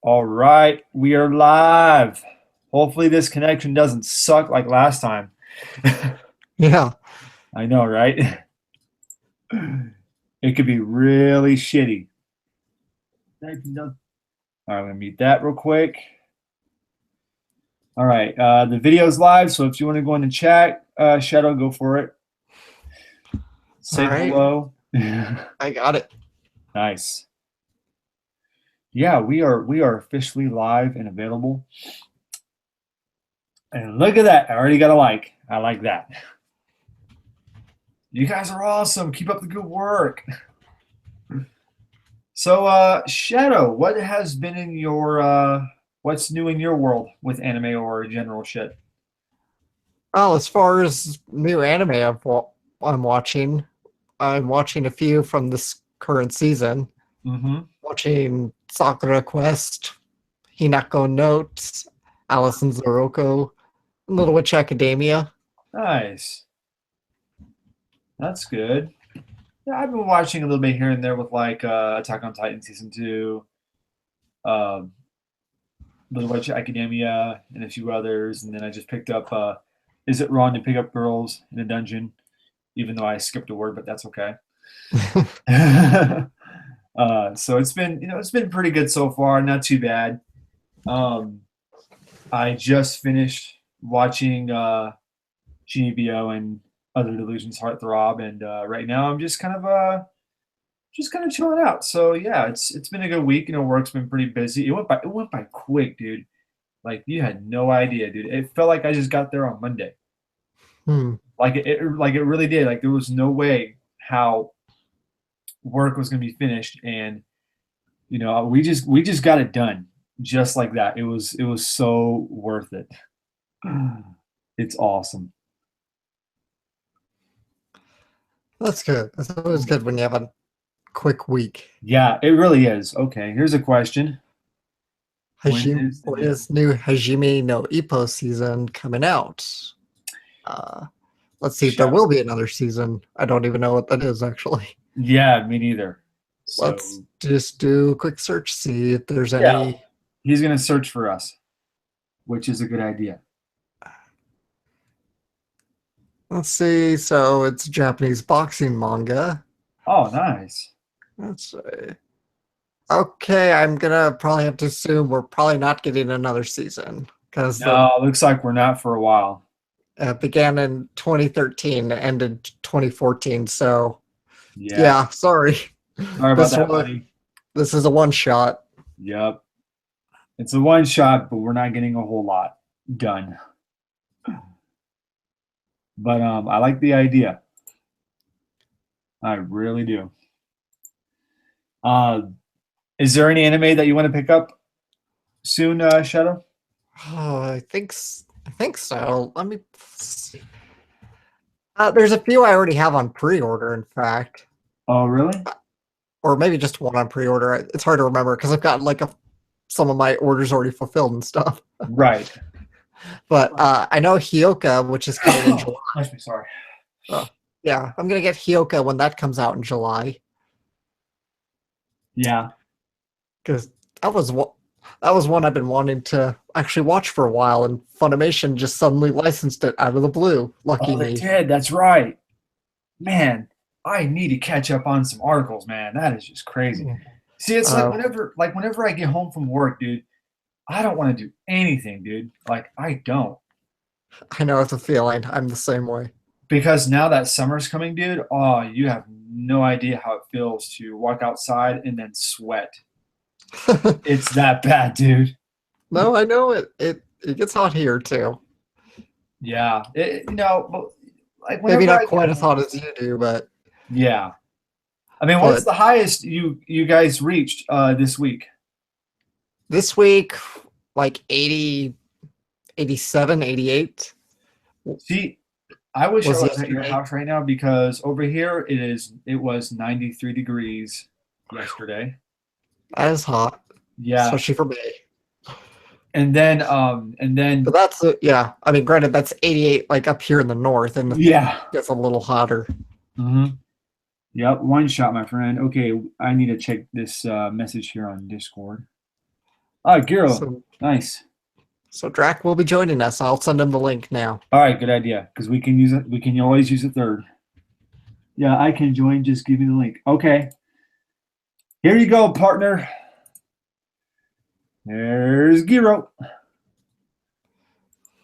All right, we are live. Hopefully, this connection doesn't suck like last time. Yeah. I know, right? It could be really shitty. All right, let me mute that real quick. All right, the video's live, so if you want to go in the chat, Shadow, go for it. All Say right. hello. I got it. Nice. Yeah, we are officially live and available. And look at that. I already got a like. I like that. You guys are awesome. Keep up the good work. So, Shadow, what has been in your what's new in your world with anime or general shit? Well, as far as new anime I'm watching a few from this current season. Mm-hmm. Watching Sakura Quest, Hinako Notes, Alice in Zoroku, Little Witch Academia. Nice. That's good. Yeah, I've been watching a little bit here and there with like Attack on Titan season two, um, Little Witch Academia, and a few others. And then I just picked up Is It Wrong to Pick Up Girls in a Dungeon? Even though I skipped a word, but that's okay. So it's been pretty good so far, not too bad. Um, I just finished watching GBO and Other Delusions Heartthrob, and right now I'm just kind of chilling out. So yeah, it's been a good week. Work's been pretty busy. It went by quick, dude. Like you had no idea, dude. It felt like I just got there on Monday. Hmm. Like it really did. Like there was no way how work was going to be finished, and we just got it done just like that. It was so worth it. It's awesome. That's good. That's always good when you have a quick week. Yeah, it really is. Okay, here's a question. When Hajime, is the when new? is new Hajime no Ippo season coming out? Uh, let's see. There Shadow? will be another season. I don't even know what that is actually. Yeah, me neither. Let's So just do a quick search, see if there's yeah, any. he's gonna search for us, which is a good idea. Let's see. So it's Japanese boxing manga. Oh, nice. Let's see. Okay, I'm gonna probably have to assume we're probably not getting another season because the No, looks like we're not for a while. began in 2013, ended 2014. So Yeah, yeah, sorry. sorry about This that, one, buddy. this is a one shot. Yep, it's a one shot, but we're not getting a whole lot done. But I like the idea. I really do. Uh, is there any anime that you want to pick up soon, Shadow? Oh, I think so. Let me see. There's a few I already have on pre-order, in fact, Oh, really? or maybe just one on pre-order. It's hard to remember because I've got like some of my orders already fulfilled and stuff. Right. But I know Hyoka, which is coming in July. Bless me, sorry. Oh, yeah, I'm gonna get Hyoka when that comes out in July Yeah. because that was what that was one I've been wanting to actually watch for a while, and Funimation just suddenly licensed it out of the blue. Lucky Oh, they me. did. That's right. Man, I need to catch up on some articles, man. That is just crazy. See, it's like Uh, whenever I get home from work, dude, I don't want to do anything, dude. Like I don't. I know it's a feeling. I'm the same way. Because now that summer's coming, dude, oh, you have no idea how it feels to walk outside and then sweat. It's that bad, dude. No, I know it gets hot here too. Yeah. But like Maybe whenever not I get quite as hot home, as you do, but yeah. I mean, what's but the highest you guys reached this week? this week like 80, 87, 88 See, I wish I was was at your yesterday. house right now because over here it was 93 degrees yesterday. That is hot, Yeah. especially for me. And then But that's yeah. I mean, granted, that's 88 like up here in the north, and it yeah. gets a little hotter. Hmm. Yep, one shot, my friend. Okay, I need to check this message here on Discord. Oh, Giro. So, Nice. so Drac will be joining us. I'll send him the link now. All right, good idea. Because we can use it. We can always use a third. Yeah, I can join. Just give me the link. Okay. Here you go, partner. There's Giro.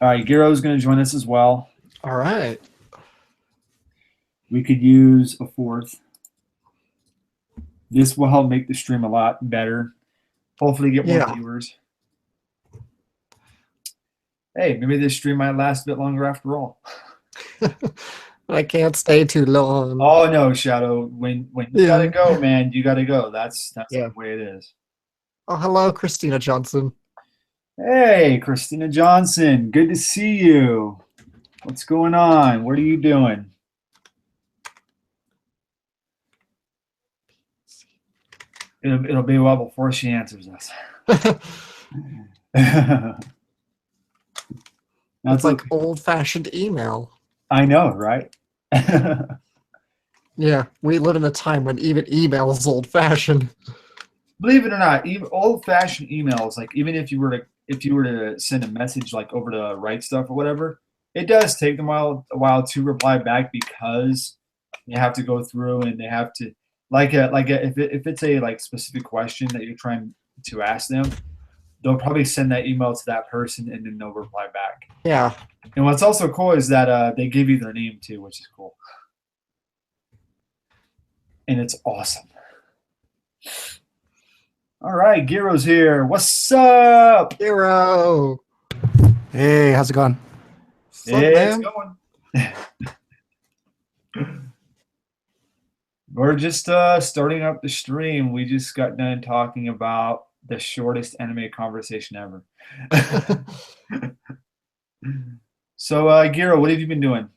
All right, Giro's going to join us as well. All right. We could use a fourth. This will help make the stream a lot better. Hopefully, get more viewers. Hey, maybe this stream might last a bit longer after all. I can't stay too long. Oh no, Shadow. When you gotta go, man, you gotta go. That's the way it is. Oh, hello, Christina Johnson. Hey, Christina Johnson. Good to see you. What's going on? What are you doing? It'll be a while before she answers us. That's like old-fashioned email. I know, right? Yeah, we live in a time when even email is old-fashioned. Believe it or not, even old-fashioned emails, like even if you were to send a message like over to write stuff or whatever, it does take them a while to reply back because you have to go through and they have to if it's a like specific question that you're trying to ask them, they'll probably send that email to that person and then they'll reply back. Yeah. And what's also cool is that they give you their name too, which is cool. And it's awesome. All right, Giro's here. What's up, Giro? Hey, how's it going? It's going. We're just starting up the stream. We just got done talking about the shortest anime conversation ever. So, Giro, what have you been doing?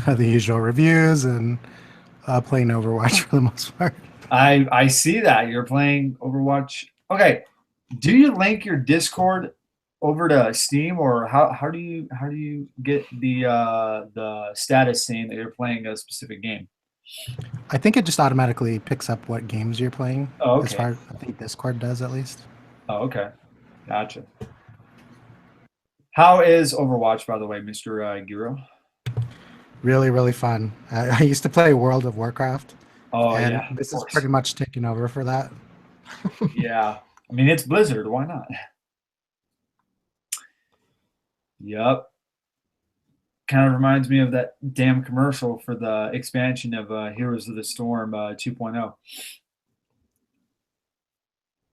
The usual reviews and playing Overwatch for the most part. I see that you're playing Overwatch. Okay, do you link your Discord over to Steam, or how do you get the status saying that you're playing a specific game? I think it just automatically picks up what games you're playing. Oh, okay. As far as I think Discord does, at least. Oh, okay, gotcha. How is Overwatch, by the way, Mr. Giro? Really, really fun. I used to play World of Warcraft. Oh, and yeah. This is pretty much taking over for that. Yeah. I mean, it's Blizzard. Why not? Yup. Kind of reminds me of that damn commercial for the expansion of Heroes of the Storm 2.0.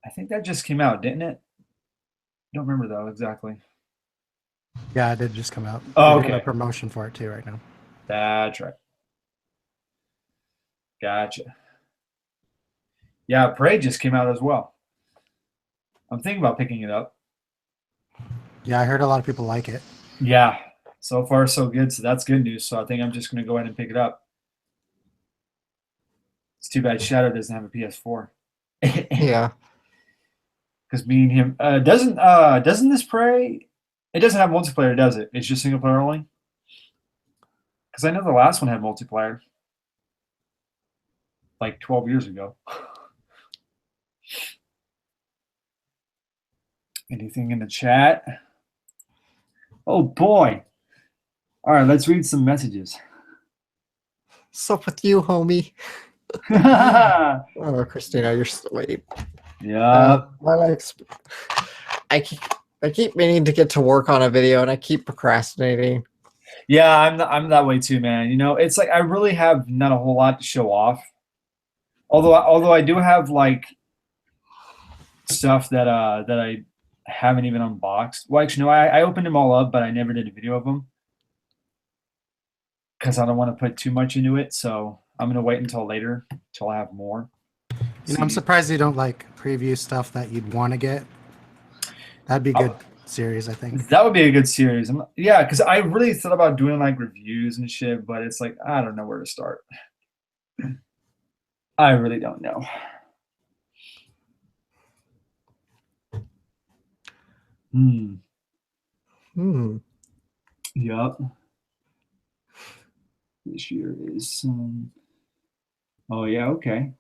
I think that just came out, didn't it? Don't remember, though, exactly. Yeah, it did just come out. Oh, They're okay. doing a promotion for it, too, right now. That's right. Gotcha. Yeah, Prey just came out as well. I'm thinking about picking it up. Yeah, I heard a lot of people like it. Yeah, so far so good. So that's good news. So I think I'm just going to go ahead and pick it up. It's too bad Shadow doesn't have a PS4. Yeah. Because me and him doesn't this Prey? It doesn't have multiplayer, does it? It's just single player only. Because I know the last one had multiplayer. Like 12 years ago. Anything in the chat? Oh boy. All right, let's read some messages. What's up with you, homie? Oh, Christina, you're sweet. Yeah. I keep meaning to get to work on a video, and I keep procrastinating. Yeah, I'm that way too, man. You know, it's like I really have not a whole lot to show off. Although I do have like stuff that I haven't even unboxed. Well, actually, no, I opened them all up, but I never did a video of them because I don't want to put too much into it. So I'm gonna wait until later, till I have more. You know, I'm surprised you don't like preview stuff that you'd want to get. That'd be a good series, I think. That would be a good series. Yeah, because I really thought about doing like reviews and shit, but it's like I don't know where to start. I really don't know. Yup. This year is oh yeah, okay.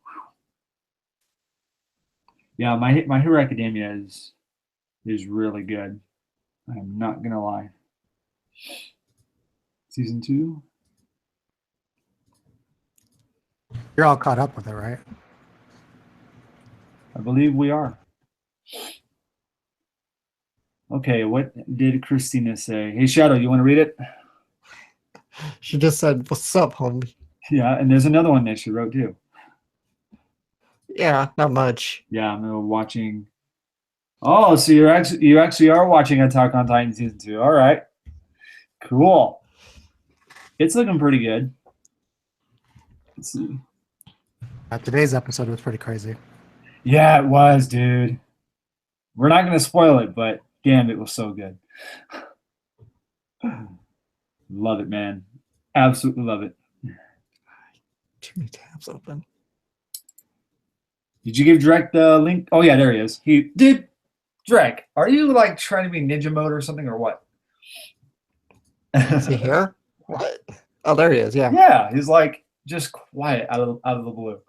Yeah, My Hero Academia is really good. I'm not gonna lie. Season 2? You're all caught up with it, right? I believe we are. Okay, what did Christina say? Hey, Shadow, you want to read it? She just said, "What's up, homie?" Yeah, and there's another one that she wrote too. Yeah, not much. Yeah, I'm watching. Oh, so you actually are watching Attack on Titan season 2. All right, cool. It's looking pretty good. Let's see. Today's episode was pretty crazy. Yeah, it was, dude. We're not gonna spoil it, but damn, it was so good. Love it, man. Absolutely love it. Too many tabs open. Did you give Drek the link? Oh yeah, there he is. Dude, Drek, are you like trying to be ninja mode or something or what? Is he here? What? Oh, there he is. Yeah. Yeah, he's like just quiet out of the blue.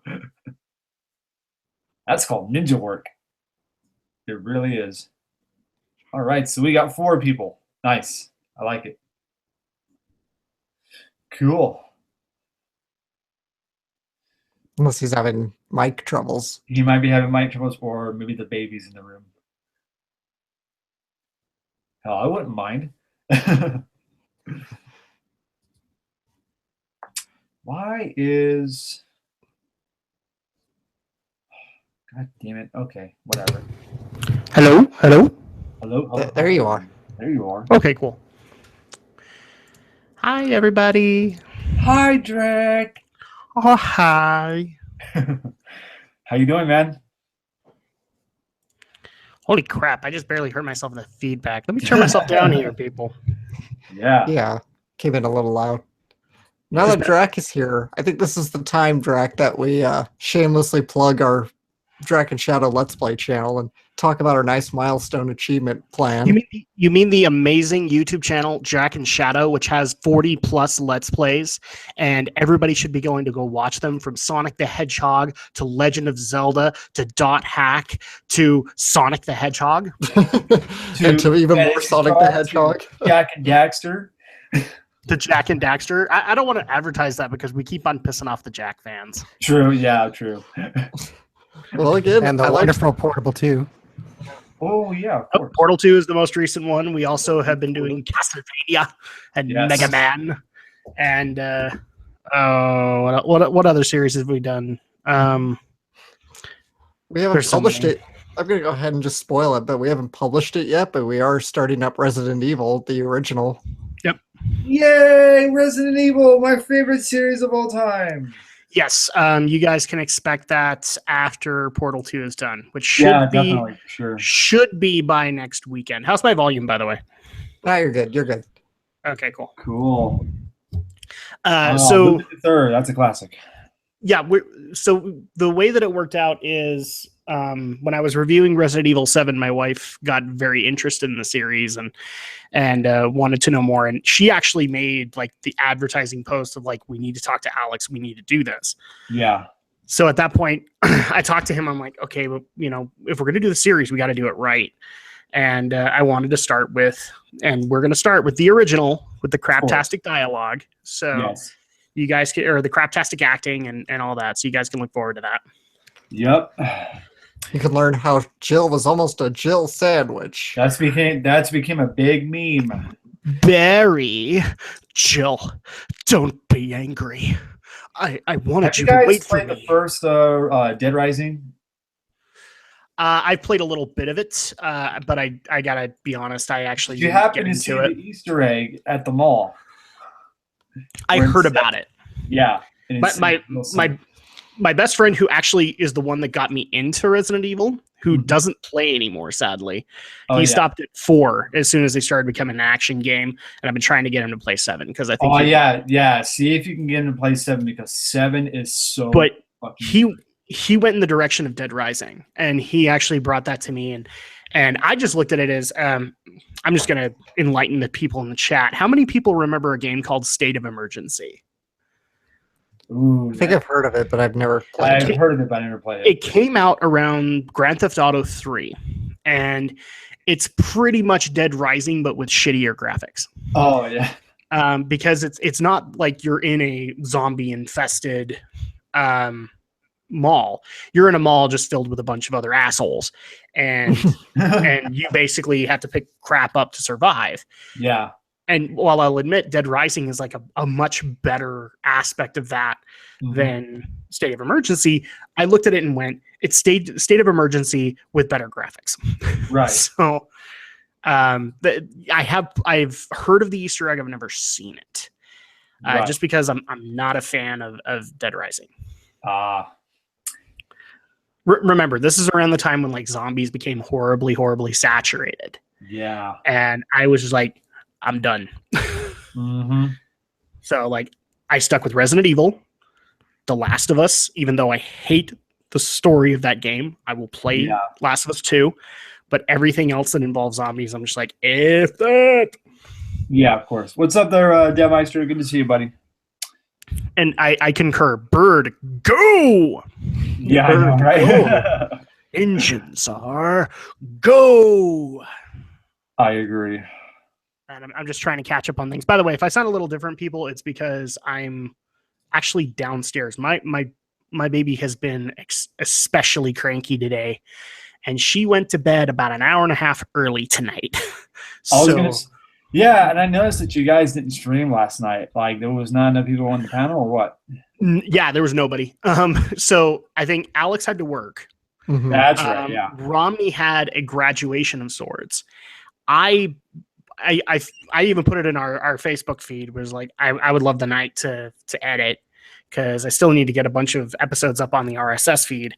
That's called ninja work. It really is. All right, so we got 4 people. Nice. I like it. Cool. Unless he's having mic troubles. He might be having mic troubles, or maybe the baby's in the room. Hell, I wouldn't mind. Why is... God damn it. Okay, whatever. Hello? Hello? There you are. There you are. Okay, cool. Hi, everybody. Hi, Drek. Oh, hi. How you doing, man? Holy crap, I just barely heard myself in the feedback. Let me turn myself down here, people. Yeah. Yeah, came in a little loud. Now that Drac is here, I think this is the time, Drac, that we shamelessly plug our Drac and Shadow Let's Play channel and talk about our nice milestone achievement plan. You mean the amazing YouTube channel Jack and Shadow, which has 40 plus Let's Plays, and everybody should be going to go watch them, from Sonic the Hedgehog to Legend of Zelda to Dot Hack to Sonic the Hedgehog. And to even more Dennis Sonic the Hedgehog. Jack and Daxter. To Jack and Daxter. I don't want to advertise that because we keep on pissing off the Jack fans. True, yeah, true. Well, again, And the I like wonderful Portable 2. Oh, yeah, of Oh, course. Portal 2 is the most recent one. We also have been doing Castlevania and Yes. Mega Man. And what other series have we done? we haven't there's so published many. it. I'm going to go ahead and just spoil it, but we haven't published it yet, but we are starting up Resident Evil, the original. Yay, Resident Evil, my favorite series of all time. Yes, you guys can expect that after Portal 2 is done, which should Yeah, be definitely, sure. should be by next weekend. How's my volume, by the way? Ah, you're good. You're good. Okay, cool. Cool. So Ludwig the Third, that's a classic. yeah, so the way that it worked out is when I was reviewing Resident Evil 7, my wife got very interested in the series and wanted to know more, and she actually made like the advertising post of like, we need to talk to Alex, we need to do this. Yeah. So at that point, I talked to him. I'm like, okay, well, if we're gonna do the series, we got to do it right. And I wanted to start with, and we're gonna start with the original, with the craptastic dialogue. So Yes. you guys can, or the craptastic acting and all that. So you guys can look forward to that. Yep. You can learn how Jill was almost a Jill sandwich. That's became a big meme. Barry, Jill, don't be angry. I wanted Have you you to guys wait for played the me. first Dead Rising? I've played a little bit of it, but I gotta be honest. I actually Did you didn't happen get to see into the it. Easter egg at the mall? I where heard it's- about it. Yeah. and it's- My best friend, who actually is the one that got me into Resident Evil, who Mhm. doesn't play anymore, sadly. Oh, He yeah. stopped at 4 as soon as they started becoming an action game, and I've been trying to get him to play 7 because I think. Oh yeah. See if you can get him to play 7, because 7 is so. But fucking he went in the direction of Dead Rising, and he actually brought that to me, and I just looked at it as I'm just gonna enlighten the people in the chat. How many people remember a game called State of Emergency? Ooh, I think I've heard of it, but I've never played I've it. heard of it, but I never played it. It came out around Grand Theft Auto 3, and it's pretty much Dead Rising, but with shittier graphics. Oh yeah. Because it's not like you're in a zombie infested mall. You're in a mall just filled with a bunch of other assholes, and and you basically have to pick crap up to survive. Yeah. And while I'll admit Dead Rising is like a much better aspect of that Mhm. than State of Emergency, I looked at it and went, it's State of Emergency with better graphics. Right. So I've heard of the Easter egg. I've never seen it. Right. Just because I'm not a fan of Dead Rising. Remember, this is around the time when like zombies became horribly saturated. Yeah. And I was just like, I'm done. Mm-hmm. So like I stuck with Resident Evil, The Last of Us, even though I hate the story of that game. I will play Yeah. Last of Us 2, but everything else that involves zombies, I'm just like, if that. Yeah, of course. What's up there, Devmeister? Good to see you, buddy. And I concur. Bird, go! Yeah, I know, Bird, right? go! Engines are go! I agree. And I'm just trying to catch up on things. By the way, if I sound a little different, people, it's because I'm actually downstairs. My baby has been especially cranky today, and she went to bed about an hour and a half early tonight. Yeah, and I noticed that you guys didn't stream last night. Like, there was not enough people on the panel, or what? Yeah, there was nobody. So I think Alex had to work. Mhm. That's right. Yeah. Romney had a graduation of sorts. I even put it in our Facebook feed. Was like, I would love the night to edit, because I still need to get a bunch of episodes up on the RSS feed.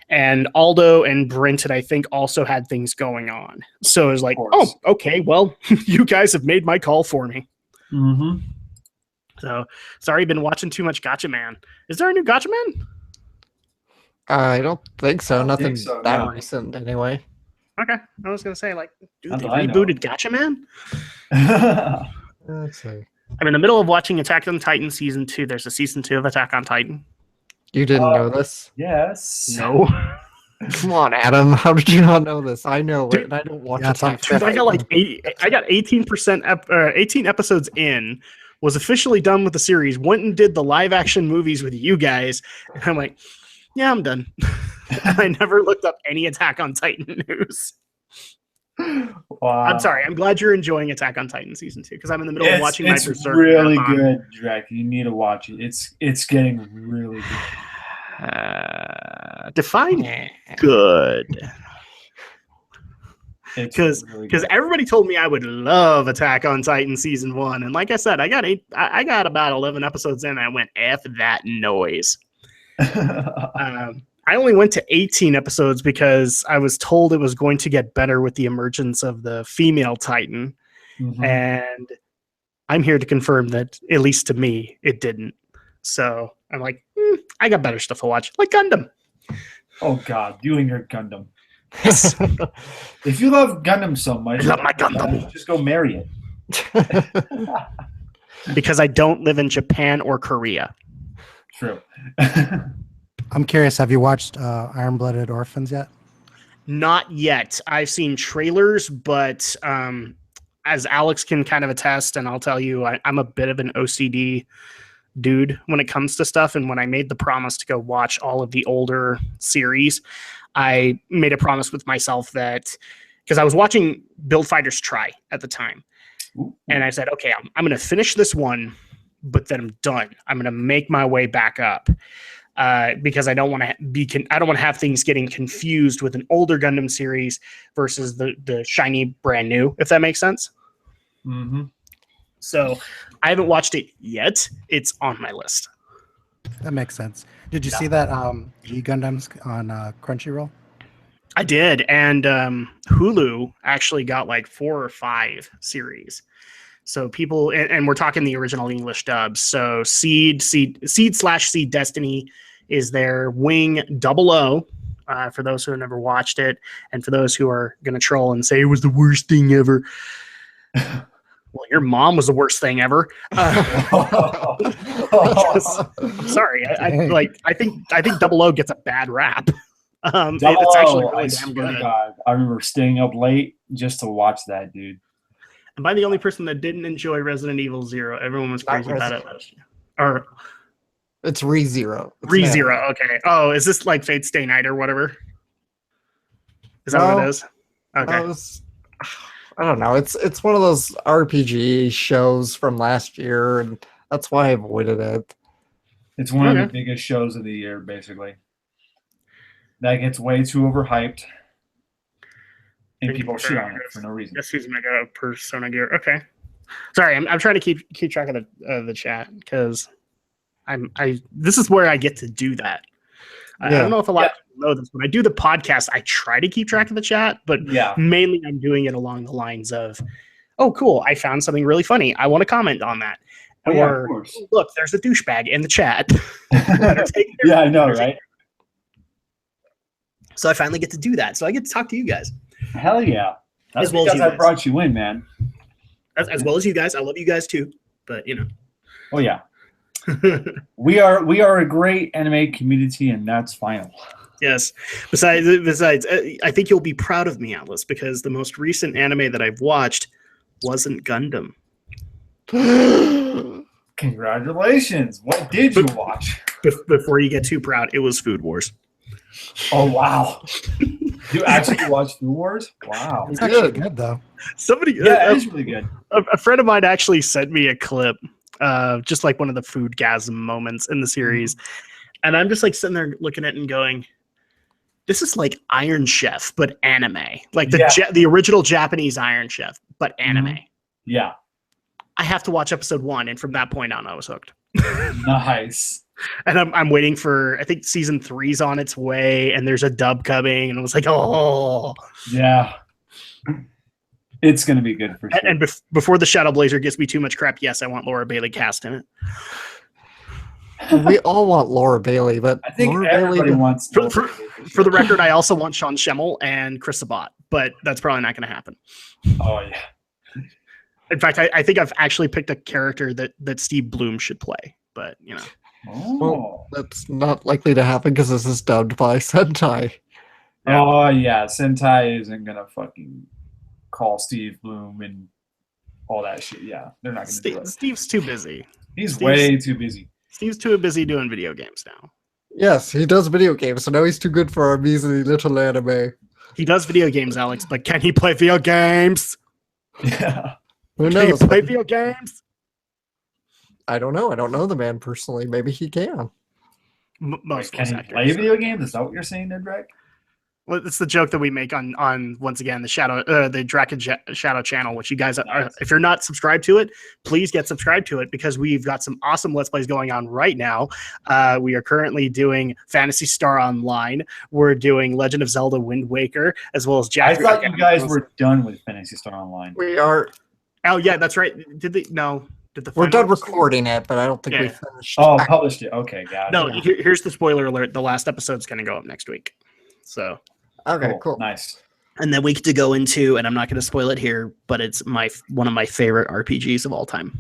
And Aldo and Brenton, I think, also had things going on. So it was like, oh, okay, well, you guys have made my call for me. Mm-hmm. So sorry, been watching too much Gotcha Man. Is there a new Gotcha Man? I don't think so. I don't Nothing think so, that no. recent, anyway. Okay, I was gonna say, like, dude, Not they that I know. rebooted Gotcha Man. Let's see. I'm in the middle of watching Attack on Titan season 2. There's a season 2 of Attack on Titan. You didn't know this? Yes. No, Come on, Adam. How did you not know this? I know it, and I don't watch Yeah, it's on Attack dude, on I got like Titan. I got 18%, 18 episodes in. Was officially done with the series. Went and did the live action movies with you guys. And I'm like, yeah, I'm done. I never looked up any Attack on Titan news. Wow. I'm sorry. I'm glad you're enjoying Attack on Titan season 2, because I'm in the middle of watching It's my Berserk really marathon. good, Drek. You need to watch it. It's getting really good. Define good. It's Because really good. everybody told me I would love Attack on Titan season 1, and like I said, I got about 11 episodes in, and I went, F that noise. I only went to 18 episodes because I was told it was going to get better with the emergence of the female Titan, Mhm. and I'm here to confirm that, at least to me, it didn't. So I'm like, I got better stuff to watch, like Gundam. Oh God, you and your Gundam. If you love Gundam so much, I love my Gundam. just go marry it. Because I don't live in Japan or Korea. True. I'm curious, have you watched Iron Blooded Orphans yet? Not yet. I've seen trailers, but as Alex can kind of attest, and I'll tell you, I'm a bit of an OCD dude when it comes to stuff. And when I made the promise to go watch all of the older series, I made a promise with myself that, because I was watching Build Fighters Try at the time, and I said, okay, I'm going to finish this one, but then I'm done. I'm going to make my way back up. Because I don't want to I don't want to have things getting confused with an older Gundam series versus the shiny brand new, if that makes sense. Mm-hmm. So I haven't watched it yet. It's on my list. That makes sense. Did you Yeah. see that G Gundams on Crunchyroll? I did, and Hulu actually got like 4 or 5 series. So people, and we're talking the original English dubs. So Seed / Destiny is there. Wing 00, for those who have never watched it, and for those who are going to troll and say it was the worst thing ever. Well, your mom was the worst thing ever. I'm sorry. I think Double O gets a bad rap. It's actually really I damn swear to good. God, I remember staying up late just to watch that, dude. Am I the only person that didn't enjoy Resident Evil Zero? Everyone was Not crazy about it Resident- last year. Or It's ReZero. It's an ReZero. Okay. Oh, is this like Fate Stay Night or whatever? Is that what No. it is? Okay. No, I don't know. It's one of those RPG shows from last year, and that's why I avoided it. It's one of the Okay. biggest shows of the year, basically. That gets way too overhyped, and people shit on it for no reason. Yes, he's Mega Persona Gear. Okay. Sorry, I'm trying to keep track of the chat because this is where I get to do that. I Yeah. don't know if a lot of people know this. When I do the podcast, I try to keep track of the chat, but Yeah, mainly I'm doing it along the lines of, oh, cool, I found something really funny. I want to comment on that. oh, yeah, of Or, course. look, there's a douchebag in the chat. Better take care Yeah, I know, better take- right? So I finally get to do that. So I get to talk to you guys. Hell yeah. That's As well as because you I guys. brought you in, man. As well as you guys. I love you guys too. But, you know. Oh yeah, we are a great anime community, and that's final. Yes. Besides, I think you'll be proud of me, Atlas, because the most recent anime that I've watched wasn't Gundam. Congratulations. What did you watch? Before you get too proud, it was Food Wars. Oh wow. You actually watched Food Wars? Wow. It's actually good though. Somebody, Yeah, it is really good. a friend of mine actually sent me a clip, just like one of the foodgasm moments in the series, and I'm just like sitting there looking at it and going, "This is like Iron Chef, but anime, like the original Japanese Iron Chef, but anime." Yeah. I have to watch episode 1, and from that point on, I was hooked. Nice. And I'm waiting for, I think season 3's on its way, and there's a dub coming, and I was like, oh. Yeah. It's gonna be good for sure. And before the Shadow Blazer gives me too much crap, yes, I want Laura Bailey cast in it. We all want Laura Bailey, but I think Laura everybody Bailey. wants For the record, I also want Sean Schemmel and Chris Sabat, but that's probably not going to happen. Oh yeah. In fact, I think I've actually picked a character that Steve Bloom should play, but you know. Oh. That's not likely to happen because this is dubbed by Sentai. Yeah. Oh yeah. Sentai isn't gonna fucking call Steve Bloom and all that shit. Yeah. They're not gonna do it. Steve's too busy. He's Steve's- way too busy. Steve's too busy doing video games now. Yes, he does video games, so now he's too good for our measly little anime. He does video games, Alex, but can he play video games? Yeah. Who Can he knows? play video games? I don't know. I don't know the man personally. Maybe he can. Most Can voice he actors. play video games? Is that what you're saying, there, Drake? Well, it's the joke that we make on once again the Draken Shadow channel, which you guys are, if you're not subscribed to it, please get subscribed to it because we've got some awesome Let's Plays going on right now. We are currently doing Phantasy Star Online. We're doing Legend of Zelda: Wind Waker, as well as I Jack. thought you guys were done with Phantasy Star Online. We are. Oh yeah, that's right. Did they? No. Did the We're final done episode- recording it, but I don't think we Yeah. finished. Oh, published it. Okay, got it. No. Here's the spoiler alert. The last episode's going to go up next week. So. Okay, cool. Nice. And then we get to go into, and I'm not going to spoil it here, but it's one of my favorite RPGs of all time.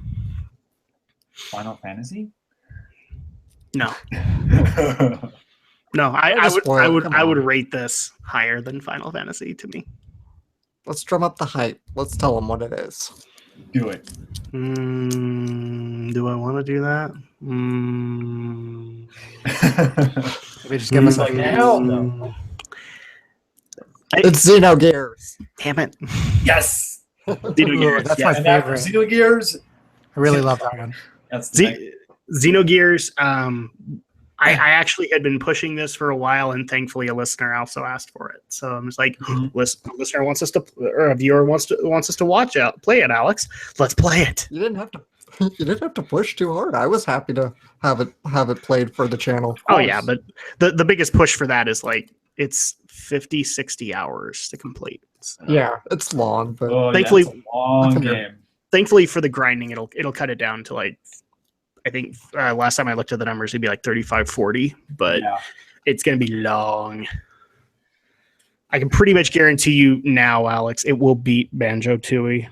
Final Fantasy? No, no, I Don't would, spoil I it, would, come I would on. rate this higher than Final Fantasy to me. Let's drum up the hype. Let's tell them what it is. Do it. Do I want to do that? Maybe just give us Like, a hell no. It's Xenogears. Damn it. Yes. Xenogears, That's yeah. my And after favorite. Xenogears, I really love that one. that's the next. Xenogears. I actually had been pushing this for a while, and thankfully a listener also asked for it. So I'm just like, Mhm. a listener wants us to, or a viewer wants us to play it, Alex. Let's play it. You didn't have to. You didn't have to push too hard. I was happy to have it played for the channel. Oh yeah, but the biggest push for that is like it's 50, 60 hours to complete. So Yeah, it's long, but Oh, Thankfully- yeah, it's a long Nothing to- game. thankfully for the grinding, it'll cut it down to like, I think last time I looked at the numbers, it'd be like 35, 40, but Yeah. it's going to be long. I can pretty much guarantee you now, Alex, it will beat Banjo-Tooie.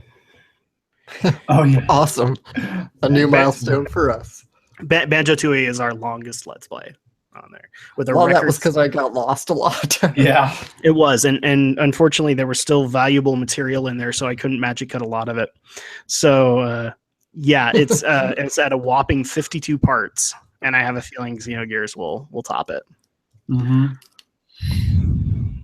Oh yeah. Awesome. A new milestone for us. Banjo Tooie is our longest Let's Play on there with a Well, record. that was because I got lost a lot. Yeah. It was, and unfortunately, there was still valuable material in there, so I couldn't magic cut a lot of it. So yeah, it's at a whopping 52 parts, and I have a feeling Xenogears will top it. Mm-hmm.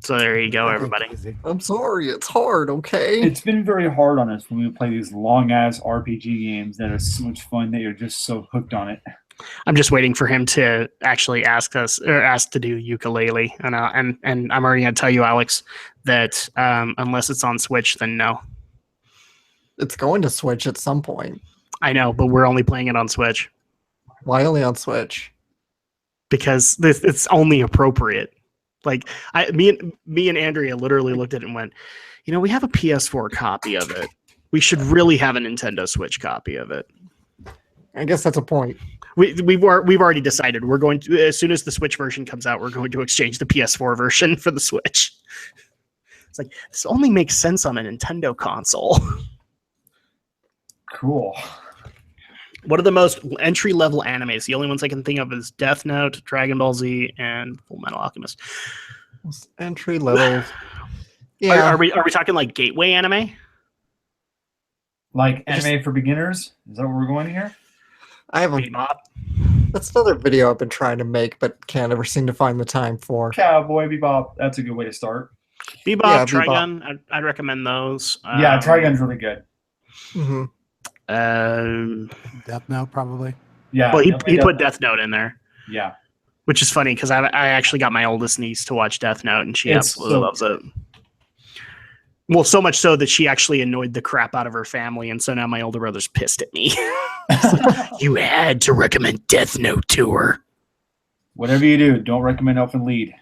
So there you go, Okay, everybody. easy. I'm sorry, it's hard, okay? It's been very hard on us when we play these long ass RPG games that are so much fun that you're just so hooked on it. I'm just waiting for him to actually ask to do ukulele, and I'm already gonna tell you, Alex, that unless it's on Switch, then no. It's going to Switch at some point. I know, but we're only playing it on Switch Why only on Switch? because it's only appropriate. Like me and Andrea literally looked at it and went, we have a PS4 copy of it. We should really have a Nintendo Switch copy of it. I guess that's a point. We've already decided we're going to, as soon as the Switch version comes out, we're going to exchange the PS4 version for the Switch. It's like, this only makes sense on a Nintendo console. Cool. What are the most entry-level animes? The only ones I can think of is Death Note, Dragon Ball Z, and Full Metal Alchemist. Entry level. Are, Yeah. are we talking like gateway anime? Like anime for beginners? Is that what we're going here? I have a. Bebop. That's another video I've been trying to make, but can't ever seem to find the time for. Cowboy Bebop. That's a good way to start. Bebop, Yeah, Trigun. I'd recommend those. Yeah, Trigun's really good. Hmm. Death Note, probably. Yeah. Well, he definitely put does. Death Note in there, Yeah. which is funny because I actually got my oldest niece to watch Death Note, and she It's absolutely so loves it. Well, so much so that she actually annoyed the crap out of her family, and so now my older brother's pissed at me. You had to recommend Death Note to her. Whatever you do, don't recommend Elfen Lied.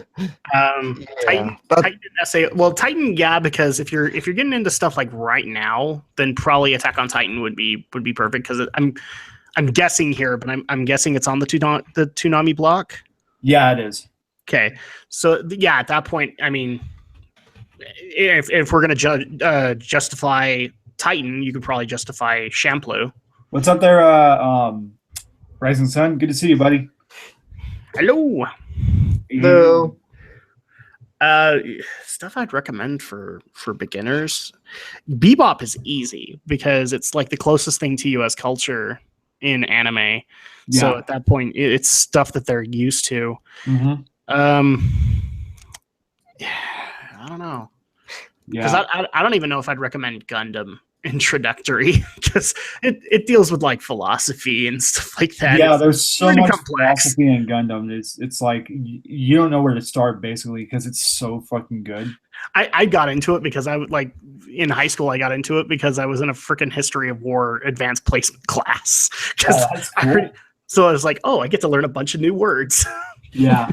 Titan, That- Titan essay. Well, Titan, yeah, because if you're getting into stuff like right now, then probably Attack on Titan would be perfect because I'm guessing here, but I'm guessing it's on the Toonami block. Yeah, it is. Okay, so yeah, at that point, I mean, if we're gonna justify Titan, you could probably justify Shampoo. What's up there, Rising Sun? Good to see you, buddy. Hello. No. Stuff I'd recommend for beginners. Bebop is easy because it's like the closest thing to US culture in anime. So Yeah. at that point, it's stuff that they're used to. Mhm. I don't know, because Yeah. I don't even know if I'd recommend Gundam introductory because it deals with like philosophy and stuff like that. Yeah, It's there's so pretty much complex. philosophy in Gundam. It's like you don't know where to start basically because it's so fucking good. I got into it because I would like in high school. I got into it because I was in a freaking history of war advanced placement class. 'Cause Oh, that's cool. so I was like, oh, I get to learn a bunch of new words. Yeah.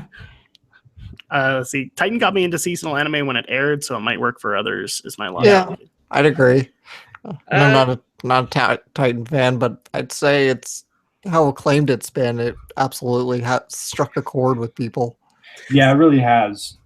See, Titan got me into seasonal anime when it aired, so it might work for others. Is my logic. Yeah. I'd agree. I'm not a Titan fan, but I'd say it's how acclaimed it's been. It absolutely struck a chord with people. Yeah, it really has.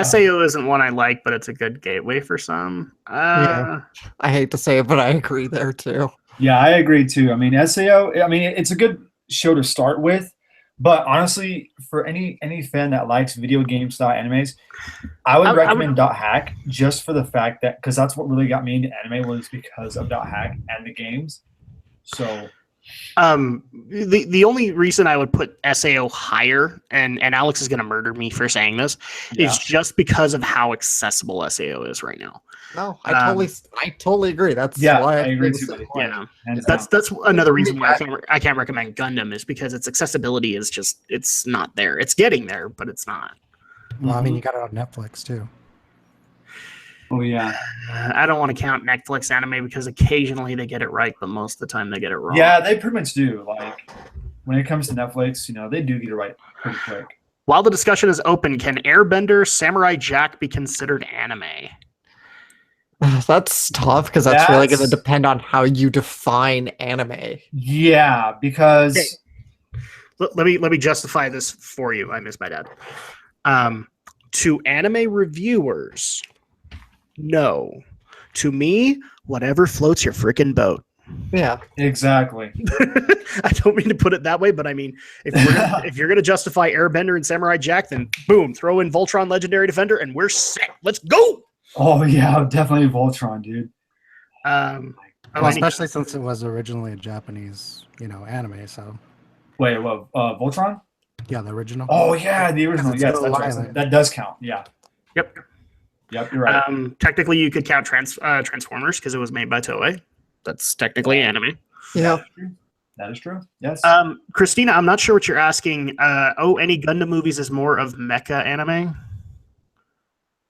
SAO isn't one I like, but it's a good gateway for some. Yeah. I hate to say it, but I agree there too. Yeah, I agree too. I mean, SAO, I mean, it's a good show to start with, but honestly, for any fan that likes video game style animes, I would recommend Dot Hack just for the fact that because that's what really got me into anime was because of Dot Hack and the games. So the only reason I would put SAO higher, and Alex is going to murder me for saying this, yeah. is just because of how accessible SAO is right now. No, I totally agree. That's Yeah, why I agree feel the too, same buddy. way. Yeah, hands that's down. another reason why I can't recommend Gundam is because its accessibility is just it's not there. It's getting there, but it's not. Well, I mean, you got it on Netflix too. Oh yeah, I don't want to count Netflix anime because occasionally they get it right, but most of the time they get it wrong. yeah, they pretty much do. Like when it comes to Netflix, they do get it right pretty quick. While the discussion is open, can Airbender, Samurai Jack be considered anime? That's tough because that's really going to That's- depend on how you define anime. Yeah, because Okay. Let me justify this for you. I miss my dad. To anime reviewers, No. To me, whatever floats your freaking boat. Yeah. Exactly. I don't mean to put it that way, but I mean, if you're gonna justify Airbender and Samurai Jack, then boom, throw in Voltron Legendary Defender, and we're set. Let's go. Oh yeah, definitely Voltron, dude. Well, especially since it was originally a Japanese, anime. So Wait, what? Voltron? yeah, the original. Oh yeah, the original. It's Yes, so that's right. violent. That does count. Yeah. Yep. Yep, you're right. Technically, you could count Transformers because it was made by Toei. That's technically anime. Yeah. That is true. Yes. Christina, I'm not sure what you're asking. Any Gundam movies is more of mecha anime?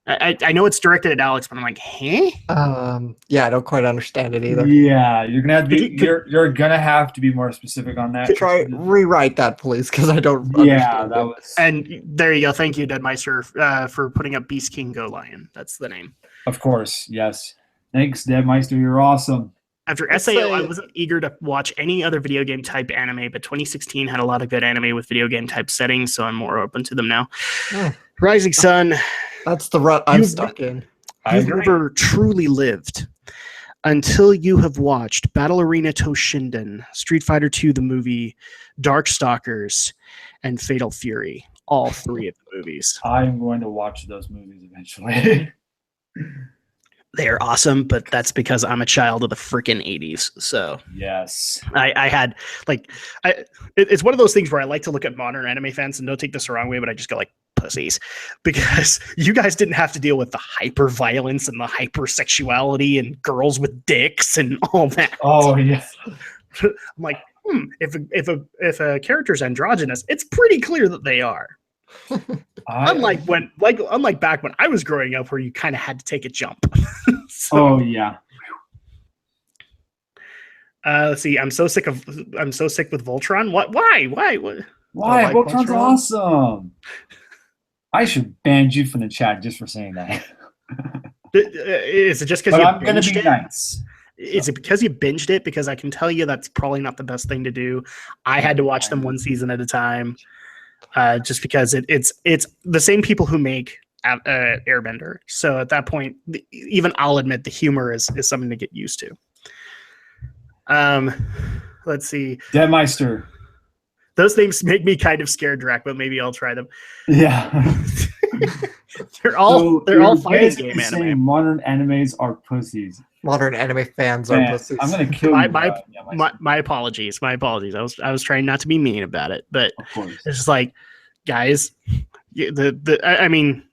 I know it's directed at Alex, but I'm like, huh? Yeah, I don't quite understand it either. Yeah, you're gonna have to be. Could You're gonna have to be more specific on that. Try rewrite that, please, because I don't. Yeah, understand that it. was. And there you go. Thank you, Deadmeister, for putting up Beast King Go Lion. That's the name. Of course, yes. Thanks, Deadmeister. You're awesome. After Let's SAO, I say- wasn't eager to watch any other video game type anime, but 2016 had a lot of good anime with video game type settings, so I'm more open to them now. Yeah. Rising Sun, That's the rut I'm You've- stuck in. I you've agree. never truly lived until you have watched Battle Arena Toshinden, Street Fighter II the movie, Darkstalkers, and Fatal Fury. All three of the movies. I'm going to watch those movies eventually. They are awesome, but that's because I'm a child of the freaking 80s. So Yes. I had it's one of those things where I like to look at modern anime fans, and don't take this the wrong way, but I just go like pussies, because you guys didn't have to deal with the hyper violence and the hypersexuality and girls with dicks and all that. Oh yeah. I'm like, if a character's androgynous, it's pretty clear that they are. Unlike back when I was growing up, where you kind of had to take a jump. So, Oh yeah. let's see. I'm so sick with Voltron. What? Why? What? Why? like Voltron's Voltron? awesome. I should ban you from the chat just for saying that. Is it just because But you I'm gonna binged be it? nice. Is it because you binged it? Because I can tell you that's probably not the best thing to do. I had to watch them one season at a time, just because it's the same people who make Airbender. So at that point, even I'll admit the humor is something to get used to. Let's see. Deadmeister. Those names make me kind of scared, Drac, but maybe I'll try them. Yeah. They're all you're fighting basically game saying anime. modern animes are pussies. Modern anime fans are Man, pussies. I'm gonna kill My- you. my- Deadmeister, My apologies. I was trying not to be mean about it, but of course. it's just like, guys, I mean,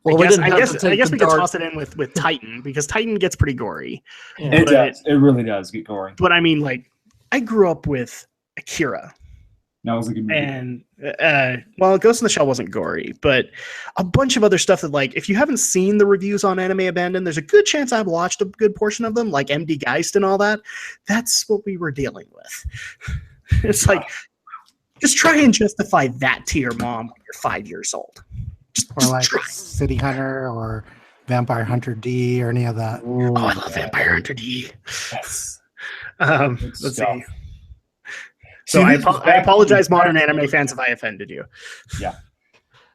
well, I didn't have guess to take we the could dark- toss it in with Titan, because Titan gets pretty gory. Yeah. It but- does. It really does get gory. But I mean, like, I grew up with Akira, That was a good movie. and well, Ghost in the Shell wasn't gory, but a bunch of other stuff that, like, if you haven't seen the reviews on Anime Abandoned, there's a good chance I've watched a good portion of them, like MD Geist and all that. That's what we were dealing with. It's like, just try and justify that to your mom when you're 5 years old. Or like try. City Hunter or Vampire Hunter D or any of that. Ooh, Oh, I love Vampire Hunter D. Yes. Good Let's stuff. see. So See, I, this was I back apologize, when- modern anime fans, if I offended you.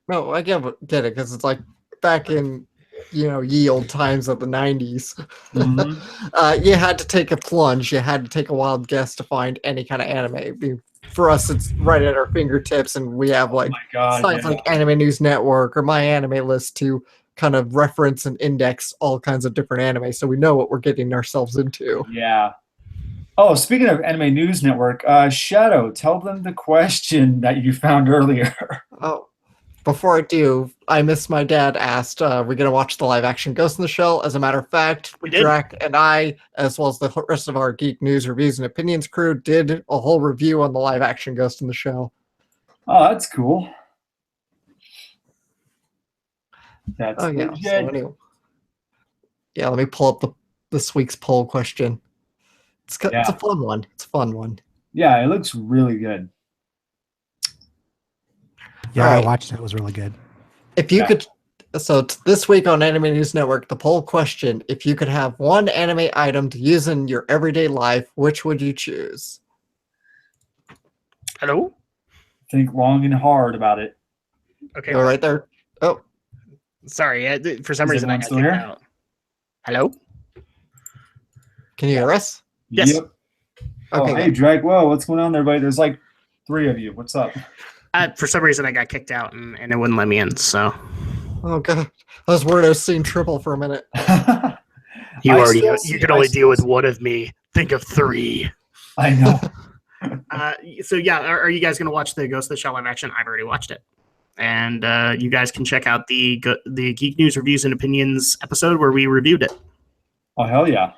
No, I get it, because it's like back in ye old times of the 90s. Mhm. You had to take a plunge. You had to take a wild guess to find any kind of anime. I mean, for us, it's right at our fingertips, and we have Oh like my god. sites yeah. like Anime News Network or My Anime List to kind of reference and index all kinds of different anime, so we know what we're getting ourselves into. Yeah. Oh, speaking of Anime News Network, Shadow, tell them the question that you found earlier. Oh, before I do, I miss my dad asked, we're going to watch the live action Ghost in the Shell. As a matter of fact, We did. Drac and I, as well as the rest of our Geek News Reviews and Opinions crew, did a whole review on the live action Ghost in the Shell. Oh, that's cool. That's Oh, yeah. legit. So anyway. Yeah, let me pull up this week's poll question. It's a Yeah. fun one. It's a fun one. Yeah, it looks really good. Yeah, Alright. I watched it. It was really good. If you Yeah. could, this week on Anime News Network, the poll question: if you could have one anime item to use in your everyday life, which would you choose? Hello? Think long and hard about it. Okay. Go right there. Oh, Sorry. For some Is reason, I everyone got still kicked here? out. Hello? Can you hear us? Yes. Yep. Okay. Oh, hey, Drake. Whoa, what's going on there, buddy? There's like 3 of you. What's up? For some reason, I got kicked out and it wouldn't let me in. So Oh god. I was worried I was seeing triple for a minute. you can only deal with one of me. Think of 3. I know. So yeah, are you guys going to watch the Ghost of the Shell live action? I've already watched it, and you guys can check out the Geek News Reviews and Opinions episode where we reviewed it. Oh, hell yeah.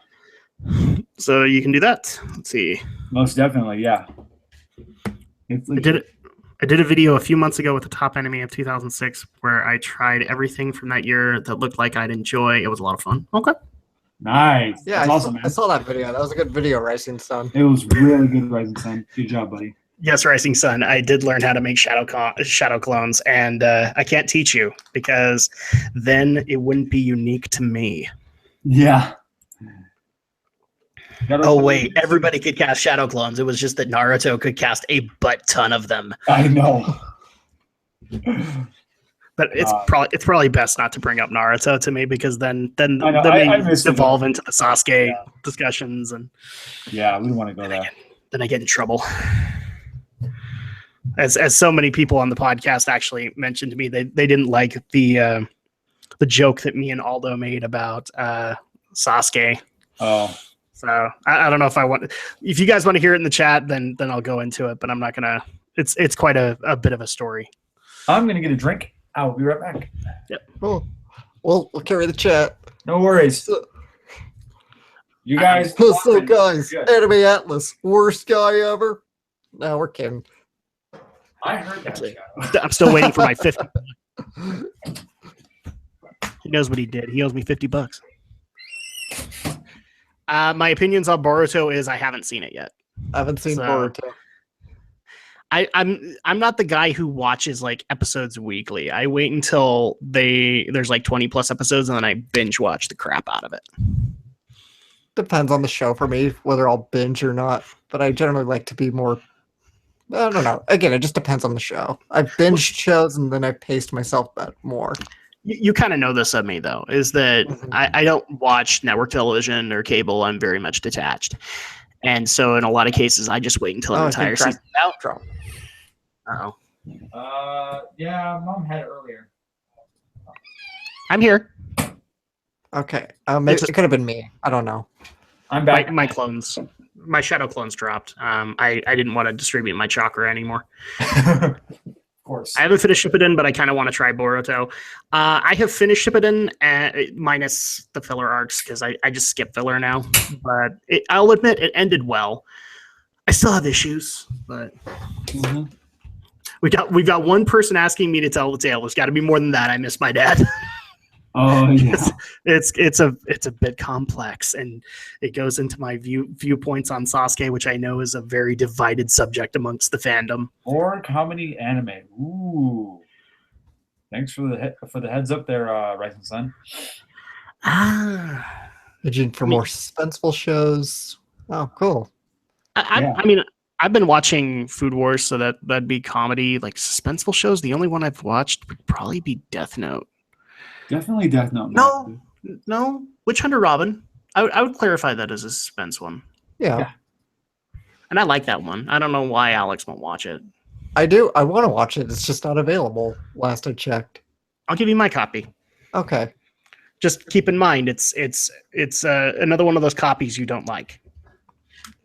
So you can do that. Let's see. Most definitely, yeah. It's I did a video a few months ago with the top anime of 2006 where I tried everything from that year that looked like I'd enjoy. It was a lot of fun. Okay. nice. Yeah, That's awesome, I man. saw that video. That was a good video, Rising Sun. It was really good, Rising Sun. Good job, buddy. Yes, Rising Sun. I did learn how to make shadow clones, and I can't teach you because then it wouldn't be unique to me. Yeah. Oh wait, everybody could cast shadow clones. It was just that Naruto could cast a butt ton of them. I know. But it's probably best not to bring up Naruto to me because then I know, they I missed it. devolve into the Sasuke discussions, and Yeah, we don't want to go there. then I get in trouble. As so many people on the podcast actually mentioned to me, they didn't like the joke that me and Aldo made about Sasuke. Oh, So I don't know if I want. If you guys want to hear it in the chat, then I'll go into it. But I'm not gonna. It's quite a bit of a story. I'm going to get a drink. I'll be right back. Cool. We'll carry the chat. No worries. You guys. So guys, Good. Anime Atlas, worst guy ever. No, we're kidding. I heard that. Actually, Shadow. I'm still waiting for my 50. He knows what he did. He owes me $50. My opinions on Boruto is I haven't seen it yet. I haven't seen So- Boruto. I'm not the guy who watches like episodes weekly. I wait until there's like 20 plus episodes and then I binge watch the crap out of it. Depends on the show for me, whether I'll binge or not. But I generally like to be more. I don't know. Again, it just depends on the show. I've binged shows and then I paced myself that more. You kind of know this of me though, is that Mhm. I don't watch network television or cable. I'm very much detached. And so in a lot of cases, I just wait until an Oh, I entire think season out. Drop. Oh, Yeah, Mom had it earlier. I'm here. Okay. Maybe It's a- it could have been me. I don't know. I'm back. My clones, my shadow clones dropped. I didn't want to distribute my chakra anymore. Of course. I haven't finished Shippuden, but I kind of want to try Boruto. I have finished Shippuden minus the filler arcs because I just skip filler now. But I'll admit it ended well. I still have issues, but Mhm. we've got one person asking me to tell the tale. There's got to be more than that. I miss my dad. Oh, yeah. It's a bit complex, and it goes into my viewpoints on Sasuke, which I know is a very divided subject amongst the fandom. Or comedy anime. Ooh. Thanks for the heads up there, Rising Sun. Ah. Pigeon for more suspenseful shows. Oh, cool. Yeah. I mean, I've been watching Food Wars, so that'd be comedy, like suspenseful shows. The only one I've watched would probably be Death Note. Definitely Death Note. No, Witch Hunter Robin. I would clarify that as a suspense one, Yeah, Yeah. and I like that one. I don't know why Alex won't watch it. I do. I want to watch it. It's just not available. Last I checked. I'll give you my copy. Okay. Just keep in mind, it's another one of those copies you don't like.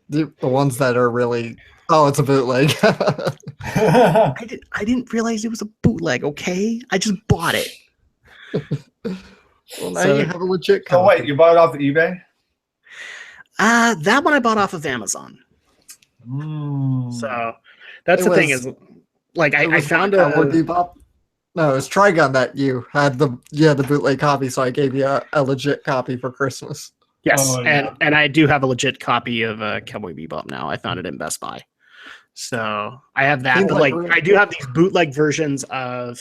The ones that are really. Oh, it's a bootleg. I didn't realize it was a bootleg. Okay, I just bought it. Well, now So- you have a legit copy. Oh, wait, you bought it off of eBay? That one I bought off of Amazon. So that's It the thing was- is, like, I was found Cowboy a. Bebop. No, it was Trigun that you had the bootleg copy, so I gave you a legit copy for Christmas. Yes, Oh, yeah. and I do have a legit copy of Cowboy Bebop now. I found it in Best Buy, so I have that. Seems But like like, really- I do have these bootleg versions of.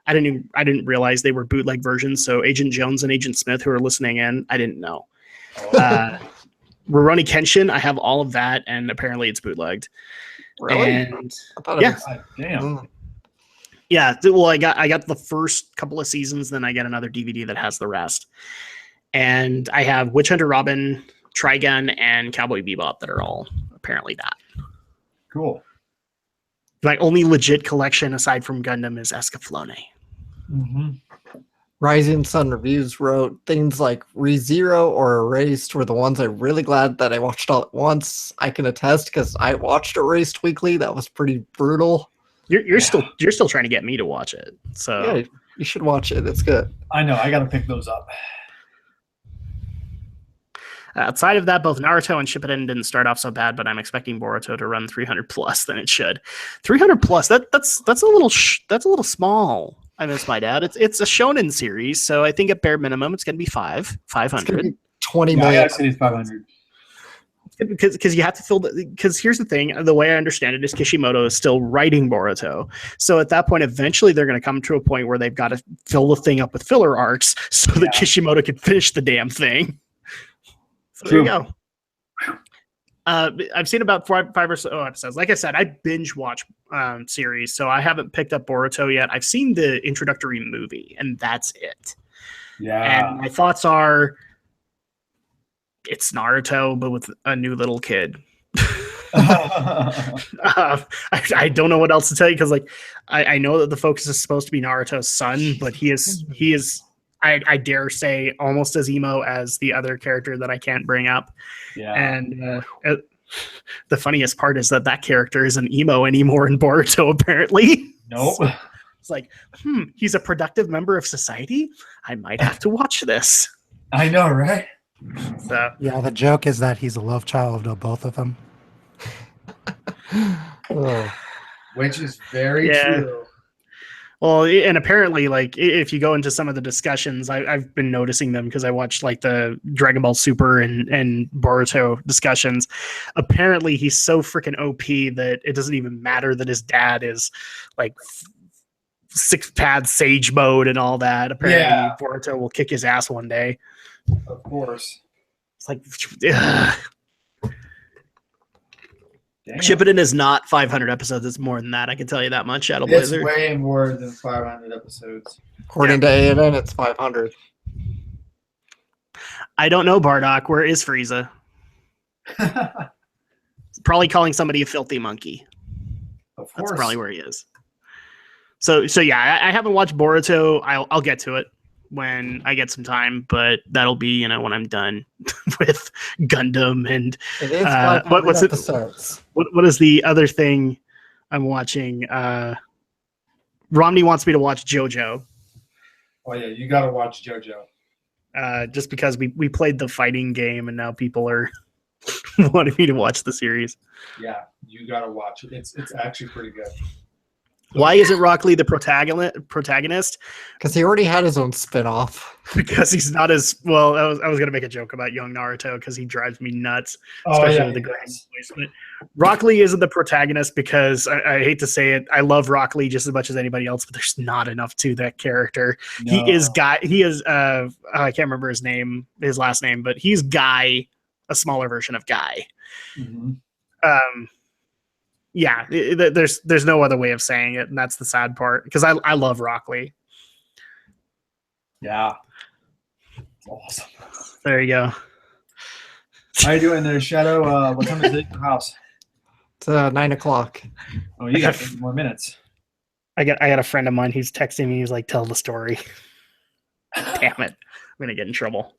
I didn't realize they were bootleg versions. So Agent Jones and Agent Smith, who are listening in, I didn't know. Rurouni Kenshin, I have all of that, and apparently it's bootlegged. Really? And I thought it yeah. was- God damn. Mm. yeah, well, I got the first couple of seasons, then I get another DVD that has the rest. And I have Witch Hunter Robin, Trigun, and Cowboy Bebop that are all apparently that. Cool. My only legit collection aside from Gundam is Escaflowne. Mm-hmm. Rising Sun Reviews wrote things like ReZero or Erased were the ones I'm really glad that I watched all at once. I can attest because I watched Erased weekly. That was pretty brutal. You're still trying to get me to watch it. So Yeah, you should watch it. It's good. I know. I got to pick those up. outside of that, both Naruto and Shippuden didn't start off so bad, but I'm expecting Boruto to run 300 plus than it should. 300 plus. That's a little small. I miss my dad. It's a shonen series, so I think at bare minimum it's going to be 500. 20 Yeah, million. I said it's 500. Because you have to fill because here's the thing, the way I understand it is Kishimoto is still writing Boruto, so at that point eventually they're going to come to a point where they've got to fill the thing up with filler arcs so that Kishimoto can finish the damn thing. So there you go. I've seen about five or so episodes. Like I said, I binge watch series, so I haven't picked up Boruto yet. I've seen the introductory movie and that's it. Yeah. And my thoughts are, it's Naruto, but with a new little kid. I don't know what else to tell you because, like, I know that the focus is supposed to be Naruto's son, but he is. I dare say almost as emo as the other character that I can't bring up. Yeah. And the funniest part is that character isn't emo anymore in Boruto. Apparently, Nope. So it's like, he's a productive member of society. I might have to watch this. I know, right? So Yeah, the joke is that he's a love child of both of them. Oh. Which is very Yeah. true. well, and apparently, like, if you go into some of the discussions, I've been noticing them because I watched like the Dragon Ball Super and Boruto discussions. Apparently, he's so freaking OP that it doesn't even matter that his dad is like six-pad sage mode and all that. Apparently, Yeah. Boruto will kick his ass one day. Of course. It's like, ugh. Damn. Shippuden is not 500 episodes. It's more than that. I can tell you that much. Shadow It's Blazer. way more than 500 episodes. According to ANN, it's 500. I don't know, Bardock. Where is Frieza? Probably calling somebody a filthy monkey. Of That's course. probably where he is. So yeah, I haven't watched Boruto. I'll get to it when I get some time, but that'll be when I'm done with Gundam and It is 500 what's it? episodes. What is the other thing I'm watching? Romney wants me to watch JoJo. Oh yeah, you got to watch JoJo. Just because we played the fighting game and now people are wanting me to watch the series. Yeah, you got to watch it. It's actually pretty good. Why isn't Rock Lee the protagonist? Because he already had his own spin-off. Because he's not as well. I was gonna make a joke about young Naruto because he drives me nuts, Oh especially yeah, with the he grand does. placement. Rock Lee isn't the protagonist because I hate to say it, I love Rock Lee just as much as anybody else, but there's not enough to that character. No. He is I can't remember his last name, but he's Guy, a smaller version of Guy. Mhm. Yeah, there's no other way of saying it, and that's the sad part because I love Rock Lee. Yeah. Awesome. There you go. How you doing there, Shadow? What time is it at your house? It's 9 o'clock. Oh, you got 8 more minutes. I got a friend of mine. He's texting me. He's like, "Tell the story." Damn it! I'm gonna get in trouble.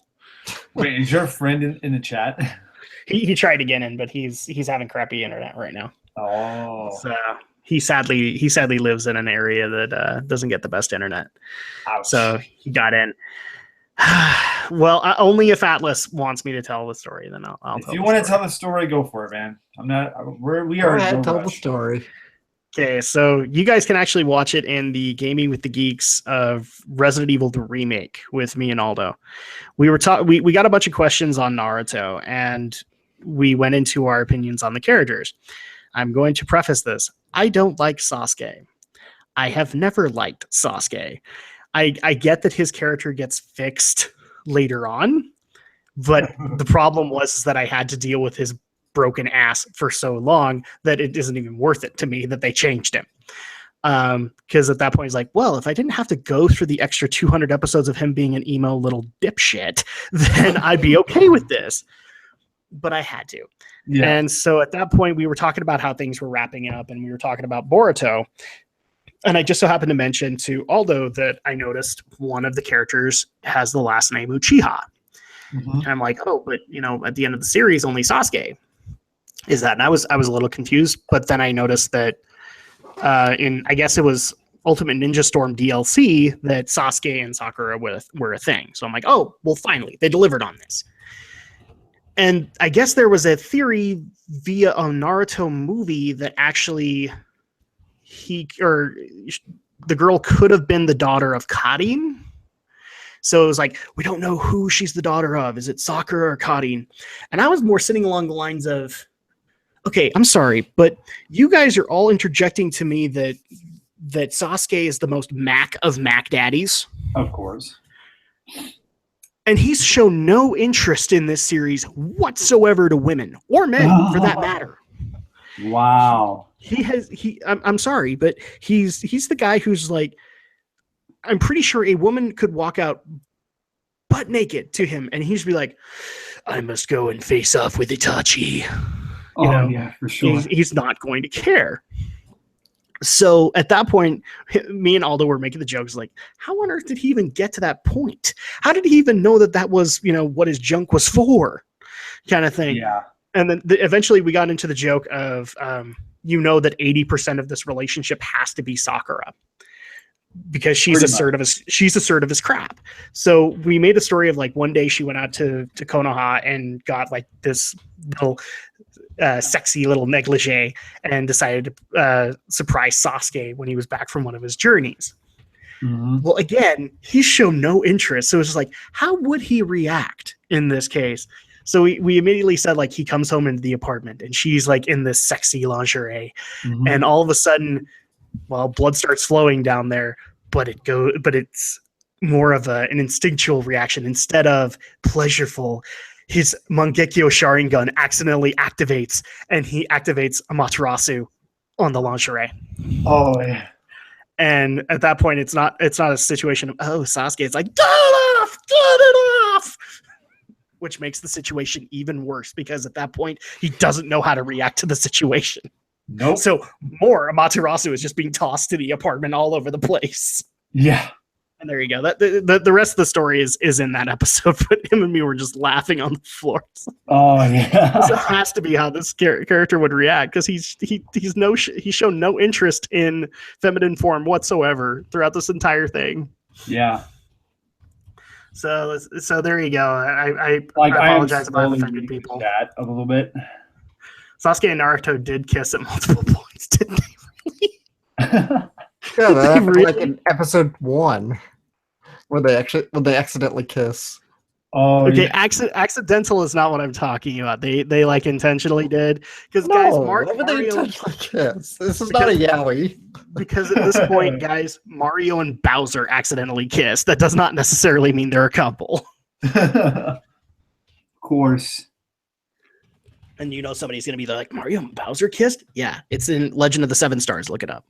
Wait, is your friend in the chat? He tried to get in, but he's having crappy internet right now. Oh. So he sadly lives in an area that doesn't get the best internet. Ouch. So he got in. Well, only if Atlas wants me to tell the story, then I'll if tell. you the want to story. tell the story, go for it, man. We Go are ahead, no tell the rush. story. Okay, so you guys can actually watch it in the Gaming with the Geeks of Resident Evil the remake with me and Aldo. We got a bunch of questions on Naruto, and we went into our opinions on the characters. I'm going to preface this. I don't like Sasuke. I have never liked Sasuke. I get that his character gets fixed later on, but the problem was that I had to deal with his broken ass for so long that it isn't even worth it to me that they changed him. Because at that point he's like, well, if I didn't have to go through the extra 200 episodes of him being an emo little dipshit, then I'd be okay with this. But I had to. Yeah. And so at that point we were talking about how things were wrapping up, and we were talking about Boruto. And I just so happened to mention to Aldo that I noticed one of the characters has the last name Uchiha. Mhm. And I'm like, oh, but at the end of the series, only Sasuke is that. And I was a little confused, but then I noticed that I guess it was Ultimate Ninja Storm DLC that Sasuke and Sakura were a thing. So I'm like, oh, well, finally, they delivered on this. And I guess there was a theory via a Naruto movie that actually the girl could have been the daughter of Karin. So it was like, we don't know who she's the daughter of. Is it Sakura or Karin? And I was more sitting along the lines of, okay, I'm sorry, but you guys are all interjecting to me that Sasuke is the most Mac of Mac daddies. Of course. And he's shown no interest in this series whatsoever to women or men for that matter. Wow. I'm sorry, but he's the guy who's like, I'm pretty sure a woman could walk out butt naked to him and he'd be like, I must go and face off with Itachi. Yeah, for sure. He's not going to care. So at that point, me and Aldo were making the jokes like, how on earth did he even get to that point? How did he even know that was, what his junk was for? Kind of thing. Yeah. And then eventually we got into the joke of, that 80% of this relationship has to be Sakura because she's assertive as crap. So we made a story of like one day she went out to Konoha and got like this little sexy little negligee and decided to surprise Sasuke when he was back from one of his journeys. Mm-hmm. Well, again, he's shown no interest. So it's just like, how would he react in this case? So we immediately said like he comes home into the apartment and she's like in this sexy lingerie, Mm-hmm. and all of a sudden, well, blood starts flowing down there, but it's more of an instinctual reaction instead of pleasureful. His Mangekyo Sharingan accidentally activates, and he activates Amaterasu on the lingerie. Oh yeah. And at that point, it's not a situation of, oh, Sasuke. It's like, get it off, which makes the situation even worse because at that point, he doesn't know how to react to the situation. Nope. So more Amaterasu is just being tossed to the apartment all over the place. Yeah. And there you go. The rest of the story is in that episode, but him and me were just laughing on the floor. Oh yeah. So it has to be how this character would react because he's shown no interest in feminine form whatsoever throughout this entire thing. Yeah. So there you go. I apologize about offending people. That a little bit. Sasuke and Naruto did kiss at multiple points, didn't they? Yeah, that happened like in episode 1, where they accidentally kiss. Oh, Okay, yeah. accidental is not what I'm talking about. They like intentionally did because guys, Why would they Mario, intentionally kiss? This is not a yaoi. because at this point, guys, Mario and Bowser accidentally kissed. That does not necessarily mean they're a couple. Of course. And somebody's gonna be like, Mario and Bowser kissed? Yeah, it's in Legend of the Seven Stars. Look it up.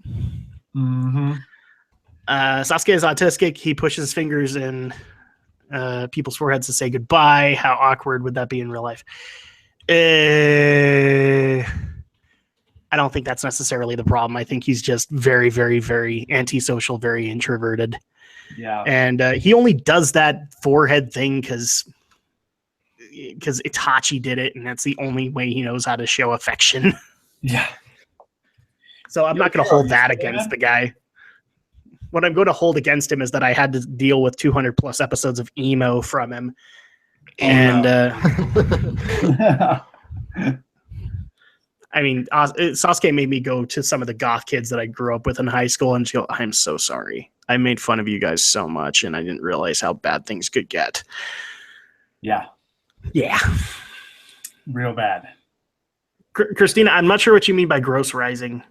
Mm-hmm. Sasuke is autistic. He pushes his fingers in people's foreheads to say goodbye. How awkward would that be in real life? I don't think that's necessarily the problem. I think he's just very, very, very antisocial, very introverted. Yeah. And he only does that forehead thing because Itachi did it, and that's the only way he knows how to show affection. Yeah. So I'm not going to hold that against the guy. What I'm going to hold against him is that I had to deal with 200 plus episodes of emo from him. And I mean, Sasuke made me go to some of the goth kids that I grew up with in high school and go, I'm so sorry. I made fun of you guys so much, and I didn't realize how bad things could get. Yeah. Yeah. Real bad. Christina, I'm not sure what you mean by gross rising.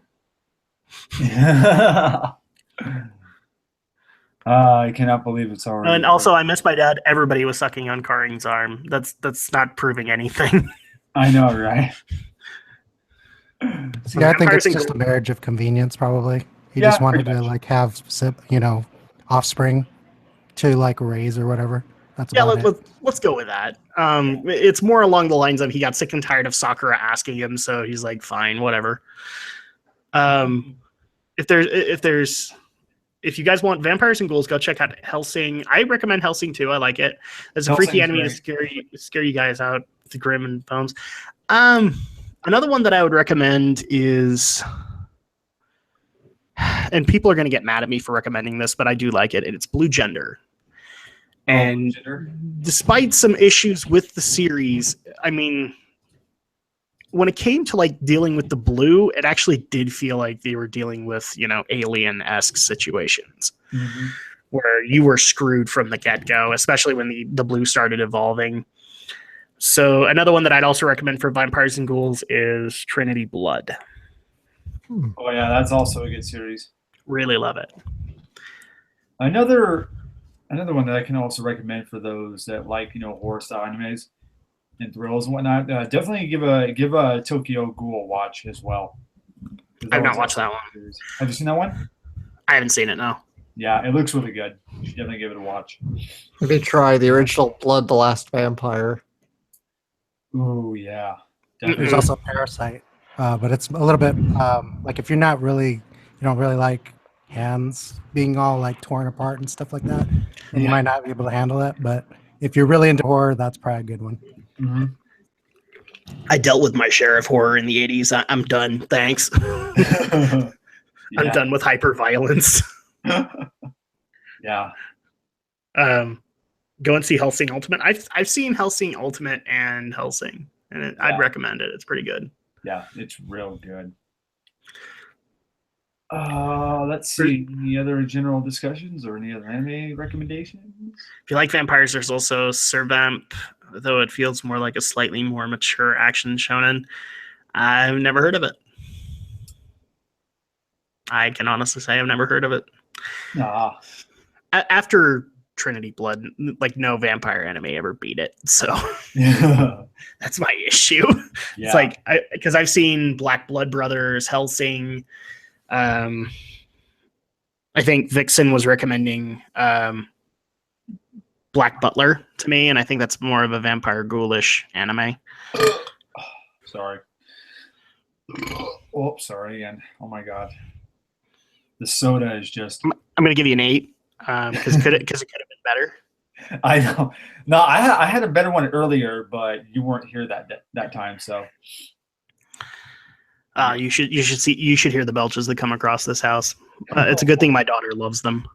I cannot believe it's already. And also, I miss my dad. Everybody was sucking on Karin's arm. That's not proving anything. I know, right? See, I think it's just a marriage of convenience, probably. He Yeah, just wanted pretty to much. like have offspring to like raise or whatever. That's Yeah, about it. let's go with that. It's more along the lines of he got sick and tired of Sakura asking him, so he's like, fine, whatever. If you guys want vampires and ghouls, go check out Helsing. I recommend Helsing too. I like it. There's a freaky Hellsing's enemy to great. scare you guys out with the grim and bones. Another one that I would recommend is, and people are going to get mad at me for recommending this, but I do like it. And it's Blue Gender. And Gender. despite some issues with the series, I mean, when it came to like dealing with the blue, it actually did feel like they were dealing with, alien-esque situations Mhm. where you were screwed from the get-go, especially when the blue started evolving. So another one that I'd also recommend for vampires and ghouls is Trinity Blood. Oh yeah, that's also a good series. Really love it. Another one that I can also recommend for those that like horror style animes and thrills and whatnot. Definitely give a Tokyo Ghoul a watch as well. 'Cause I've not one's watched also that a one. good series. Have you seen that one? I haven't seen it, no. Yeah, it looks really good. You should definitely give it a watch. Maybe try the original Blood the Last Vampire. Ooh yeah, There's definitely. also Parasite, but it's a little bit like if you don't really like hands being all like torn apart and stuff like that, then you Yeah. might not be able to handle it. But if you're really into horror, that's probably a good one. Mhm. I dealt with my share of horror in the 80s. I'm done. Thanks. I'm Yeah. done with hyper violence. Yeah. Go and see Helsing Ultimate. I've seen Helsing Ultimate and Helsing, and Yeah. I'd recommend it. It's pretty good. Yeah, it's real good. Let's see. Any other general discussions or any other anime recommendations? If you like vampires, there's also Servamp, though it feels more like a slightly more mature action shonen. I've never heard of it. I can honestly say I've never heard of it. Ah, After Trinity Blood, like no vampire anime ever beat it. So yeah. that's my issue. It's like because I've seen Black Blood Brothers, Helsing. I think Vixen was recommending Black Butler to me, and I think that's more of a vampire ghoulish anime. Sorry. Oh, sorry again. Oh my god. The soda is just. I'm going to give you an 8 because it could have been better. I know. No, I had a better one earlier, but you weren't here that time. So. You should hear the belches that come across this house. It's a good thing my daughter loves them.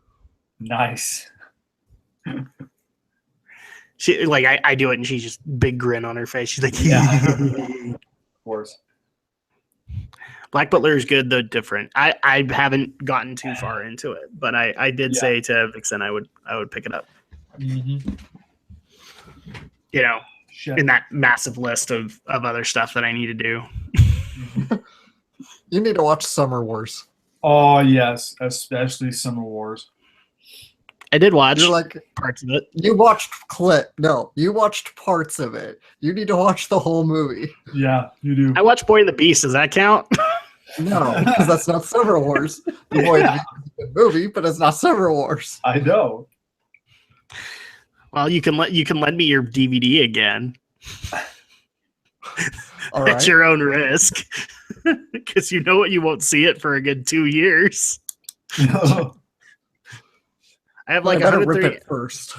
Nice. She like I do it and she's just big grin on her face. She's like, Yeah. Of course. Black Butler is good though different. I haven't gotten too far into it, but I did say to Vixen I would pick it up. Mm-hmm. In that massive list of other stuff that I need to do. You need to watch Summer Wars. Oh yes, especially Summer Wars. I did watch You're like, parts of it. you watched you watched parts of it. You need to watch the whole movie. Yeah, you do. I watched Boy and the Beast. Does that count? No, because that's not Summer Wars. The Boy and the Beast is a good movie, but it's not Summer Wars. I know. Well, you can lend me your DVD again All at right. your own risk, because you know what, you won't see it for a good 2 years. I have like I better rip 130. it first.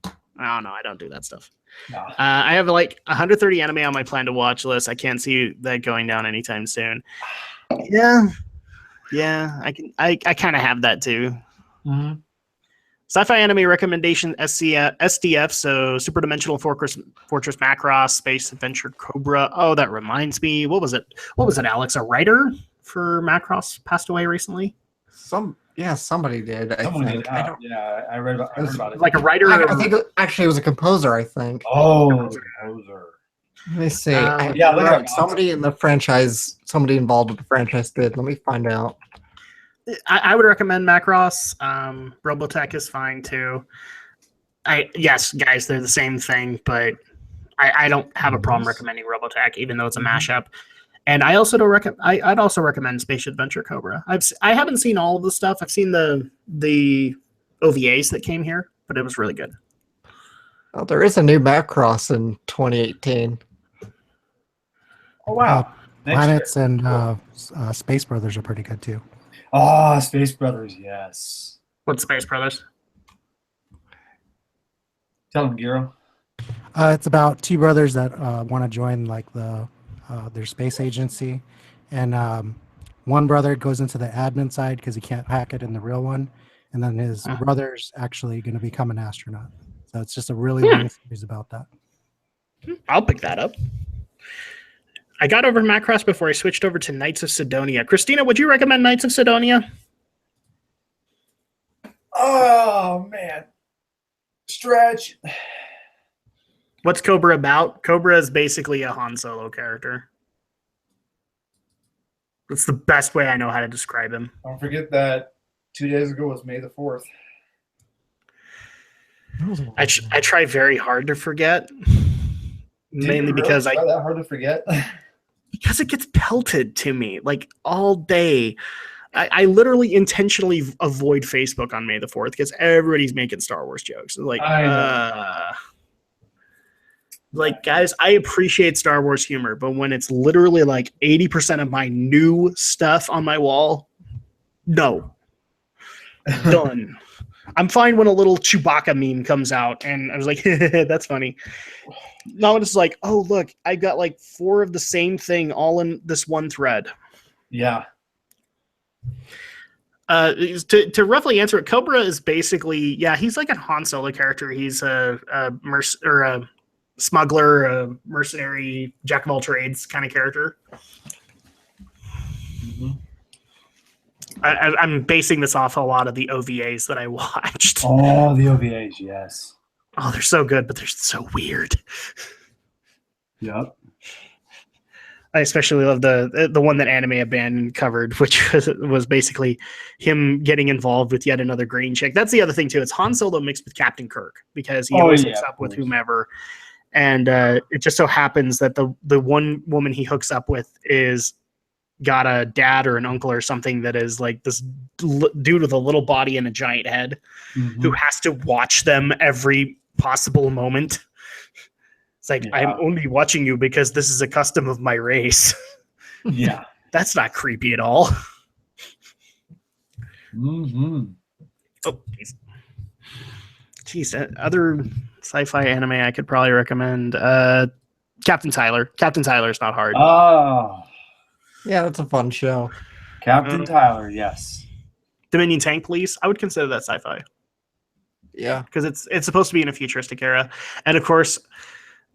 Oh no, I don't do that stuff. No. I have like 130 anime on my plan to watch list. I can't see that going down anytime soon. Yeah, I can. I kind of have that too. Mhm. Sci-fi anime recommendation: SDF. So Super Dimensional Fortress Macross, Space Adventure Cobra. Oh, that reminds me. What was it? Alex? A writer for Macross passed away recently. Somebody did. Someone I did. think. I don't. Yeah, I read about it. Like a writer. I think actually it was a composer. I think. Oh, composer. Let me see. Yeah, look it up. Somebody in the franchise, somebody involved with the franchise did. Let me find out. I would recommend Macross. Robotech is fine too. Yes, guys, they're the same thing, but I don't have a problem recommending Robotech, even though it's a mashup. And I also don't recommend. I'd also recommend Space Adventure Cobra. I haven't seen all of the stuff. I've seen the OVAs that came here, but it was really good. Oh, there is a new Macross in 2018. Oh wow! Next year. Planets and Space Brothers are pretty good too. Oh, Space Brothers, yes. What's Space Brothers? Tell him, Giro. It's about two brothers that want to join like their space agency, and one brother goes into the admin side because he can't hack it in the real one, and then his brother's actually going to become an astronaut. So it's just a really long series about that. I'll pick that up. I got over Macross before I switched over to Knights of Sidonia. Christina, would you recommend Knights of Sidonia? Oh man, stretch. What's Cobra about? Cobra is basically a Han Solo character. That's the best way I know how to describe him. Don't forget that 2 days ago was May the 4th. I try very hard to forget, mainly because Is that hard to forget? because it gets pelted to me like all day. I literally intentionally avoid Facebook on May the 4th because everybody's making Star Wars jokes. Like, guys, I appreciate Star Wars humor, but when it's literally like 80% of my new stuff on my wall, no. Done. I'm fine when a little Chewbacca meme comes out, and I was like, that's funny. Now it's like, oh, look, I got like 4 of the same thing all in this one thread. Yeah. To roughly answer it, Cobra is basically, he's like a Han Solo character. He's a smuggler, a mercenary, jack of all trades kind of character. Mm-hmm. I'm basing this off a lot of the OVAs that I watched. Oh, the OVAs, yes. Oh, they're so good, but they're so weird. Yep. I especially love the one that Anime Abandoned covered, which was basically him getting involved with yet another green chick. That's the other thing, too. It's Han Solo mixed with Captain Kirk because he always hooks up with whomever. And it just so happens that the one woman he hooks up with is got a dad or an uncle or something that is like this dude with a little body and a giant head who has to watch them every possible moment. It's like, I'm only watching you because this is a custom of my race. Yeah. That's not creepy at all. Mm-hmm. Oh, jeez. Other sci-fi anime I could probably recommend. Captain Tyler. Captain Tyler is not hard. Oh. Yeah, that's a fun show. Captain Tyler, yes. Dominion Tank Police. I would consider that sci-fi. Yeah. Because it's supposed to be in a futuristic era. And of course,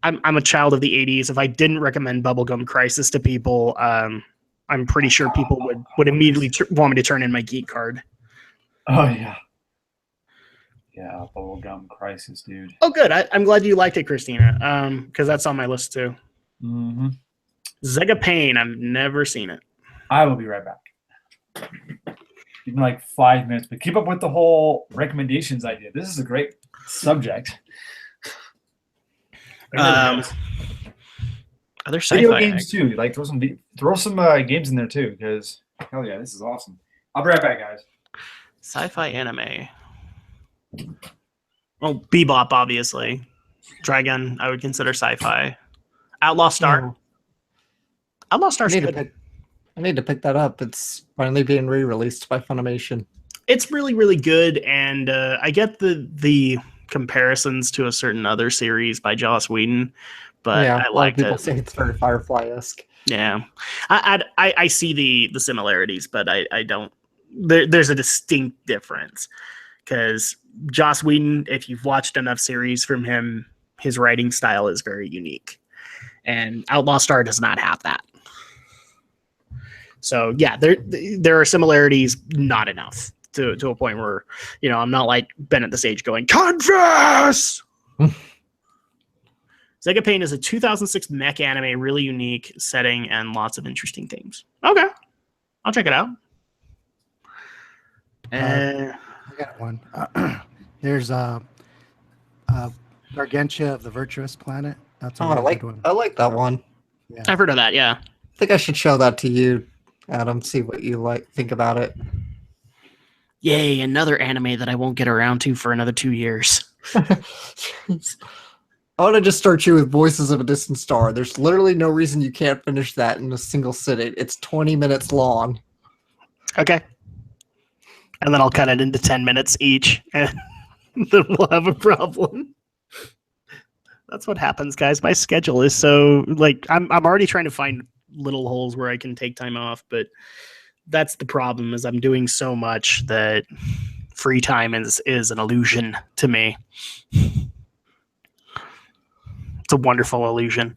I'm a child of the 80s. If I didn't recommend Bubblegum Crisis to people, I'm pretty sure people would immediately want me to turn in my geek card. Oh, yeah. Yeah, Bubblegum Crisis, dude. Oh, good. I'm glad you liked it, Christina, because that's on my list, too. Mm-hmm. Zega Pain. I've never seen it. I will be right back. Even like 5 minutes, but keep up with the whole recommendations I did. This is a great subject. Other Video sci-fi games too. Like throw some games in there too, because hell yeah, this is awesome. I'll be right back, guys. Sci-fi anime. Well, Bebop, obviously. Dragon, I would consider sci-fi. Outlaw Star. Outlaw Star's good. I need to pick that up. It's finally being re-released by Funimation. It's really, really good, and I get the comparisons to a certain other series by Joss Whedon, but yeah, I liked people it. say it's very Firefly-esque. Yeah, I see the similarities, but I don't. There's a distinct difference because Joss Whedon, if you've watched enough series from him, his writing style is very unique, and Outlaw Star does not have that. So yeah, there are similarities, not enough to a point where, I'm not like Ben at the stage going, confess! Zega Pain is a 2006 mech anime, really unique setting and lots of interesting themes. Okay. I'll check it out. I got one. There's Gargantia of the Virtuous Planet. That's a really good one. I like that one. Yeah. I've heard of that, yeah. think I should show that to you, Adam. See what you think about it. Yay, another anime that I won't get around to for another 2 years. I want to just start you with Voices of a Distant Star. There's literally no reason you can't finish that in a single sitting. It's 20 minutes long. Okay. And then I'll cut it into 10 minutes each, and then we'll have a problem. That's what happens, guys. My schedule is so like I'm already trying to find little holes where I can take time off, but that's the problem is I'm doing so much that free time is an illusion to me. It's a wonderful illusion.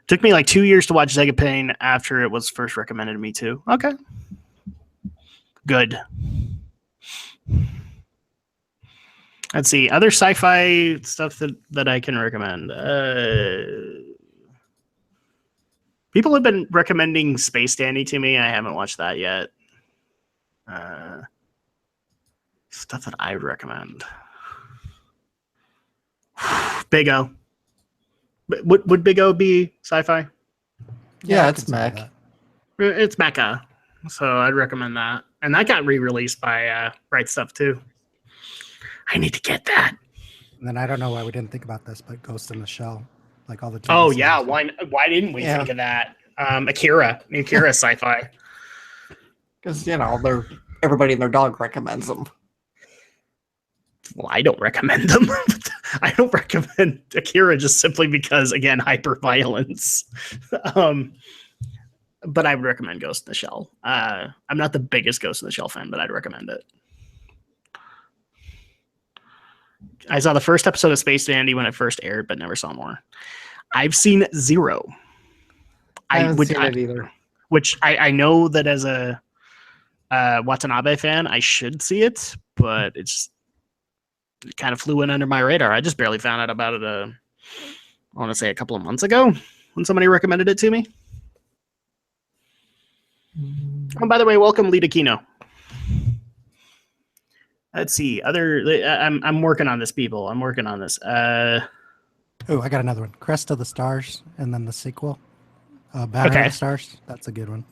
Took me like 2 years to watch Zegapane after it was first recommended to me too. Okay. Good. Let's see. Other sci-fi stuff that I can recommend. People have been recommending Space Dandy to me. I haven't watched that yet. Stuff that I would recommend. Big O. Would Big O be sci-fi? Yeah, I it's could see mech. that. It's mecha, so I'd recommend that. And that got re-released by Right Stuff too. I need to get that. And then I don't know why we didn't think about this, but Ghost in the Shell, like all the. TV Oh yeah, series. why didn't we Yeah. think of that? Akira sci-fi. Because, everybody and their dog recommends them. Well, I don't recommend them. I don't recommend Akira just simply because, again, hyper violence. But I would recommend Ghost in the Shell. I'm not the biggest Ghost in the Shell fan, but I'd recommend it. I saw the first episode of Space Dandy when it first aired, but never saw more. I've seen zero. I haven't seen it either. Which I know that as a Watanabe fan, I should see it, but it kind of flew in under my radar. I just barely found out about it, I want to say a couple of months ago when somebody recommended it to me. Oh, by the way, welcome, Lita Kino. Let's see. I'm working on this, people. I'm working on this. Oh, I got another one. Crest of the Stars, and then the sequel, Banner Okay. of the Stars. That's a good one.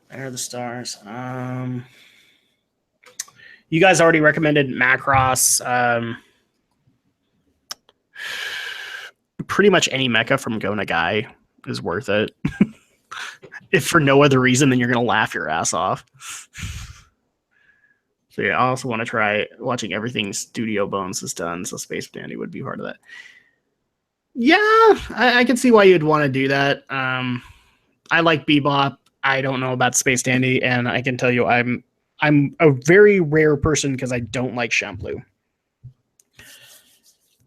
Banner of the Stars. You guys already recommended Macross. Pretty much any mecha from Go Nagai is worth it. If for no other reason than you're going to laugh your ass off. So yeah, I also want to try watching everything Studio Bones has done, so Space Dandy would be part of that. Yeah, I can see why you'd want to do that. I like Bebop. I don't know about Space Dandy, and I can tell you I'm a very rare person because I don't like Champloo.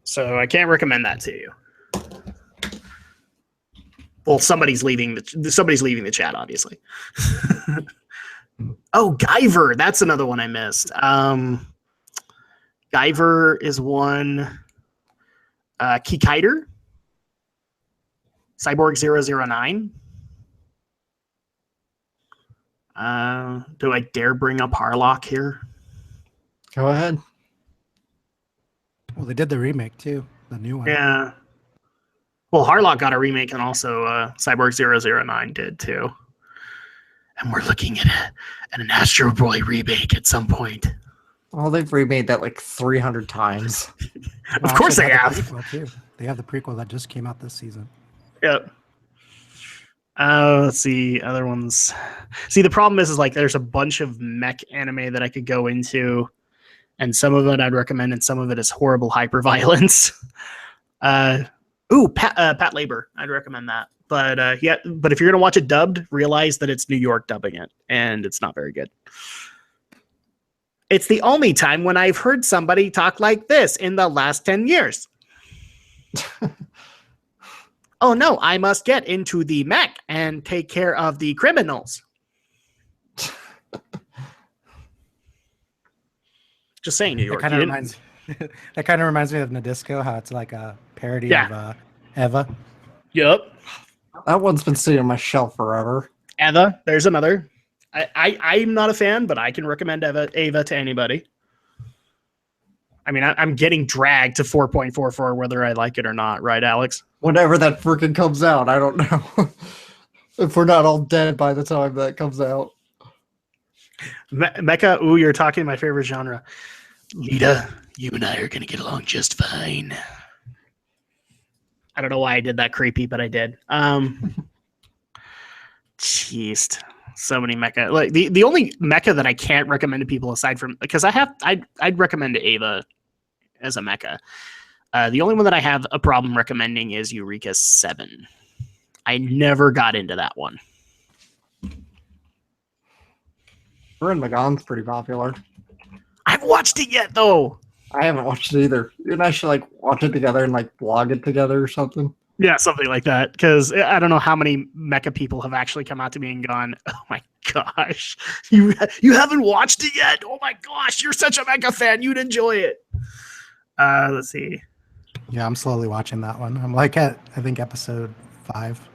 So I can't recommend that to you. Well, somebody's leaving the chat, obviously. Oh, Guyver. That's another one I missed. Guyver is one. Kikaider. Cyborg 009. Do I dare bring up Harlock here? Go ahead. Well, they did the remake too, the new one. Yeah. Well, Harlock got a remake, and also Cyborg 009 did too. And we're looking at an Astro Boy remake at some point. Well, they've remade that like 300 times. Of course they have. The prequel, too. They have the prequel that just came out this season. Yep. Let's see other ones. See, the problem is like there's a bunch of mech anime that I could go into, and some of it I'd recommend, and some of it is horrible hyperviolence. Pat Labor, I'd recommend that. But but if you're gonna watch it dubbed, realize that it's New York dubbing it, and it's not very good. It's the only time when I've heard somebody talk like this in the last 10 years. Oh no, I must get into the mech and take care of the criminals. Just saying, New York. That kind of reminds me of Nadisco, how it's like a parody of Eva. Yep. That one's been sitting on my shelf forever. Eva, there's another. I'm not a fan, but I can recommend Eva to anybody. I mean, I'm getting dragged to 4.44 whether I like it or not, right, Alex? Whenever that freaking comes out, I don't know. If we're not all dead by the time that comes out. Mecha, ooh, you're talking my favorite genre. Lita, you and I are gonna get along just fine. I don't know why I did that creepy, but I did. Jeez, so many mecha. Like the only mecha that I can't recommend to people aside from because I'd recommend Ava as a mecha. The only one that I have a problem recommending is Eureka 7. I never got into that one. Ren Magon's pretty popular. I haven't watched it yet though. I haven't watched it either. You and I should like watch it together and like vlog it together or something. Yeah, something like that. Because I don't know how many mecha people have actually come out to me and gone, "Oh my gosh, you haven't watched it yet? Oh my gosh, you're such a mecha fan. You'd enjoy it." Let's see. Yeah, I'm slowly watching that one. I'm like at I think episode 5.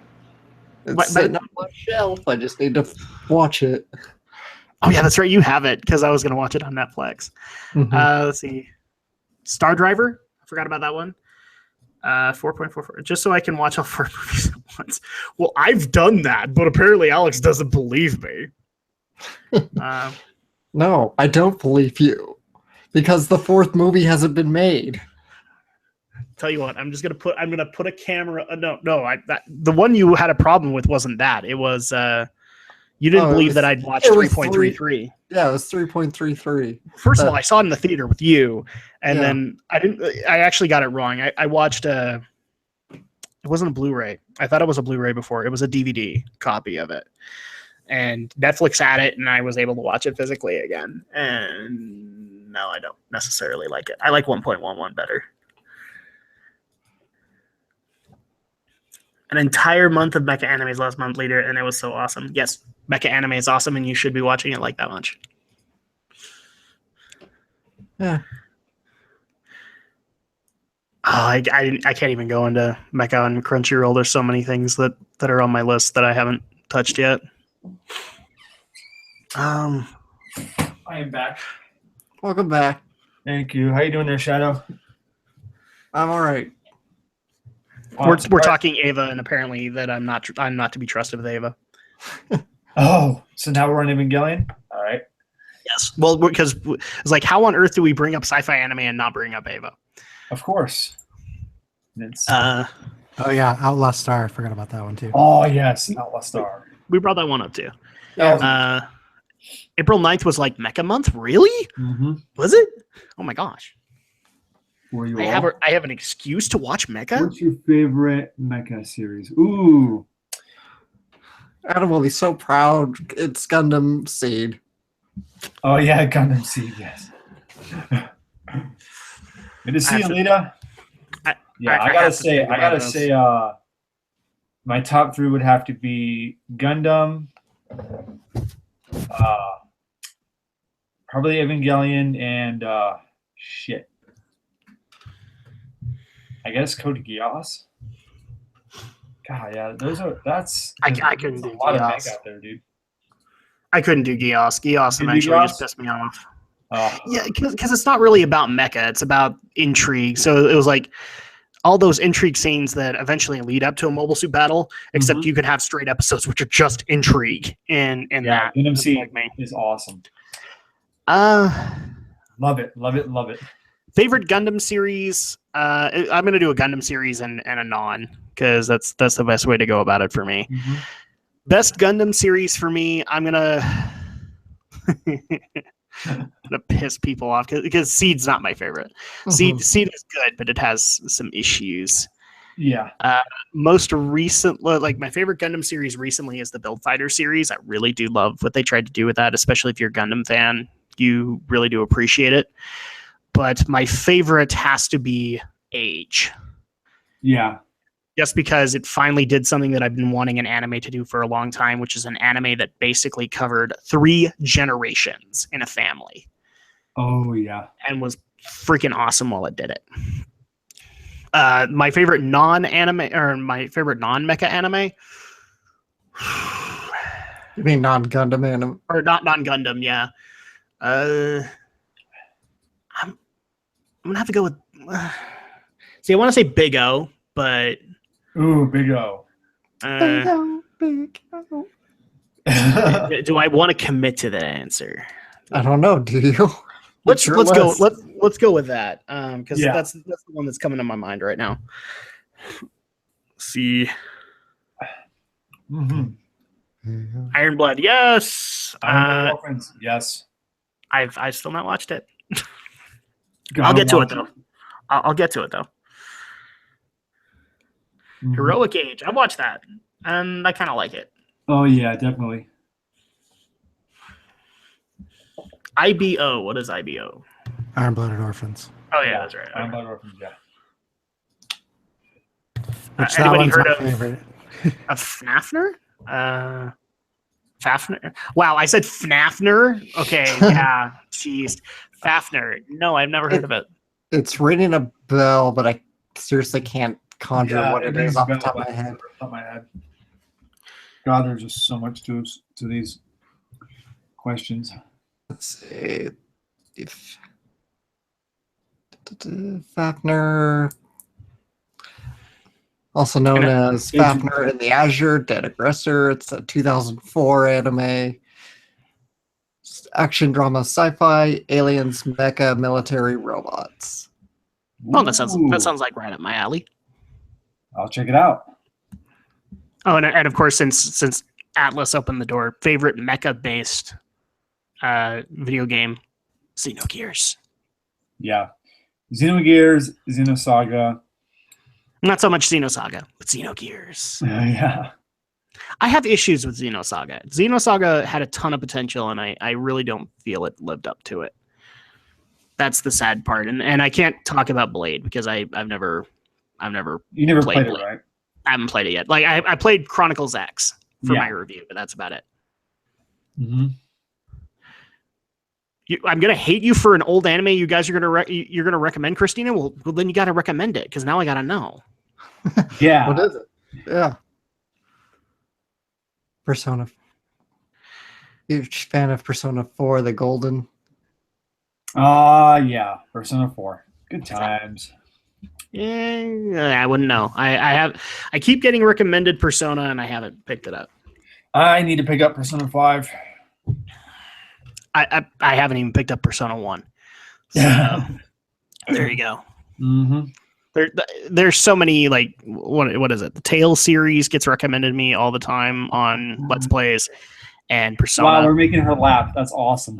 It's But- sitting on my shelf. I just need to watch it. Oh yeah, that's right. You have it because I was gonna watch it on Netflix. Mhm. Let's see. Star Driver. I forgot about that one. 4.44. Just so I can watch all 4 movies at once. Well, I've done that, but apparently Alex doesn't believe me. No, I don't believe you. Because the 4th movie hasn't been made. Tell you what, I'm gonna put a camera. The one you had a problem with wasn't that. It was you didn't Oh, it believe was- that I'd watched it was 3.33. Yeah, it was 3.33. First of all, I saw it in the theater with you, and Yeah. then I actually got it wrong. I watched it wasn't a Blu-ray. I thought it was a Blu-ray before. It was a DVD copy of it, and Netflix had it, and I was able to watch it physically again. And no, I don't necessarily like it. I like 1.11 better. An entire month of mecha animes last month later, and it was so awesome. Yes, mecha anime is awesome, and you should be watching it like that much. Yeah. Oh, I can't even go into mecha and Crunchyroll. There's so many things that are on my list that I haven't touched yet. I am back. Welcome back. Thank you. How you doing there, Shadow? I'm all right. Wow, we're surprised- talking Ava, and apparently that I'm not to be trusted with Ava. Oh, so now we're on Evangelion? All right. Yes, well, because it's like, how on earth do we bring up sci-fi anime and not bring up Ava? Of course. It's, Oh yeah, Outlast Star. I forgot about that one too. oh, yes. Outlaw Star. We brought that one up too. Yeah. April 9th was like Mecha Month. Really? Mm-hmm. Was it? Oh my gosh! Were you I have an excuse to watch Mecha. What's your favorite mecha series? Ooh. Adam will be so proud. It's Gundam Seed. Oh, yeah. Gundam Seed, yes. Good to see you, Lita. I I have to think about gotta those. say, my top 3 would have to be Gundam, probably Evangelion, and shit. I guess Code Geass. God, yeah, that's I couldn't there's do a lot of Geass. mech out there, dude. I couldn't do Geass. Geass You do eventually just Geass? pissed me off. Oh, Yeah, because it's not really about mecha; it's about intrigue. So it was like all those intrigue scenes that eventually lead up to a mobile suit battle. Except Mhm. you can have straight episodes which are just intrigue in yeah, that. Gundam It's Seed like me. is awesome. Favorite Love it. Gundam series. I'm gonna do a Gundam series and a non because that's the best way to go about it for me. Mhm. Best Gundam series for me, I'm gonna piss people off because Seed's not my favorite. Mhm. Seed is good, but it has some issues. Yeah. Most recent, like my favorite Gundam series recently is the Build Fighter series. I really do love what they tried to do with that, especially if you're a Gundam fan. You really do appreciate it. But my favorite has to be Age. Yeah. Just because it finally did something that I've been wanting an anime to do for a long time, which is an anime that basically covered 3 generations in a family Oh, yeah. and was freaking awesome while it did it. My favorite non-anime or my favorite non-mecha anime, You mean non-Gundam anime? or not non-Gundam, yeah. I'm gonna have to go with. See, I want to say Big O, but Ooh, Big O. big out. Do I want to commit to that answer? I don't know. Do you? Let's Sure go. was. Let's go with that. Because Yeah. that's the one that's coming to my mind right now. See, Mhm. Iron Blood. Yes. Orphans. Yes. I've still not watched it. Gotta I'll get to it watch though. I'll get to it though. Mhm. Heroic Age. I watched that, and I kind of like it. Oh yeah, definitely. IBO. What is IBO? Iron Blooded Orphans. Oh yeah, that's right. Iron Blood Orphans. Yeah. Which that Anybody one's heard my of favorite. a Fnafner? Fafner? Wow, I said Fnafner. Okay, yeah. Jeez, Fafner. No, I've never heard of it. It's ringing a bell, but I seriously can't conjure Yeah, what it it rings is a off the bell, top of but my head. Top of my head. God, there's just so much to these questions. Let's see. If Fafner, also known as Fafner in the Azure, Dead Aggressor. It's a 2004 anime. Action drama, sci-fi, aliens, mecha, military, robots. Oh, that sounds Ooh, like right up my alley. I'll check it out. Oh, and of course, since Atlas opened the door, favorite mecha based video game, Xenogears. Yeah. Xenogears, Xenosaga. Not so much Xenosaga, but Xenogears. Yeah. I have issues with Xenosaga. Xenosaga had a ton of potential, and I really don't feel it lived up to it. That's the sad part, and I can't talk about Blade because I've never You never Played played it, Blade. right? I haven't played it yet. Like I played Chronicles X for Yeah. my review, but that's about it. Mm-hmm. I'm gonna hate you for an old anime. You guys are you're gonna recommend, Christina. Well, then you got to recommend it because now I gotta know. Yeah. What is it? Yeah. Persona. Huge fan of Persona 4, the Golden. Yeah. Persona 4. Good times. I wouldn't know. I keep getting recommended Persona, and I haven't picked it up. I need to pick up Persona 5. I haven't even picked up Persona 1. So, Yeah. there you go. Mm-hmm. There's so many, like, what is it? The Tales series gets recommended to me all the time on Let's Plays, and Persona. Wow, we're making her laugh. That's awesome.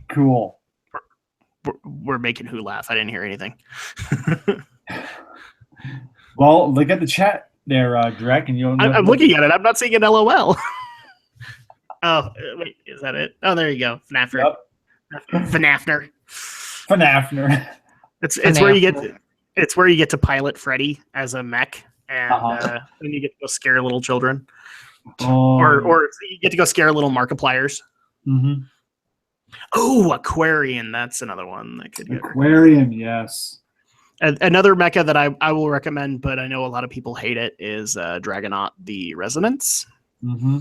Cool. We're making who laugh? I didn't hear anything. Well, look at the chat there, Drek, and you'll. I'm looking at it. I'm not seeing an LOL. Oh, wait, is that it? Oh, there you go. FNAFner. Yep. FNAFner. FNAFner. It's where you get to pilot Freddy as a mech, and Uh-huh. then you get to go scare little children, Oh. or you get to go scare little Markipliers. Mm-hmm. Oh, Aquarian. That's another one that could get. Aquarium, yes. Another mecha that I will recommend, but I know a lot of people hate it, is Dragonaut: The Resonance. Mm-hmm.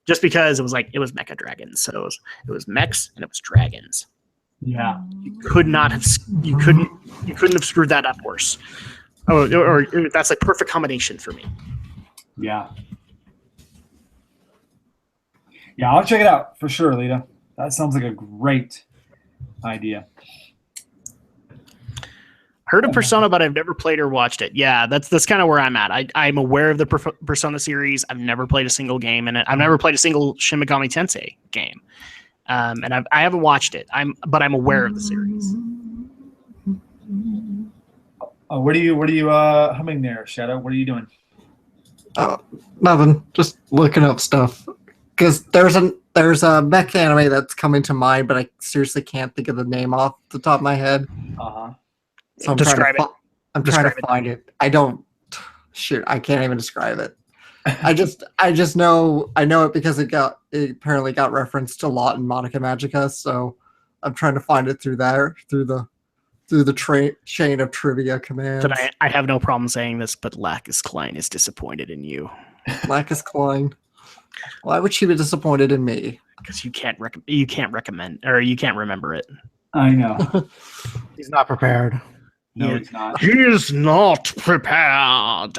Just because it was mecha dragons, so it was mechs and it was dragons. Yeah. You couldn't have screwed that up worse. Oh, or that's a perfect combination for me. Yeah. Yeah, I'll check it out for sure, Lita. That sounds like a great idea. Heard of Persona, but I've never played or watched it. Yeah, that's kind of where I'm at. I'm aware of the Persona series. I've never played a single game in it. I've never played a single Shin Megami Tensei game, and I haven't watched it. But I'm aware of the series. Oh, what are you humming there, Shadow? What are you doing? Nothing. Just looking up stuff. Because there's a mech anime that's coming to mind, but I seriously can't think of the name off the top of my head. Uh-huh. So Describe it. I'm trying Describe to it. find it. I don't. Shoot, I can't even describe it. I just know it because it apparently got referenced a lot in Monica Magica. So I'm trying to find it through the chain of trivia commands. But I have no problem saying this, but Lacus Klein is disappointed in you Lacus Klein. Why would she be disappointed in me? because you can't recommend, or you can't remember it. I know. He's not prepared. No, Yeah. it's not. He is not prepared.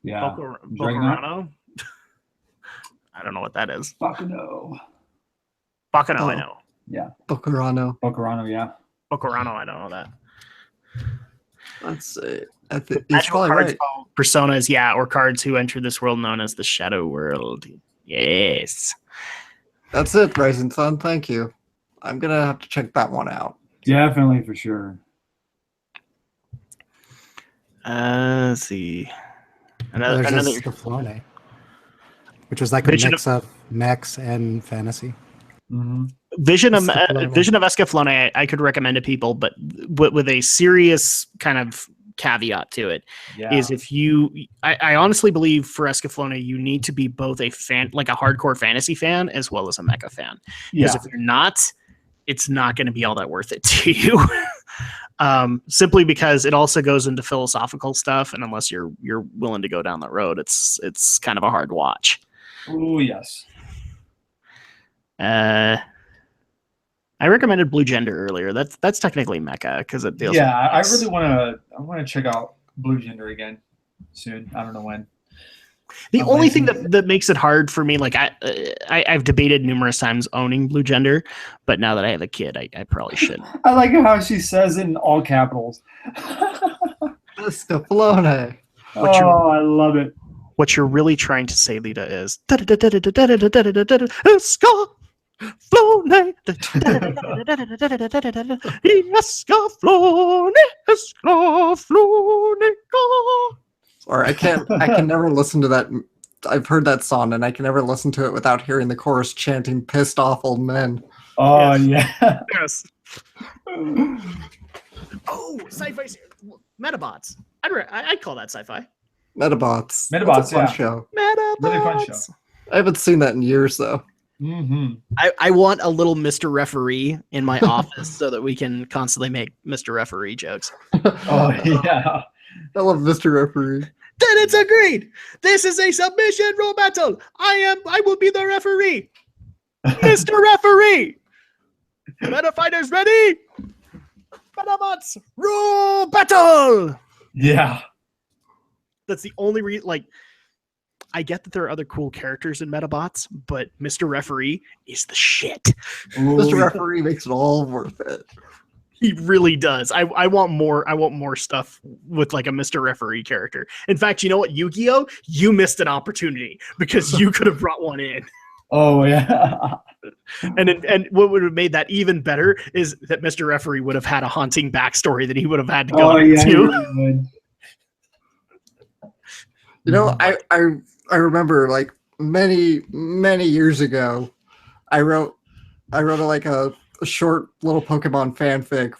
Yeah. Bokurano. I don't know what that is. Bakuno. Baccano, I Oh. know. Yeah. Bokurano. Bokurano, yeah. Bokurano, I don't know that. Let's see. He's Magical probably cards right. called personas, yeah, or cards who enter this world known as the Shadow World. Yes. That's it, Rising Sun. Thank you. I'm gonna have to check that one out. Definitely for sure. Let's see. There's Another Escaflowne, which was like Vision a mix of mechs and fantasy. Mm-hmm. Vision of Escaflowne. Escaflowne I could recommend to people, but with a serious kind of caveat to it Yeah. is if you I honestly believe for Escaflowne you need to be both a fan, like a hardcore fantasy fan, as well as a mecha fan. Because if you're not, it's not going to be all that worth it to you. Simply because it also goes into philosophical stuff, and unless you're willing to go down that road, it's kind of a hard watch. Oh, yes. I recommended Blue Gender earlier. That's technically mecha because it deals. Yeah, I with really want to check out Blue Gender again soon. I don't know when. The I'm only lazy. thing that makes it hard for me, like I've debated numerous times owning Blue Gender, but now that I have a kid, I probably shouldn't. I like how she says it in all capitals. Escaflowne. What's your- Oh, I love it. What you're really trying to say, Lita, is Escaflowne, Escaflowne. Or I can never listen to that. I've heard that song and I can never listen to it without hearing the chorus chanting "pissed off old men." Oh, Yes. yeah. Yes. Oh, sci-fi Metabots. I'd call that sci-fi. Metabots. Metabots, That's a fun yeah. show. Metabots. Really fun show. I haven't seen that in years though. Mm-hmm. I want a little Mr. Referee in my office so that we can constantly make Mr. Referee jokes. Oh, yeah. I love Mr. Referee. Then it's agreed. This is a submission rule battle. I will be the referee. Mr. Referee. Meta fighters ready? Metabots rule battle. Yeah. That's the only reason. Like, I get that there are other cool characters in Metabots, but Mr. Referee is the shit. Mr. Ooh, Referee makes it all worth it. He really does. I want more. I want more stuff with like a Mr. Referee character. In fact, you know what, Yu-Gi-Oh, you missed an opportunity because you could have brought one in. Oh, yeah. And what would have made that even better is that Mr. Referee would have had a haunting backstory that he would have had to go Oh, yeah. you into. really would. You know, I remember like many years ago, I wrote a short little Pokemon fanfic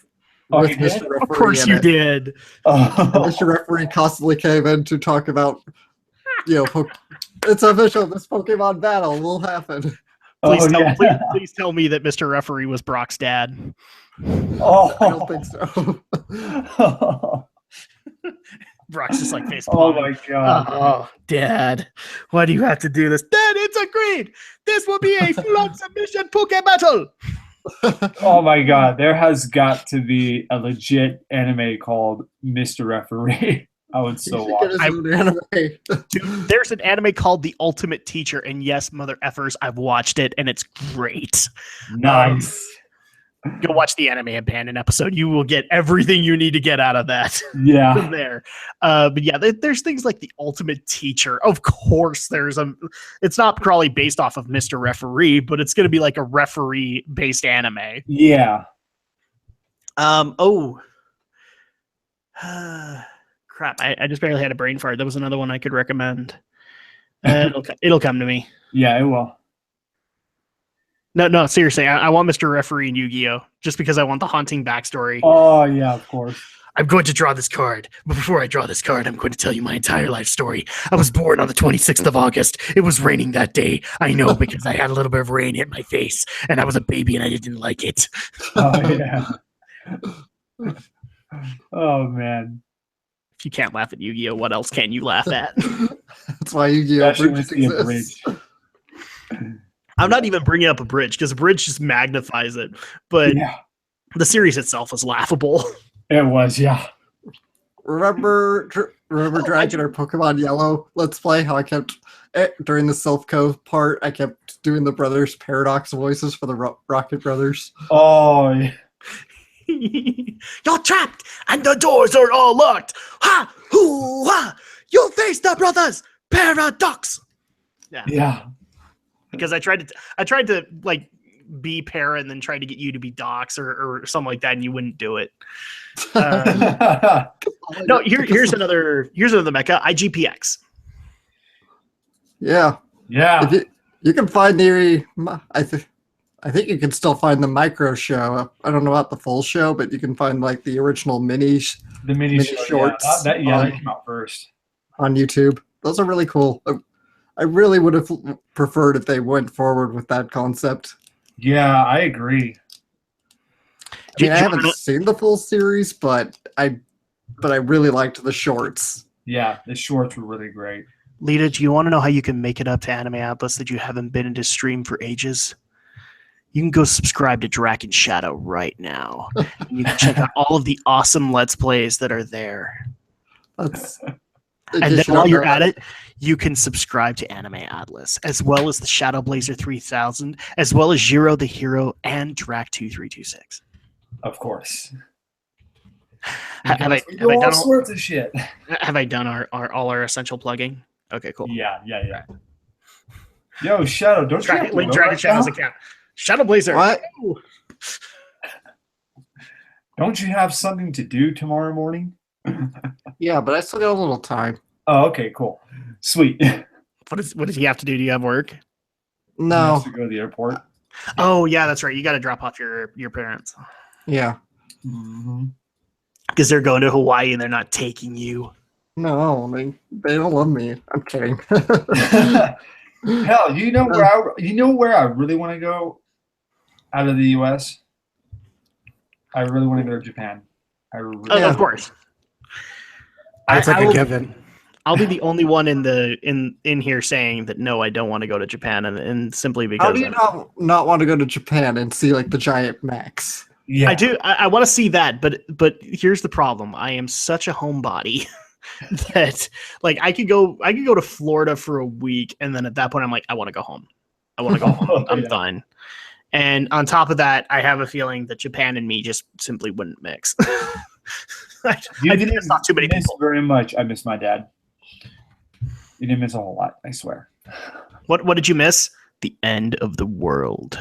Oh, with you did? Mr. Referee. Of course in you it. did. And Oh. Mr. Referee constantly came in to talk about, it's official. This Pokemon battle will happen. Please, Oh, tell, yeah. please tell me that Mr. Referee was Brock's dad. Oh. I don't think so. Brock's just like face Oh, palming. my God. Oh, Dad, why do you have to do this? Dad, it's agreed. This will be a full-on submission Poke battle. Oh, my God. There has got to be a legit anime called Mr. Referee. I would You so should watch. get his own anime. Dude, there's an anime called The Ultimate Teacher, and yes, mother effers, I've watched it, and it's great. Nice. Go watch the Anime Abandon episode. You will get everything you need to get out of that Yeah. from there. But yeah, there's things like The Ultimate Teacher. Of course, it's not probably based off of Mr. Referee, but it's going to be like a referee-based anime. Yeah. Crap, I just barely had a brain fart. That was another one I could recommend. It'll come to me. Yeah, it will. No, seriously, I want Mr. Referee in Yu-Gi-Oh! Just because I want the haunting backstory. Oh, yeah, of course. I'm going to draw this card. But before I draw this card, I'm going to tell you my entire life story. I was born on the 26th of August. It was raining that day. I know because I had a little bit of rain hit my face, and I was a baby and I didn't like it. Oh, yeah. Oh, man. If you can't laugh at Yu-Gi-Oh, what else can you laugh at? That's why Yu-Gi-Oh! Especially when Bridges it's the exists. abridged. I'm not even bringing up a bridge because a bridge just magnifies it. But Yeah, the series itself is laughable. it was, yeah. remember Dragon or Pokemon Yellow Let's Play? How I kept during the Silph Cove part, I kept doing the Brothers Paradox voices for the Rocket Brothers. Oh, yeah. You're trapped, and the doors are all locked. Ha! Hoo! Ha! You'll face the Brothers Paradox. Yeah. Because I tried to like be Para and then tried to get you to be Dox or something like that, and you wouldn't do it. No, here's another mecha, IGPX. Yeah. Yeah. If you can find I think you can still find the micro show. I don't know about the full show, but you can find like the original mini The mini shorts Yeah, that came out first. on YouTube. Those are really cool. I really would have preferred if they went forward with that concept. Yeah, I agree. I mean, I haven't seen the full series, but I really liked the shorts. Yeah, the shorts were really great. Lita, do you want to know how you can make it up to Anime Atlas that you haven't been into stream for ages? You can go subscribe to Draken Shadow right now. And you can check out all of the awesome Let's Plays that are there. And then while you're at it, you can subscribe to Anime Atlas, as well as the Shadow Blazer 3000, as well as Jiro the Hero and Drac 2326. Of course. Have I We do done all all, sorts of shit. have I done all our essential plugging? Okay, cool. Yeah. Yo, Shadow, don't you have to Link go Dragon right Shadow's now? account. Shadow Blazer. What? Don't you have something to do tomorrow morning? Yeah, but I still got a little time. Oh, okay, cool. Sweet. What does he have to do? Do you have work? He No. has to go to the airport. Oh yeah, that's right. You got to drop off your parents Yeah. Mm-hmm. because they're going to Hawaii and they're not taking you. No, they don't love me. I'm kidding. Hell, you know where I really want to go out of the U.S. I really want to go to Japan. I really, Oh, Yeah. of course. That's like I a will- given. I'll be the only one in here saying that no, I don't want to go to Japan, and simply because How do you not want to go to Japan and see like the giant mechs? yeah. I do. I want to see that, but here's the problem. I am such a homebody that like I could go to Florida for a week, and then at that point I'm like, I want to go home. I want to go home. I'm Yeah. done. And on top of that, I have a feeling that Japan and me just simply wouldn't mix. I think it's not too many miss people. very much. I miss my dad. You didn't miss a whole lot, I swear. What did you miss? The end of the world,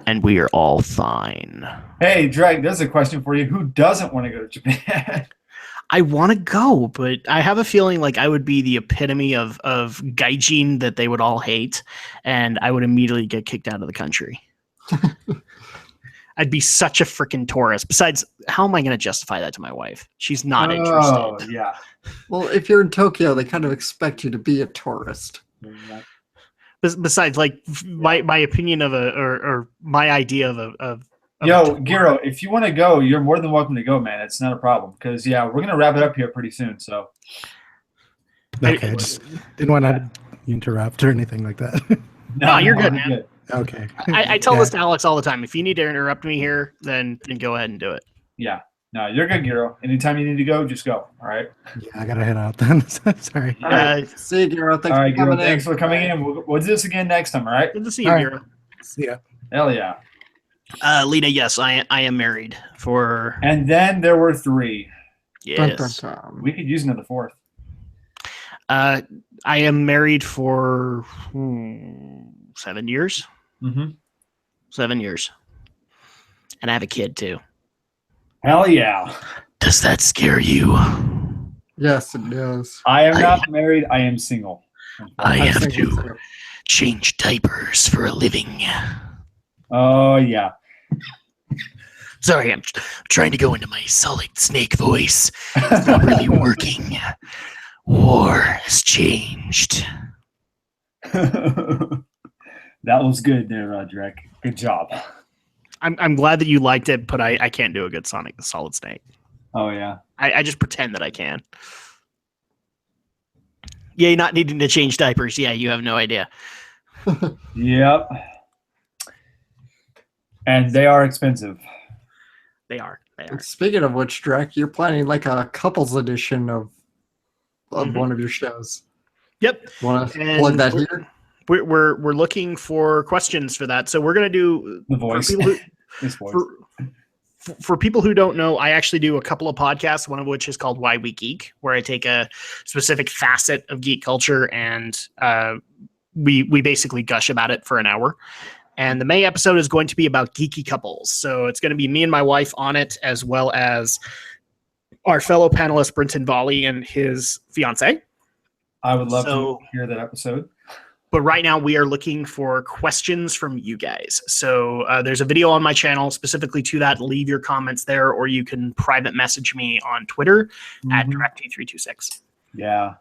and we are all fine. Hey, Drake, there's a question for you. Who doesn't want to go to Japan? I want to go, but I have a feeling like I would be the epitome of gaijin that they would all hate, and I would immediately get kicked out of the country. I'd be such a freaking tourist. Besides, how am I going to justify that to my wife? She's not Oh, interested. yeah. Well, if you're in Tokyo, they kind of expect you to be a tourist. Besides, like my opinion of or my idea of Yo, Giro, if you want to go, you're more than welcome to go, man. It's not a problem. Because, yeah, we're going to wrap it up here pretty soon. So, Okay, I just didn't want to interrupt or anything like that. No, you're good, you're man. Okay. I tell Yeah. this to Alex all the time. If you need to interrupt me here, then go ahead and do it. Yeah. No, you're good, Giro. Anytime you need to go, just go. All right. Yeah, I gotta head out then. Sorry. All right. See you, Giro. Thanks All right, for Giro. coming Thanks in. for coming in. We'll do this again next time. All right. Good to see you, All right. Mira. See ya. Hell yeah. Lena, yes, I am married for And then there were 3. Dun, dun, yes. dun. We could use another 4th. I am married for 7 years. Mm-hmm. 7 years, and I have a kid too. Hell yeah. Does that scare you? Yes, it does. I am not married. I am single. I I'm have single to too. change diapers for a living. Oh, yeah. Sorry, I'm trying to go into my solid snake voice. It's not really working. War has changed. That was good there, Drek. Good job. I'm glad that you liked it, but I can't do a good solid snake. Oh, yeah. I just pretend that I can. Yeah, not needing to change diapers. Yeah, you have no idea. Yep. And they are expensive. They are. They are. And speaking of which, Drek, you're planning like a couples edition of Mhm. one of your shows. Yep. Want to And plug that here? We're looking for questions for that. So we're gonna do The for voice. people who His voice. for people who don't know, I actually do a couple of podcasts, one of which is called Why We Geek, where I take a specific facet of geek culture and we basically gush about it for an hour. And the May episode is going to be about geeky couples. So it's going to be me and my wife on it, as well as our fellow panelist Brenton Volley and his fiance. I would love So- to hear that episode. But right now we are looking for questions from you guys. So there's a video on my channel specifically to that. Leave your comments there, or you can private message me on Twitter at Mhm. DirectT326. Yeah.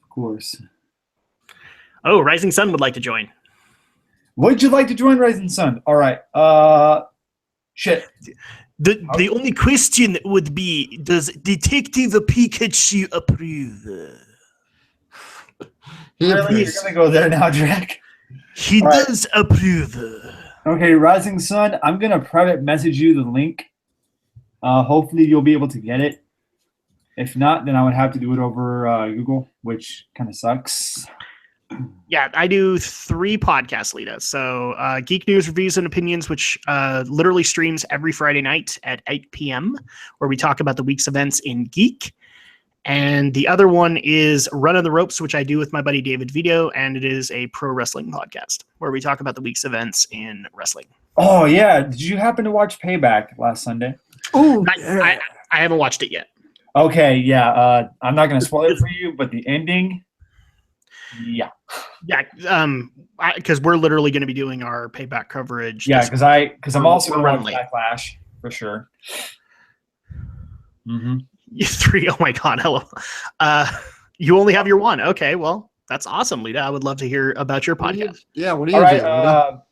Of course. Oh, Rising Sun would like to join. Would you like to join Rising Sun? All right. Shit. The only question would be, does Detective Pikachu approve? He Really? You're approves. gonna go there now, Jack? He All right. does approve. Okay, Rising Sun, I'm gonna private message you the link. Hopefully you'll be able to get it. If not, then I would have to do it over Google, which kind of sucks. Yeah, I do 3 podcasts, Lita. So Geek News Reviews and Opinions, which literally streams every Friday night at 8 p.m., where we talk about the week's events in geek. And the other one is Run on the Ropes, which I do with my buddy David Vito, and it is a pro wrestling podcast where we talk about the week's events in wrestling. Oh yeah, did you happen to watch Payback last Sunday? Oh, I haven't watched it yet. Okay, yeah. I'm not gonna spoil it for you, but the ending, yeah, Yeah, because we're literally going to be doing our Payback coverage. yeah, this because I'm We're- also we're gonna running watch late. Backlash for sure. Mm-hmm. 3. Oh my god, hello. You only have your one. Okay, well, that's awesome, Lita. I would love to hear about your what do you- podcast. yeah, what do you All right, do? Lita?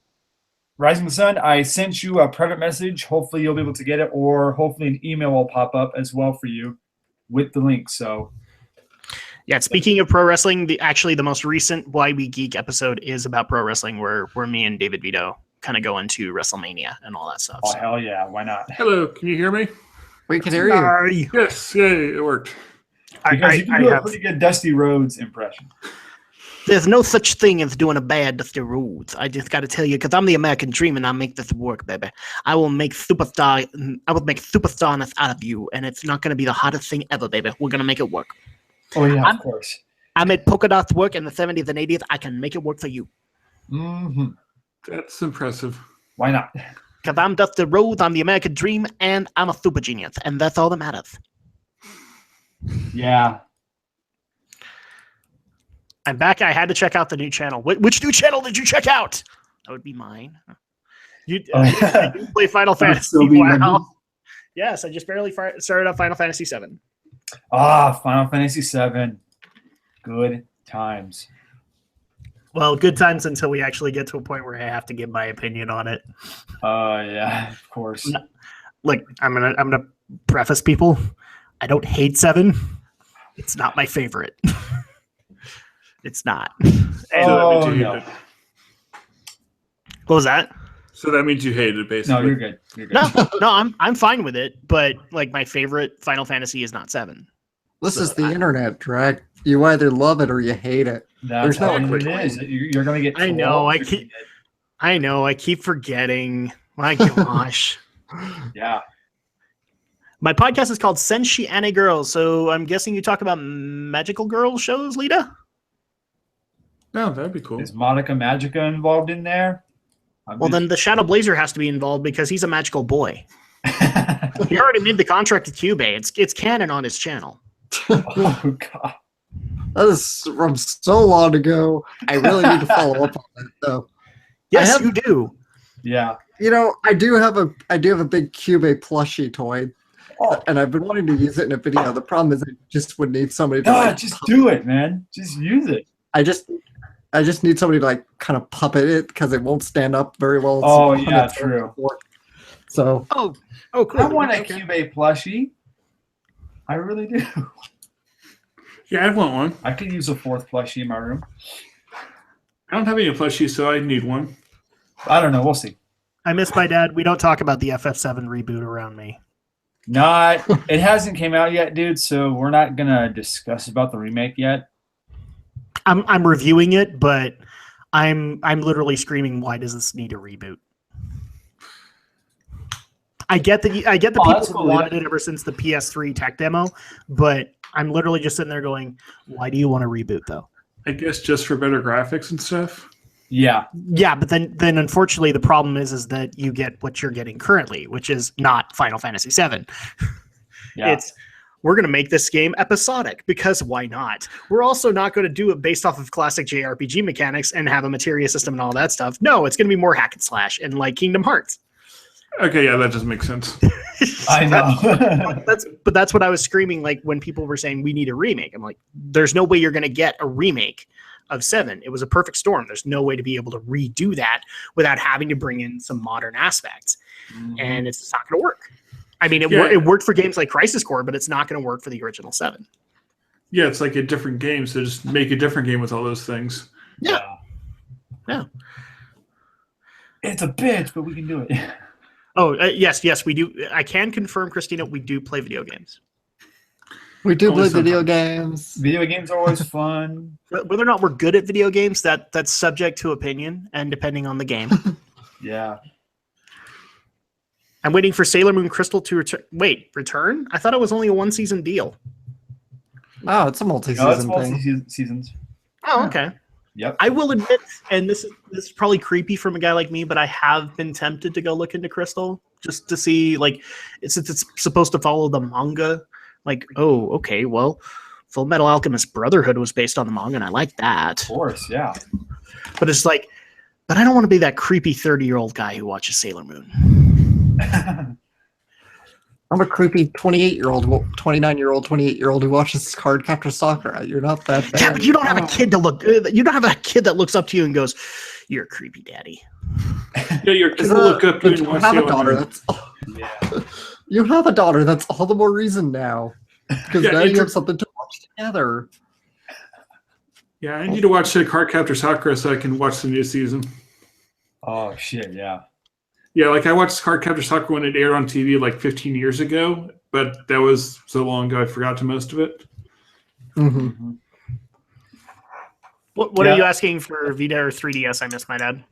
Rising Sun, I sent you a private message. Hopefully you'll be able to get it, or hopefully an email will pop up as well for you with the link. So Yeah, speaking of pro wrestling, the most recent Why We Geek episode is about pro wrestling, where me and David Vito kind of go into WrestleMania and all that stuff. oh So. hell yeah, why not? Hello, can you hear me? We can hear you. Sorry. Yes, yay, it worked. Because you can do a pretty good Dusty Rhodes impression. There's no such thing as doing a bad Dusty Rhodes. I just got to tell you, because I'm the American dream, and I make this work, baby. I will make superstarness out of you, and it's not going to be the hottest thing ever, baby. We're going to make it work. Oh yeah, I'm- of course. I made polka dots work in the 70s and 80s. I can make it work for you. Mm-hmm. That's impressive. Why not? Because I'm Dusty Rhodes, I'm the American dream, and I'm a super genius, and that's all that matters. Yeah. I'm back. I had to check out the new channel. Which new channel did you check out? That would be mine. You Oh, I do play Final That would Fantasy. still be Wow. yours. Yes, I just barely started up Final Fantasy 7. Final Fantasy VII. Good times. Well, good times until we actually get to a point where I have to give my opinion on it. Yeah, of course. Look, I'm gonna preface people. I don't hate 7. It's not my favorite. It's not. And Oh, that means you no. hate it. what was that? So that means you hate it, basically. No, you're good. You're good. No, I'm fine with it. But like my favorite Final Fantasy is not 7. This is the internet, Drek. You either love it or you hate it. That's There's no how quick it is. You're gonna get. I know, trolled. I keep- I know. I keep forgetting. My gosh. Yeah. My podcast is called Senshi Girls, so I'm guessing you talk about magical girl shows, Lita? No, that'd be cool. Is Monica Magica involved in there? Well, then the Shadow Blazer has to be involved because he's a magical boy. He already made the contract with Cubase. It's canon on his channel. Oh god. That is from so long ago. I really need to follow up on that, though. Yes, have- you do. Yeah. You know, I do have a big Cubase plushie toy, Oh, and I've been wanting to use it in a video. The problem is, I just would need somebody to God, like, just do it, man. Just use it. I just need somebody to like kind of puppet it because it won't stand up very well. It's Oh, on yeah, its own true. support. So Oh, cool. I want a Okay. Cubase plushie. I really do. Yeah, I want one. I could use a 4th plushie in my room. I don't have any plushies, so I need one. I don't know. We'll see. I miss my dad. We don't talk about the FF7 reboot around me. It hasn't came out yet, dude. So we're not gonna discuss about the remake yet. I'm reviewing it, but I'm literally screaming, "Why does this need a reboot?" I get that that's people cool, wanted yeah. it ever since the PS3 tech demo, but I'm literally just sitting there going, "Why do you want to reboot though?" I guess just for better graphics and stuff. Yeah, Yeah, but then unfortunately the problem is that you get what you're getting currently, which is not Final Fantasy VII. yeah. It's we're going to make this game episodic because why not? We're also not going to do it based off of classic JRPG mechanics and have a materia system and all that stuff. No, it's going to be more hack and slash and like Kingdom Hearts. Okay, yeah, that does make sense. I know. That's what I was screaming like when people were saying we need a remake. I'm like, there's no way you're going to get a remake of 7. It was a perfect storm. There's no way to be able to redo that without having to bring in some modern aspects, and it's just not going to work. I mean, it worked for games like Crisis Core, but it's not going to work for the original 7. Yeah, it's like a different game, so just make a different game with all those things. Yeah. It's a bitch, but we can do it. Oh, yes, we do. I can confirm, Christina, we do play video games. We do play Only video sometimes. games. Video games are always fun. Whether or not we're good at video games, that's subject to opinion and depending on the game. Yeah. I'm waiting for Sailor Moon Crystal to return. Wait, return? I thought it was only a 1-season deal. Oh, it's a No, it's multi-season multi thing. seasons. Oh, okay. Yep. I will admit, and this is probably creepy from a guy like me, but I have been tempted to go look into Crystal just to see, like, since it's supposed to follow the manga. Like, oh, okay, well, Full Metal Alchemist Brotherhood was based on the manga, and I like that. Of course, yeah. But it's like, but I don't want to be that creepy 30-year-old guy who watches Sailor Moon. I'm a creepy 28-year-old, 29-year-old, 28-year-old who watches Cardcaptor Sakura. You're not that bad. Yeah, but you don't have a kid to look. You don't have a kid that looks up to you and goes, "You're a creepy daddy." Yeah, your kids will look up to you and You watch have a Sailor daughter. Moon. Yeah. You have a daughter. That's all the more reason now. Because Yeah, now you it's- have something to watch together. Yeah, I need to watch Cardcaptor Sakura so I can watch the new season. Oh shit, yeah. Yeah, like I watched Cardcaptor Sakura when it aired on TV like 15 years ago, but that was so long ago I forgot to most of it. Mm-hmm. Mhm. What Yeah. are you asking for Vita or 3DS? I miss my dad.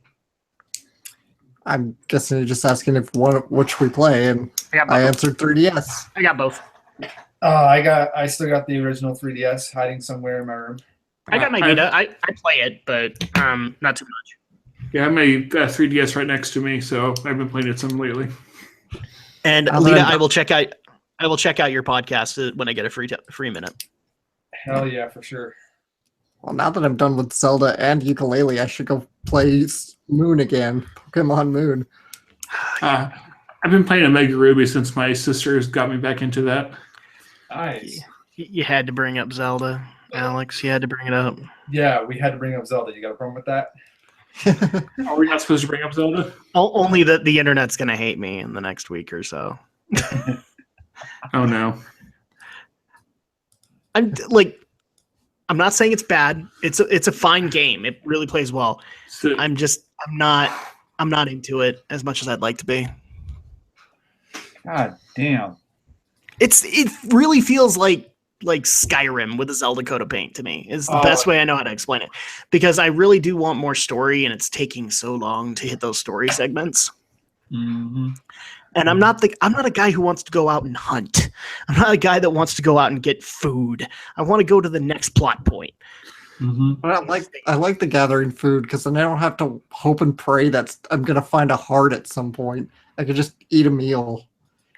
I'm guessing you're just asking if which we play, and I got I both. answered 3DS. I got both. I still got the original 3DS hiding somewhere in my room. I got my Vita. I play it, but not too much. Yeah, I have my 3DS right next to me, so I've been playing it some lately. And I'm Lita, gonna- I will check out your podcast when I get a free minute. Hell yeah, for sure. Well, now that I'm done with Zelda and ukulele, I should go play Moon again. Pokemon Moon. I've been playing Omega Ruby since my sisters got me back into that. Nice. You had to bring up Zelda, Alex. You had to bring it up. Yeah, we had to bring up Zelda. You got a problem with that? Are we not supposed to bring up Zelda? Only that the internet's gonna hate me in the next week or so. Oh no. I'm not saying it's bad. It's a fine game. It really plays well. So, I'm not into it as much as I'd like to be. God damn. It really feels like Skyrim with a Zelda coat of paint to me is the best way I know how to explain it, because I really do want more story, and it's taking so long to hit those story segments. Mm-hmm. And I'm not a guy who wants to go out and hunt. I'm not a guy that wants to go out and get food. I want to go to the next plot point. Mm-hmm. But I like the gathering food because then I don't have to hope and pray that I'm gonna find a heart at some point. I could just eat a meal.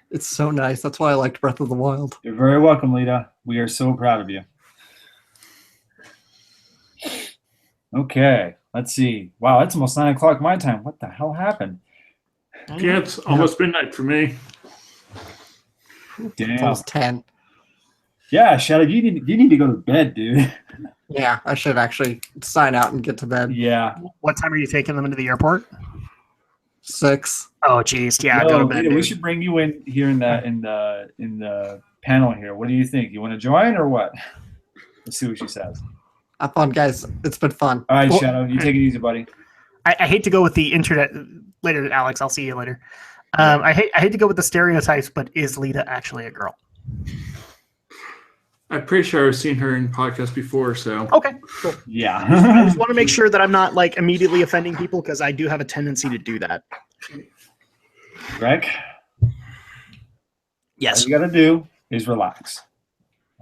It's so nice. That's why I liked Breath of the Wild. You're very welcome, Lita. We are so proud of you. Okay, let's see. Wow, it's almost 9 o'clock my time. What the hell happened? yeah, it's almost midnight for me. It's Damn. almost 10. Yeah, Shadow, you need to go to bed, dude. Yeah, I should actually sign out and get to bed. Yeah. What time are you taking them into the airport? 6. Oh, geez. Yeah, Yo, go to bed. Lita, we dude. should bring you in here in the panel here. What do you think? You want to join or what? Let's see what she says. Have fun, guys. It's been fun. All right, Well- Shadow, you take it easy, buddy. I hate to go with the internet later, Alex. I'll see you later. I hate to go with the stereotypes, but is Lita actually a girl? I'm pretty sure I've seen her in podcasts before, so. Okay, cool. I Yeah. just want to make sure that I'm not like immediately offending people because I do have a tendency to do that. Greg, Yes, all you got to do is relax.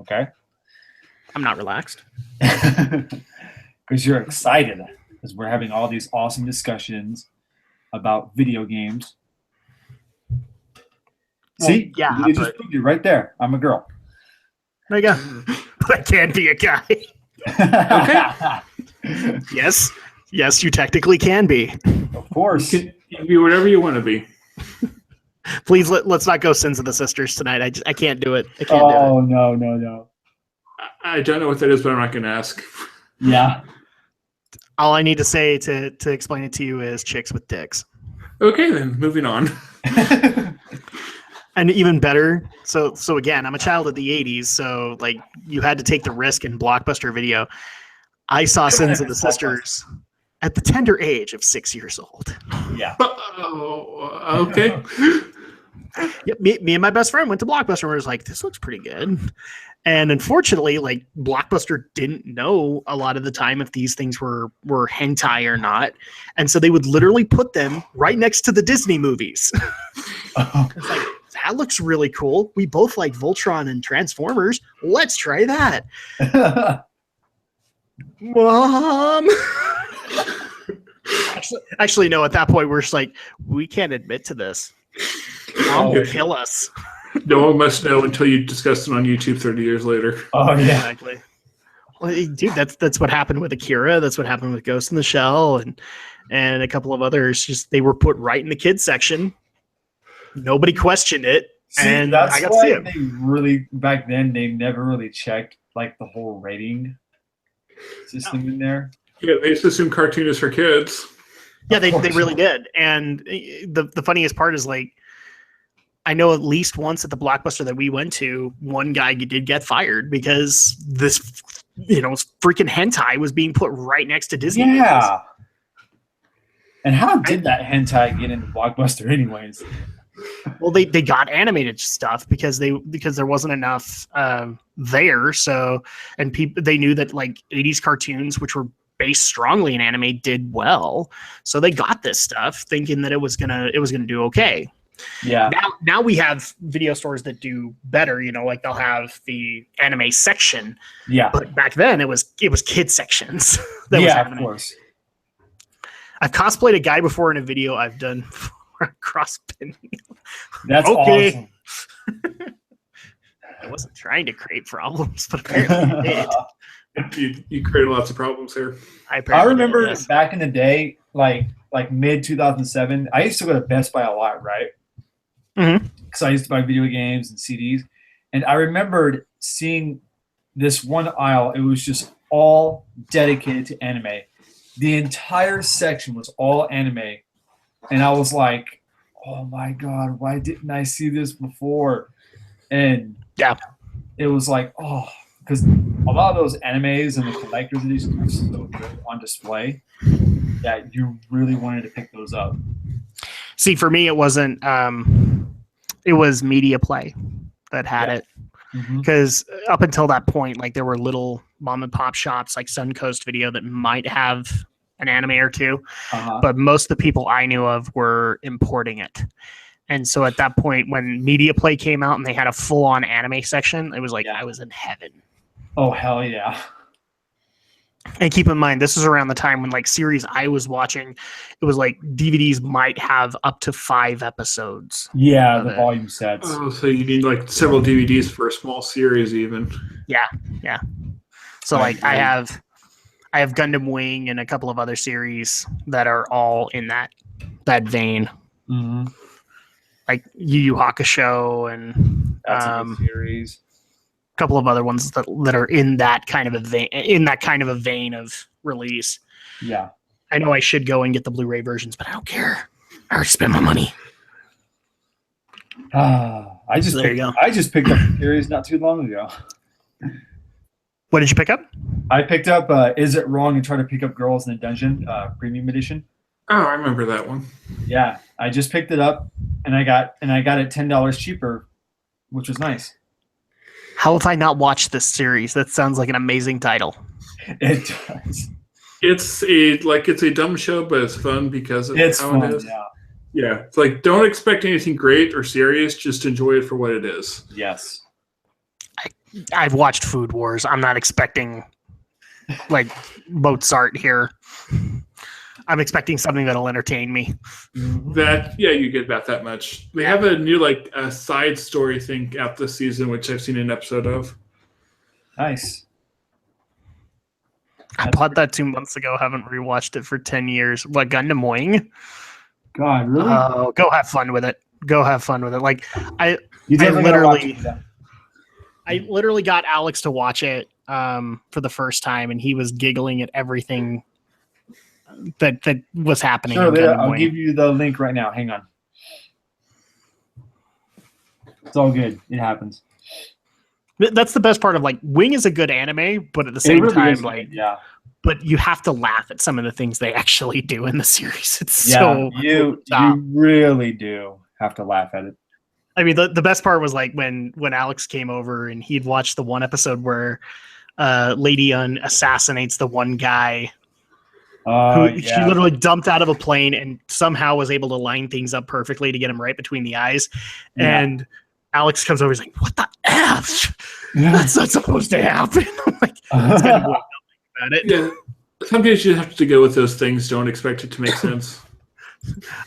Okay? I'm not relaxed. Because you're excited because we're having all these awesome discussions about video games. Well, See? yeah, You just but- proved it right there. I'm a girl. There you go. But I can be a guy. Yes, yes, you technically can be. Of course. You can be whatever you want to be. Please let's not go Sins of the Sisters tonight. I can't do it. I can't do it. Oh, no. I don't know what that is, but I'm not going to ask. Yeah. All I need to say to explain it to you is chicks with dicks. Okay, then moving on. And even better, so again, I'm a child of the 80s, so like you had to take the risk in Blockbuster Video. I saw Sins of the Sisters at the tender age of 6 years old. Yeah. Oh, okay. Yep, me and my best friend went to Blockbuster and we was like, this looks pretty good. And unfortunately, like Blockbuster didn't know a lot of the time if these things were hentai or not. And so they would literally put them right next to the Disney movies. It's like, that looks really cool. We both like Voltron and Transformers. Let's try that. Mom. Actually, no, at that point, we're just like, we can't admit to this. Mom will kill us. No one must know until you discuss it on YouTube 30 years later. Oh, yeah. Exactly. Well, dude, that's what happened with Akira. That's what happened with Ghost in the Shell and a couple of others. Just they were put right in the kids section. Nobody questioned it. See, And that's I got to why see it. they really, back then, they never really checked like the whole rating system in there. Yeah, they just assume cartoon is for kids. Yeah, Of they course. really did. And the funniest part is like, I know at least once at the Blockbuster that we went to, one guy did get fired because this, freaking hentai was being put right next to Disney. movies. Yeah. And how did that hentai get into Blockbuster anyways? Well, they got animated stuff because there wasn't enough there. So, and people, they knew that like 80s cartoons, which were based strongly in anime, did well. So they got this stuff thinking that it was gonna do okay. Yeah. Now we have video stores that do better, like they'll have the anime section, Yeah. but back then it was kids sections that was Yeah, of happening. course. I've cosplayed a guy before in a video I've done for Crosspin. That's Okay. I wasn't trying to create problems, but apparently I did. You created lots of problems here. I apparently did, remember yes. back in the day, like mid 2007, I used to go to Best Buy a lot, right? Mhm. Because I used to buy video games and CDs, and I remembered seeing this one aisle. It was just all dedicated to anime. The entire section was all anime, and I was like, "Oh my god, why didn't I see this before?" And Yeah. it was like, oh, because a lot of those animes and the collector's editions were so good on display that you really wanted to pick those up. See, for me, it wasn't. It was Media Play that had Yeah. it, Mhm. because up until that point, like there were little mom and pop shops like Suncoast Video that might have an anime or two, Uh-huh. but most of the people I knew of were importing it. And so at that point, when Media Play came out and they had a full-on anime section, it was like Yeah. I was in heaven. Oh hell yeah! And keep in mind, this is around the time when like series I was watching, it was like DVDs might have up to 5 episodes. Yeah, Love the it. volume sets. Oh, so you need like several DVDs for a small series, even. So I like I agree. have Gundam Wing and a couple of other series that are all in that vein, Mm-hmm. like Yu Yu Hakusho and That's a a good series. couple of other ones that are in that kind of a vein of release. Yeah. I know I should go and get the Blu-ray versions, but I don't care. I already spent my money. I just There you picked up the series not too long ago. What did you pick up? I picked up Is It Wrong to Try to Pick Up Girls in a Dungeon premium edition. Oh, I remember that one. Yeah, I just picked it up, and I got it $10 cheaper, which was nice. How have I not watched this series? That sounds like an amazing title. It does. It's a dumb show, but it's fun because of It's how fun. it is. Yeah. Yeah, it's like don't expect anything great or serious. Just enjoy it for what it is. Yes. I've watched Food Wars. I'm not expecting like Mozart here. I'm expecting something that'll entertain me. That you get about that much. They have a new a side story thing out this season, which I've seen an episode of. Nice. I bought that 2 months ago. Haven't rewatched it for 10 years. What, Gundam Wing? God, really? Oh, go have fun with it. Go have fun with it. Like You definitely gotta watch literally- it. I literally got Alex to watch it for the first time, and he was giggling at everything that was happening. Sure, in Leah, Gundam I'll Wing. give you the link right now. Hang on. It's all good. It happens. That's the best part of Wing is a good anime, but at the It same really time, is good, yeah. but you have to laugh at some of the things they actually do in the series. It's Yeah, so you stop. really do have to laugh at it. I mean, the best part was when Alex came over and he'd watched the one episode where Lady Un assassinates the one guy who she Yeah. literally dumped out of a plane and somehow was able to line things up perfectly to get him right between the eyes. Yeah. And Alex comes over, he's like, "What the F? That's not supposed to happen." I'm like, it's kind of about it. Yeah, sometimes you have to go with those things. Don't expect it to make sense.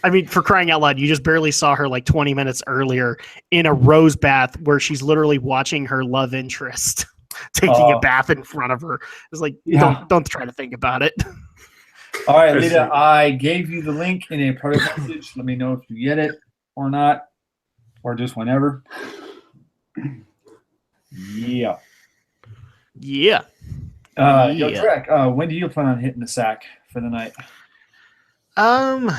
I mean, for crying out loud, you just barely saw her 20 minutes earlier in a rose bath where she's literally watching her love interest taking a bath in front of her. It's like, Yeah. don't try to think about it. All right, I Lita, see. I gave you the link in a private message. Let me know if you get it or not, or just whenever. Yeah. Yeah. Yo, Yeah. Trek, when do you plan on hitting the sack for the night? I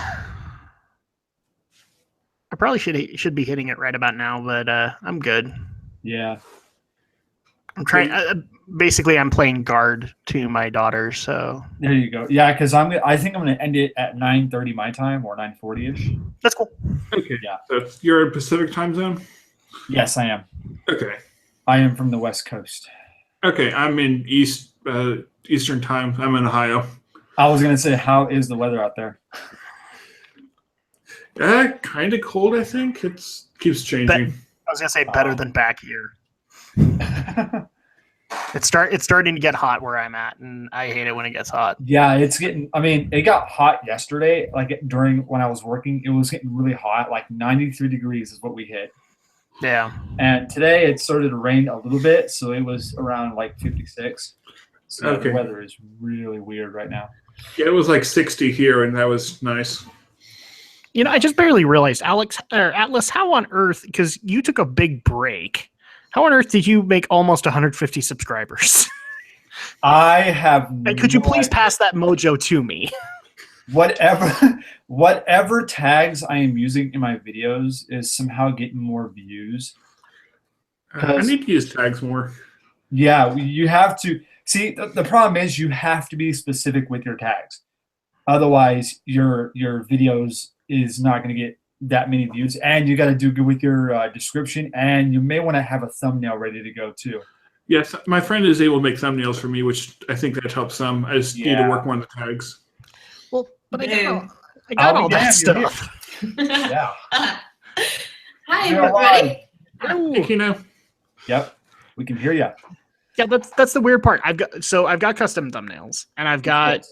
probably should be hitting it right about now, but I'm good. Yeah. I'm trying. Basically, I'm playing guard to my daughter, so There you go. Yeah, because I think I'm gonna end it at 9:30 my time or 9:40ish. that's cool. Okay, Yeah. so you're in Pacific time zone. Yes, I am. Okay, I am from the West Coast. okay, I'm in Eastern time. I'm in Ohio. I was gonna say, how is the weather out there? Kind of cold. I think keeps changing. I was gonna say better than back here. It's starting to get hot where I'm at, and I hate it when it gets hot. Yeah, it's getting. I mean, it got hot yesterday. During when I was working, it was getting really hot. 93 degrees is what we hit. Yeah. And today it started to rain a little bit, so it was around 56. So Okay. the weather is really weird right now. Yeah, it was 60 here, and that was nice. I just barely realized, Atlas, how on earth? Because you took a big break. How on earth did you make almost 150 subscribers? I have. Could you no please idea. pass that mojo to me? Whatever tags I am using in my videos is somehow getting more views. I need to use tags more. Yeah, you have to see. The problem is you have to be specific with your tags. Otherwise, your videos is not going to get that many views, and you got to do good with your description, and you may want to have a thumbnail ready to go too. Yes, my friend is able to make thumbnails for me, which I think that helps some. I just need to Yeah. work more on the tags. Well, but I Boom. got I'll all be that damned, you're stuff. Yeah. Hi, You're everybody. Hey, Kino. Yep. We can hear you. Yeah, that's the weird part. I've got custom thumbnails, and I've got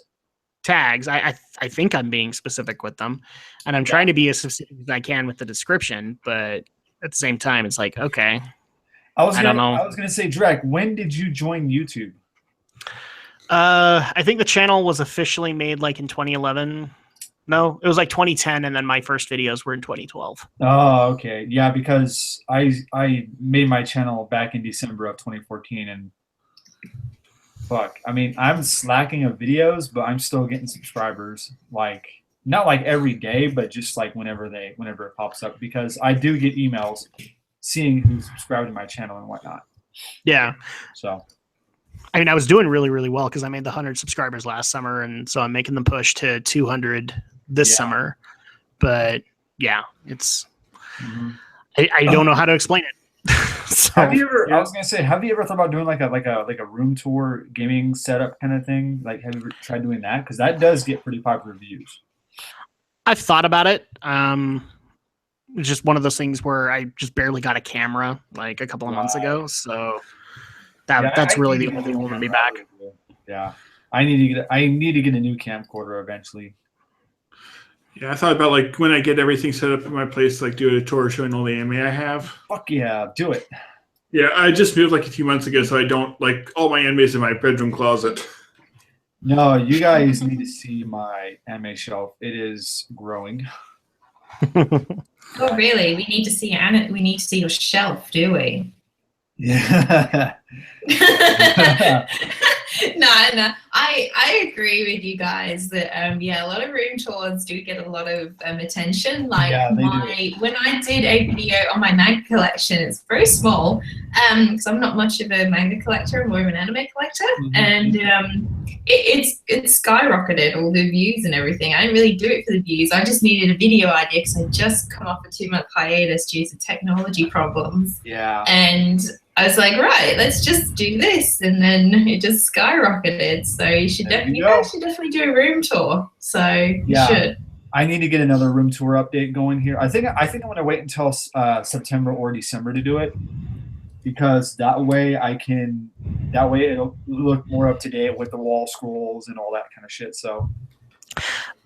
tags. I think I'm being specific with them, and I'm trying to be as specific as I can with the description. But at the same time, it's okay. I was I gonna, don't know. I was gonna say, Drek, when did you join YouTube? I think the channel was officially made in 2011. No, it was 2010, and then my first videos were in 2012. Oh, okay. Yeah, because I made my channel back in December of 2014, and fuck, I mean, I'm slacking of videos, but I'm still getting subscribers. Not every day, but just whenever it pops up, because I do get emails seeing who's subscribed to my channel and whatnot. Yeah. So I mean, I was doing really, really well because I made the 100 subscribers last summer, and so I'm making the push to 200 this Yeah. summer. But yeah, it's Mhm. I don't know how to explain it. So, Have you ever? I was gonna say, have you ever thought about doing like a room tour gaming setup kind of thing? Like, have you ever tried doing that? Because that does get pretty popular views. I've thought about it. It's just one of those things where I just barely got a camera like a couple of months ago, so that's I really need the to only get thing a holding me camera. back. Yeah, I need to get a new camcorder eventually. Yeah, I thought about like when I get everything set up in my place, like do a tour showing all the anime I have. Fuck yeah, do it. Yeah, I just moved like a few months ago, so I don't like all my animes in my bedroom closet. No, you guys need to see my anime shelf. It is growing. Oh, really? We need to see We need to see your shelf, do we? Yeah. No. I agree with you guys that a lot of room tours do get a lot of attention. Like Yeah, they do. when I did a video on my manga collection, it's very small because I'm not much of a manga collector, I'm more of an anime collector, Mhm. and it's skyrocketed all the views and everything. I didn't really do it for the views. I just needed a video idea because I just come off a 2-month hiatus due to technology problems. Yeah. And I was like, right, let's just do this, and then it just skyrocketed. So you should There you you go. guys should definitely do a room tour. So you Yeah. should. I need to get another room tour update going here. I think I'm going to wait until September or December to do it, because that way it'll look more up to date with the wall scrolls and all that kind of shit. So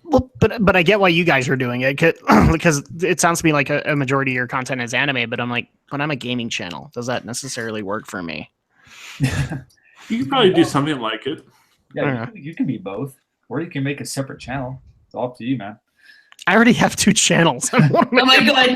Well, but I get why you guys are doing it because it sounds to me like a majority of your content is anime. But I'm like, when I'm a gaming channel, does that necessarily work for me? You could probably do something like it. yeah, you can be both, or you can make a separate channel. It's all up to you, man. I already have 2 channels. Oh my god,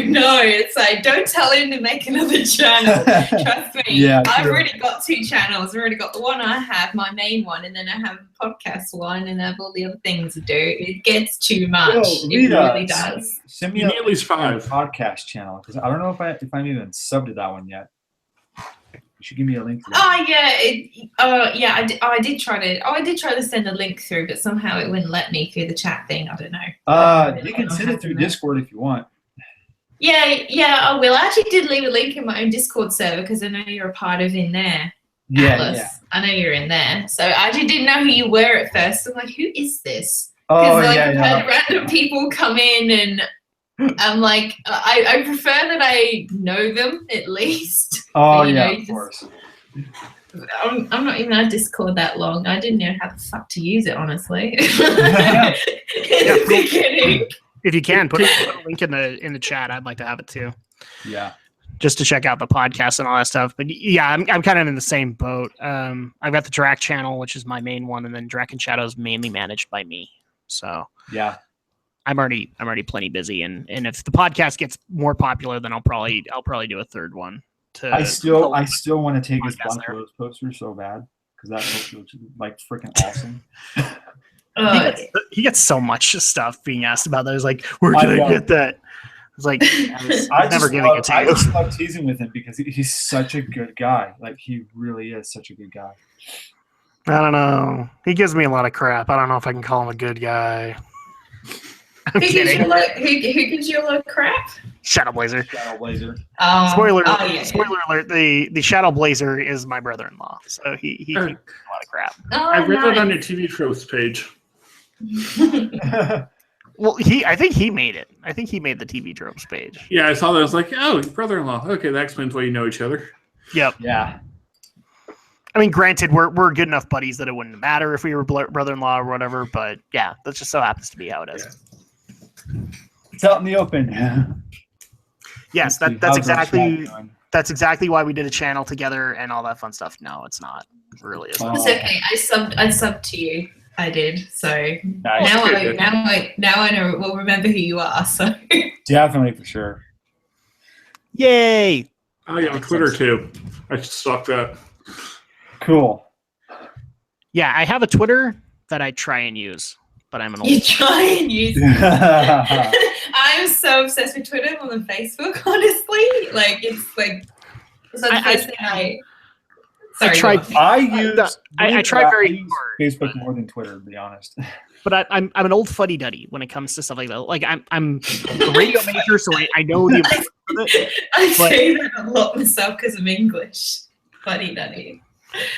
no! It's like, don't tell him to make another channel. Trust me. Yeah, I've true. already got 2 channels. I've already got the one I have, my main one, and then I have a podcast one, and I have all the other things to do. It gets too much. Yo, It Rita, really does. Send me You need at least 5. podcast channel, because I don't know if I'm even subbed to that one yet. You should give me a link to that. Oh yeah, I did try to send a link through, but somehow it wouldn't let me through the chat thing. I don't know. You can send it through Discord if you want. Yeah, I will. I actually did leave a link in my own Discord server because I know you're a part of in there. Atlas. Yeah. I know you're in there. So I actually didn't know who you were at first. I'm like, who is this? Oh, Because yeah, I've had random people come in, and I'm like, I prefer that I know them at least. Oh, You yeah, know, of just- course. I'm not even on Discord that long. I didn't know how the fuck to use it, honestly. In Yeah, the beginning. If you can put a link in the chat, I'd like to have it too, Yeah. just to check out the podcast and all that stuff. But yeah, I'm kind of in the same boat. I've got the Drac channel, which is my main one, and then Drac and Shadow is mainly managed by me. So Yeah. I'm already plenty busy, and if the podcast gets more popular, then I'll probably do a third one. I still want to take his podcast Black there. Rose poster so bad, because that poster looks like freaking awesome. He gets so much stuff being asked about that. He's like, where can I I get that? It's like, I'm never giving it to I you. just love teasing with him because he's such a good guy. Like, he really is such a good guy. I don't know. He gives me a lot of crap. I don't know if I can call him a good guy. I'm Who gives you kidding. who gives you a lot of crap? Shadow Blazer. Shadow Blazer. Spoiler yeah. spoiler alert, the Shadow Blazer is my brother-in-law. So he gives me a lot of crap. I read that on your nice. TV tropes page. Well, I think he made it. I think he made the TV tropes page. Yeah, I saw that. I was like, oh, your brother-in-law. Okay, that explains why you know each other. Yep. Yeah. I mean, granted, we're good enough buddies that it wouldn't matter if we were brother-in-law or whatever. But yeah, that just so happens to be how it is. It's out in the open. Yes, Let's see, that's how's our chat exactly going? that's exactly why we did a channel together and all that fun stuff. No, it's not. It really isn't. Oh. It's okay. I subbed to you. I did. So Nice. now good. I know. We'll remember who you are. So Definitely, for sure. Yay! Oh, yeah, on Twitter, too. I should stalk that. Cool. Yeah, I have a Twitter that I try and use, but I'm an you old. try and use. I'm so obsessed with Twitter more than Facebook. Honestly, it's the first thing I. Sorry, tried- go on. I use. I try very use hard, Facebook but- more than Twitter, to be honest. but I'm an old fuddy duddy when it comes to stuff like that. Like I'm a radio major, so I know the importance of it. I But- say that a lot myself because of English. Funny daddy.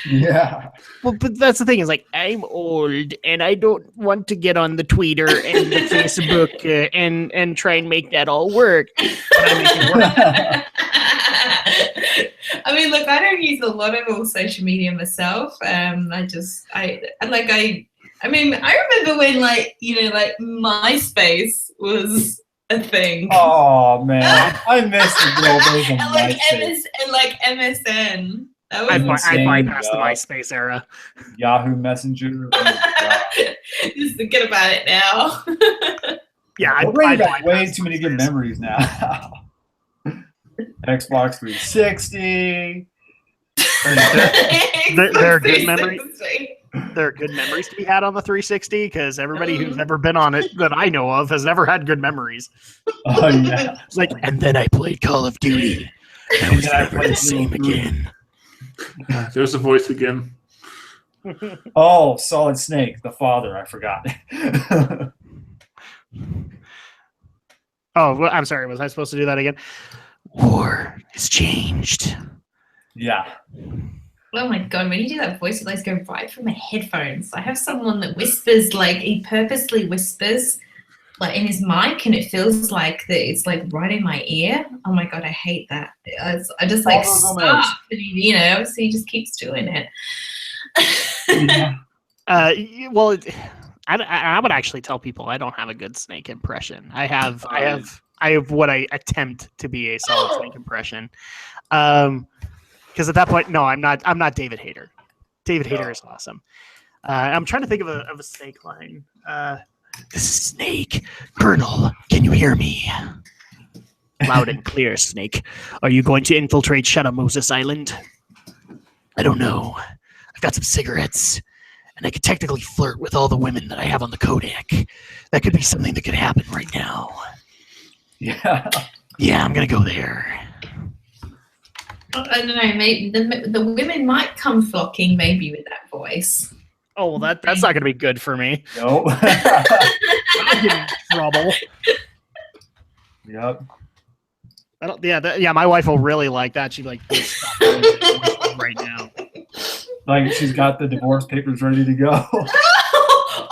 Yeah. Well, but that's the thing is like I'm old and I don't want to get on the Twitter and the Facebook and try and make that all work. But I make it work. I mean, look, I don't use a lot of all social media myself. I mean, I remember when like MySpace was a thing. Oh man, I miss the good old days of and like MySpace. and like MSN. That I was insane, bypassed the yeah. MySpace era. Yahoo Messenger. Oh my God. just forget about it now. Yeah, We're bringing I back way bypassed too many good MySpace. memories now. Xbox 360. They're good memories. There are good memories to be had on the 360 because everybody who's ever been on it that I know of has never had good memories. Oh yeah. It's like, and then I played Call of Duty. I was then I never played the same Call of Duty. again. There's the voice again. Oh, Solid Snake, the father. I forgot. Oh, well, I'm sorry. Was I supposed to do that again? War has changed. Yeah. Oh my god, when you do that voice, it like go right from my headphones. I have someone that whispers, like he purposely whispers like in his mic and it feels like that it's like right in my ear. Oh my god, I hate that. I just like those stop moments. and obviously he just keeps doing it. Yeah. Well, I would actually tell people I don't have a good Snake impression. I have what I attempt to be a solid Snake impression. Because at that point, no, I'm not David Hayter. David Hayter is awesome. I'm trying to think of a Snake line. This is Snake. Colonel, can you hear me? Loud and clear, Snake. Are you going to infiltrate Shadow Moses Island? I don't know. I've got some cigarettes, and I could technically flirt with all the women that I have on the Kodak. That could be something that could happen right now. Yeah. Yeah, I'm gonna go there. I don't know, maybe the women might come flocking maybe with that voice. Oh, well, that's not gonna be good for me. Nope. I'll get in trouble. Yep. I don't, yeah, my wife will really like that. She'd be like, "Please stop doing that right now." Like she's got the divorce papers ready to go.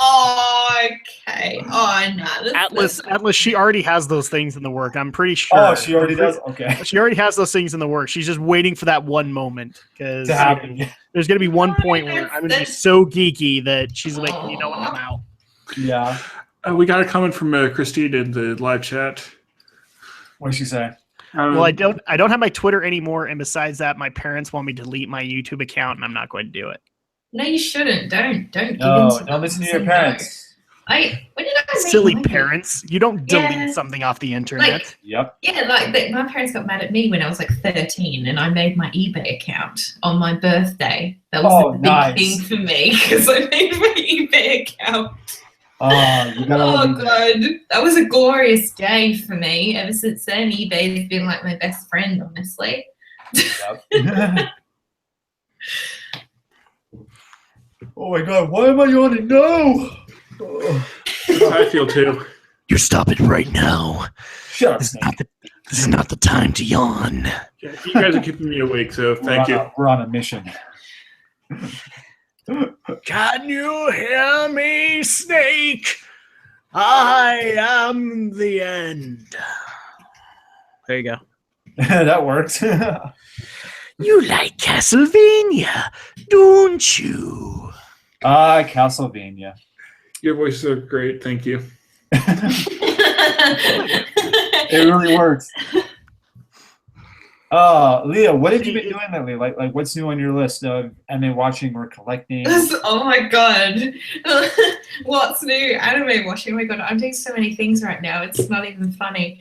Oh, okay. Oh no. Atlas, she already has those things in the work. I'm pretty sure. Oh, she already does? Okay. She already has those things in the work. She's just waiting for that one moment because To happen. there's gonna be one Oh, point where that's- I'm gonna be that's- so geeky that she's like, you know what, I'm out. Yeah. We got a comment from Christine in the live chat. What did she say? Well, I don't have my Twitter anymore, and besides that, my parents want me to delete my YouTube account, and I'm not going to do it. No, you shouldn't. Don't give in No, to don't listen to them. your Say parents. no. When did I make Silly mine? parents, you don't delete Yeah. something off the internet. Like, Yep. yeah, my parents got mad at me when I was like 13 and I made my eBay account on my birthday. That was Oh, a big nice. thing for me because I made my eBay account. You gotta Oh, love eBay. God. That was a glorious day for me. Ever since then, eBay has been like my best friend, honestly. Yep. Oh my god, why am I yawning? No! Oh, I feel too. You're stopping right now. shut up, This is Snake. this is not the time to yawn. Yeah, you guys are keeping me awake, so thank you. We're on a mission. Can you hear me, Snake? I am the end. There you go. That works. You like Castlevania, don't you? Castlevania. Your voices are great. Thank you. It really works. Leah, what have you been doing lately? Like what's new on your list of anime watching or collecting? Oh my god. What's new? Anime watching. Oh my god, I'm doing so many things right now. It's not even funny.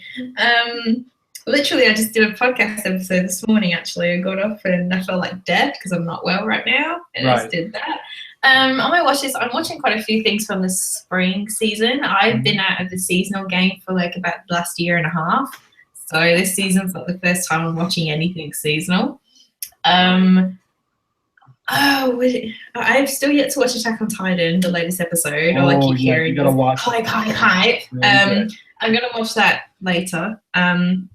Literally, I just did a podcast episode this morning, actually. I got off and I felt like dead because I'm not well right now. And I Right. just did that. On my watch list, I'm watching quite a few things from the spring season. I've been out of the seasonal game for like about the last year and a half. So this season's not the first time I'm watching anything seasonal. Oh, I've still yet to watch Attack on Titan, the latest episode. All I keep hearing you gotta is watch hype, it. hype, hype. Really good. I'm gonna watch that later. I'm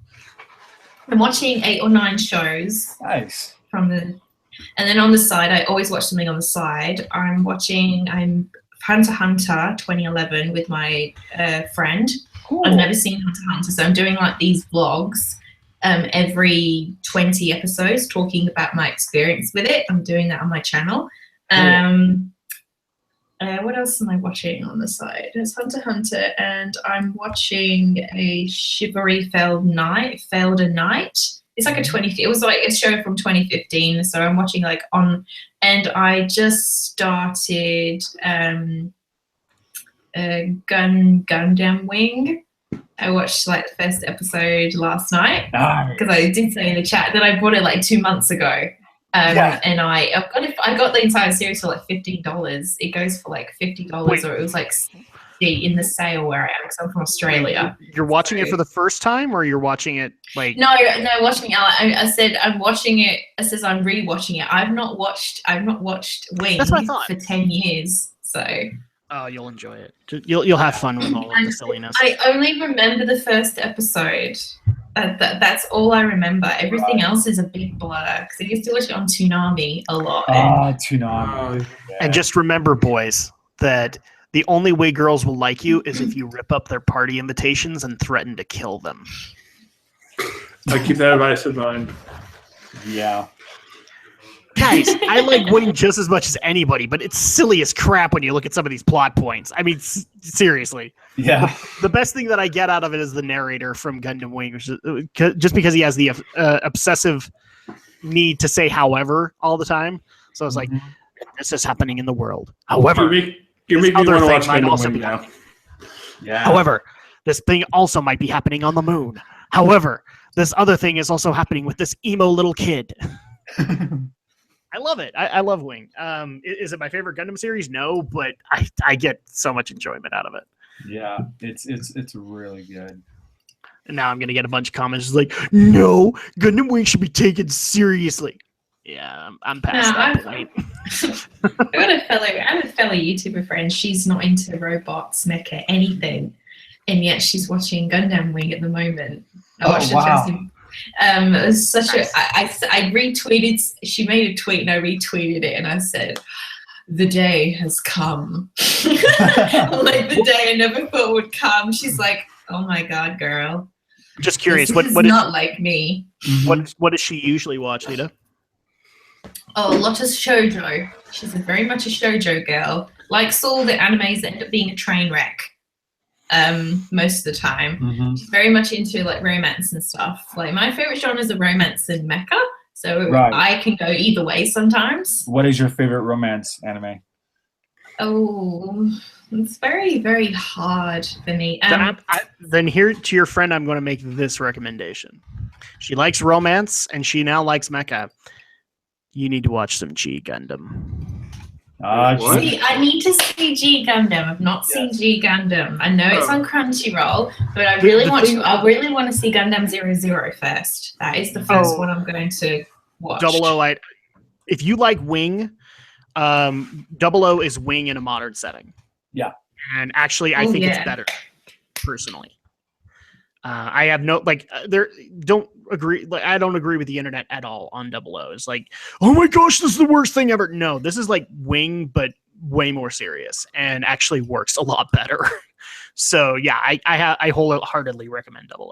watching 8 or 9 shows Nice. from the, and then on the side, I always watch something on the side. I'm Hunter x Hunter 2011 with my friend. Cool. I've never seen Hunter x Hunter, so I'm doing like these vlogs every 20 episodes talking about my experience with it. I'm doing that on my channel. What else am I watching on the side? It's Hunter x Hunter, and I'm watching a Shivery Felder Night. It's like it was like a show from 2015, so I'm watching like on, and I just started Gundam Wing. I watched like the first episode last night Nice. because I did say in the chat that I bought it like 2 months ago. Yeah. And I got the entire series for like $15. It goes for like $50, Wait. or it was like $60 in the sale where I am, because I'm from Australia. You're watching it for the first time, or you're watching it like? No, watching it. I said I'm watching it. It says I'm rewatching it. I've not watched Wing That's what I thought. for 10 years. So Oh, you'll enjoy it. You'll have fun with all of the silliness. I only remember the first episode. That's all I remember. Everything else is a big blur, because I used to watch it on Toonami a lot. Toonami. And just remember, boys, that the only way girls will like you is if you rip up their party invitations and threaten to kill them. I keep that advice in mind. Yeah. Guys, I like Wing just as much as anybody, but it's silly as crap when you look at some of these plot points. I mean, seriously. Yeah. The best thing that I get out of it is the narrator from Gundam Wing, which is, just because he has the obsessive need to say "however" all the time. So it's like, this is happening in the world. However, You're this making me other want to thing watch might Gundam also Wing be now. happening. Yeah. However, this thing also might be happening on the moon. However, this other thing is also happening with this emo little kid. I love it. I love Wing. Is it my favorite Gundam series? No, but I get so much enjoyment out of it. Yeah. It's really good. And now I'm gonna get a bunch of comments like, "No, Gundam Wing should be taken seriously." Yeah, I'm past that point. I have a fellow YouTuber friend. She's not into robots, mecha, anything, and yet she's watching Gundam Wing at the moment. I watched the wow. first. It was such I retweeted. She made a tweet, and I retweeted it, and I said, "The day has come." Like the day I never thought would come. She's like, "Oh my god, girl." Just curious, This what is is not like me. what does she usually watch, Lita? Oh, a lot of shoujo. She's very much a shoujo girl. Likes all the animes that end up being a train wreck. Most of the time. She's very much into like romance and stuff. Like my favorite genres are romance and mecha. So Right. I can go either way sometimes. What is your favorite romance anime? Oh, it's very, very hard for me. Then here to your friend, I'm going to make this recommendation. She likes romance, and she now likes mecha. You need to watch some G Gundam. What? See, I need to see G Gundam. I've not seen G Gundam. I know it's on Crunchyroll, but I really want to. I really want to see Gundam 00 first. That is the first one I'm going to watch. 00, if you like Wing, 00 is Wing in a modern setting. Yeah. And actually, I Oh, think yeah. it's better, personally. I have no don't agree. Like, I don't agree with the internet at all on 00. It's like, oh my gosh, this is the worst thing ever. No, this is like Wing, but way more serious, and actually works a lot better. So yeah, I wholeheartedly recommend 00.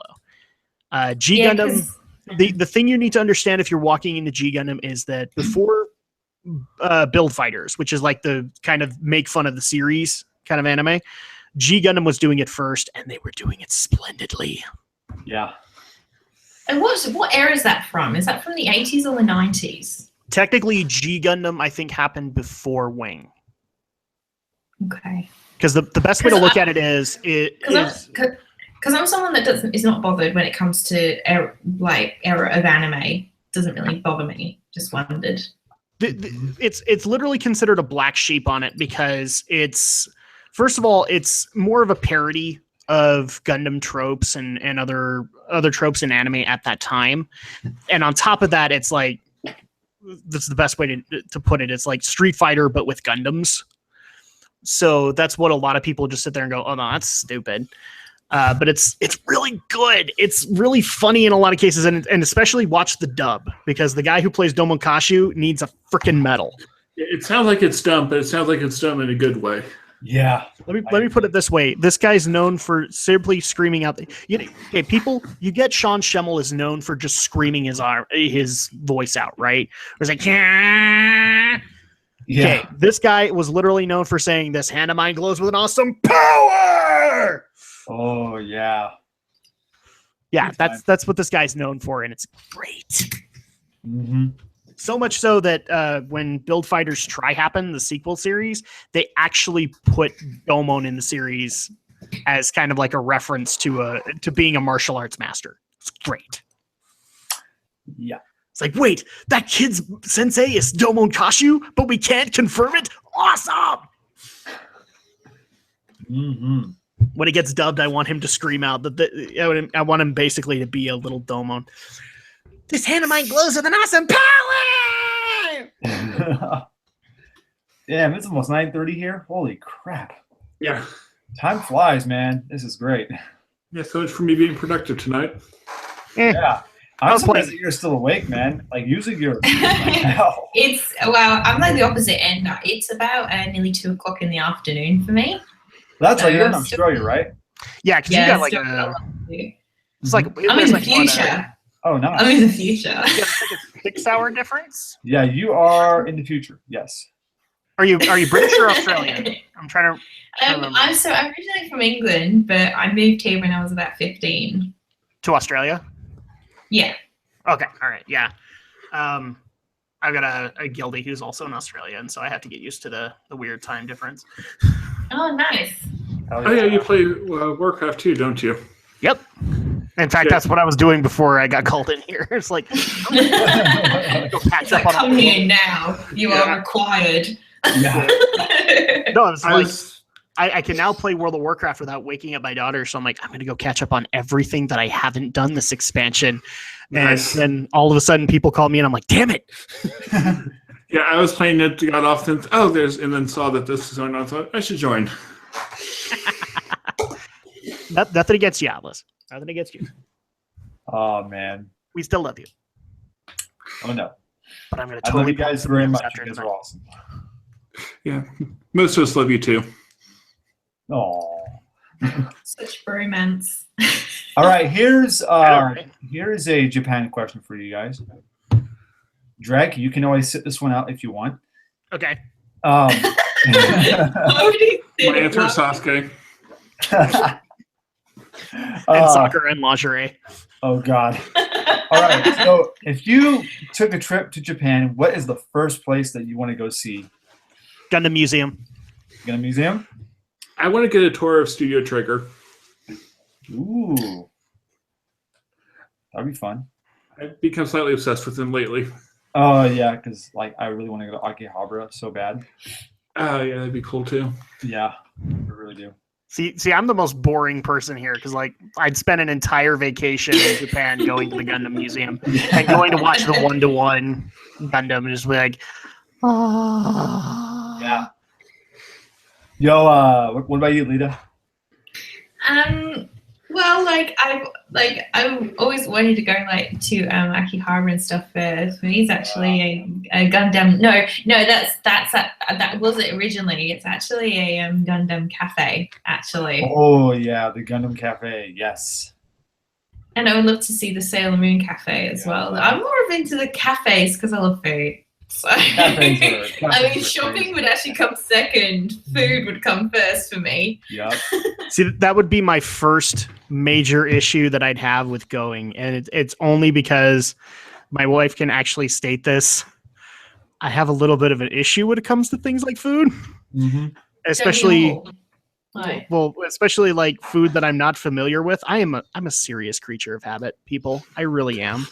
G Yeah, Gundam. 'cause- The thing you need to understand if you're walking into G Gundam is that before Build Fighters, which is like the kind of make fun of the series kind of anime, G Gundam was doing it first, and they were doing it splendidly. Yeah. And what era is that from? Is that from the 80s or the 90s? Technically, G Gundam, I think, happened before Wing. Okay. Because the best way to look at it is Because I'm someone that is not bothered when it comes to era of anime. Doesn't really bother me. Just wondered. it's literally considered a black sheep on it because it's, first of all, it's more of a parody of Gundam tropes and other tropes in anime at that time. And on top of that, it's like that's the best way to put it. It's like Street Fighter, but with Gundams. So that's what a lot of people just sit there and go, "Oh no, that's stupid." But it's really good. It's really funny in a lot of cases, and especially watch the dub because the guy who plays Domon Kashu needs a freaking medal. It sounds like it's dumb, but it sounds like it's dumb in a good way. Yeah. Let me put it this way: this guy's known for simply screaming out. Hey, people, you get Sean Schemmel is known for just screaming his voice out, right? It's like, Yeah. okay, this guy was literally known for saying, "This hand of mine glows with an awesome power." Oh yeah. Yeah, Big time. that's what this guy's known for, and it's great. Mm-hmm. So much so that when Build Fighters Try Happen, the sequel series, they actually put Domon in the series as kind of like a reference to being a martial arts master. It's great. Yeah. It's like, wait, that kid's sensei is Domon Kashu, but we can't confirm it? Awesome! Mm-hmm. When it gets dubbed, I want him to scream out that I want him basically to be a little Domon. This hand of mine glows with an awesome power! Damn, it's almost 9:30 here. Holy crap. Yeah. Time flies, man. This is great. Yeah, so much for me being productive tonight. Yeah. I'm was surprised playing- that you're still awake, man. Like usually you're now. It's well, I'm like the opposite end. It's about nearly 2 o'clock in the afternoon for me. That's right. You're in No, Australia, right? Yeah, because you got like it's like I'm in the like what, future. Oh, nice. I'm in the future. you got like a 6-hour difference. Yeah, you are in the future. Yes. Are you British or Australian? I'm trying to. I'm originally from England, but I moved here when I was about 15. To Australia. Yeah. Okay, all right, yeah. I've got a guildie who's also in Australia, and so I have to get used to the weird time difference. Oh, nice. Hell Oh yeah, you play Warcraft too, don't you? Yep. In fact, Yeah. that's what I was doing before I got called in here. It's like, I'm gonna go catch It's like, up on come here now. You Yeah. are required. Yeah. No, it's I like was I can now play World of Warcraft without waking up my daughter. So I'm like, I'm going to go catch up on everything that I haven't done this expansion. Nice. And then all of a sudden people call me and I'm like, damn it. yeah, I was playing it, got off, and and then saw that this is going on. Thought I should join. Nothing against you, Atlas. Nothing against you. Oh man. We still love you. Oh no. But I'm going to I love totally you guys play very some much. games You after guys tonight. are awesome. Yeah, most of us love you too. Oh. Such bromance. All right. Here's right? here's a Japan question for you guys. Drake, you can always sit this one out if you want. Okay. Already did My it answer is once. Sasuke. And soccer and lingerie. Oh God. All right. So if you took a trip to Japan, what is the first place that you want to go see? Gundam Museum. You got a museum? I want to get a tour of Studio Trigger. Ooh. That'd be fun. I've become slightly obsessed with them lately. Oh yeah, because like I really want to go to Akihabara so bad. Oh yeah, that'd be cool too. Yeah, I really do. See, I'm the most boring person here because like I'd spend an entire vacation in Japan going to the Gundam Museum and going to watch the 1-to-1 Gundam and just be like, Yeah. Yo, what about you, Lita? Well, I've always wanted to go like to Akihabara and stuff. For me, it's actually a Gundam. No, that was it originally. It's actually a Gundam cafe, actually. Oh yeah, the Gundam Cafe. Yes. And I would love to see the Sailor Moon cafe as well. I'm more of into the cafes because I love food. So Cafes are- I cafes mean, are shopping crazy. would actually come second. Food would come first for me. Yep. see, that would be my first major issue that I'd have with going. And it's only because my wife can actually state this. I have a little bit of an issue when it comes to things like food, Mm-hmm. especially. Like, Well, especially like food that I'm not familiar with. I'm a serious creature of habit, people. I really am.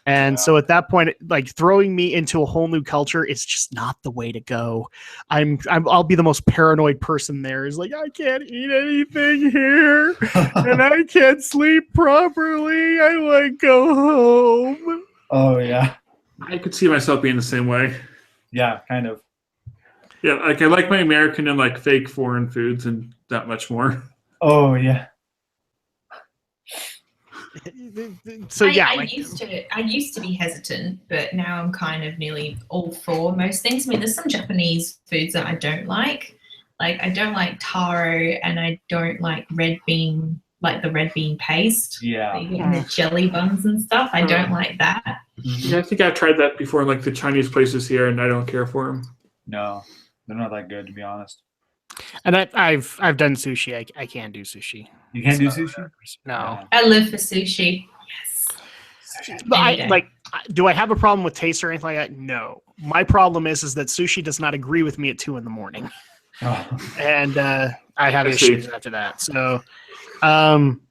And so at that point, like throwing me into a whole new culture is just not the way to go. I'll be the most paranoid person there. Is like I can't eat anything here, and I can't sleep properly. I like go home. Oh yeah. I could see myself being the same way. Yeah, kind of. Yeah, like I like my American and like fake foreign foods and that much more. Oh yeah. So yeah, I like, used to be hesitant, but now I'm kind of nearly all for most things. I mean, there's some Japanese foods that I don't like. Like I don't like taro, and I don't like red bean, like the red bean paste. Yeah. That you get in the jelly buns and stuff. I don't like that. Yeah, I think I've tried that before in like the Chinese places here, and I don't care for them. No, they're not that good to be honest. and I've done sushi. I can't do sushi. You can't do So, sushi? No. I live for sushi. Yes. But Any day. do I have a problem with taste or anything like that? No. My problem is that sushi does not agree with me at 2 a.m. Oh. and I have I see. issues after that. So,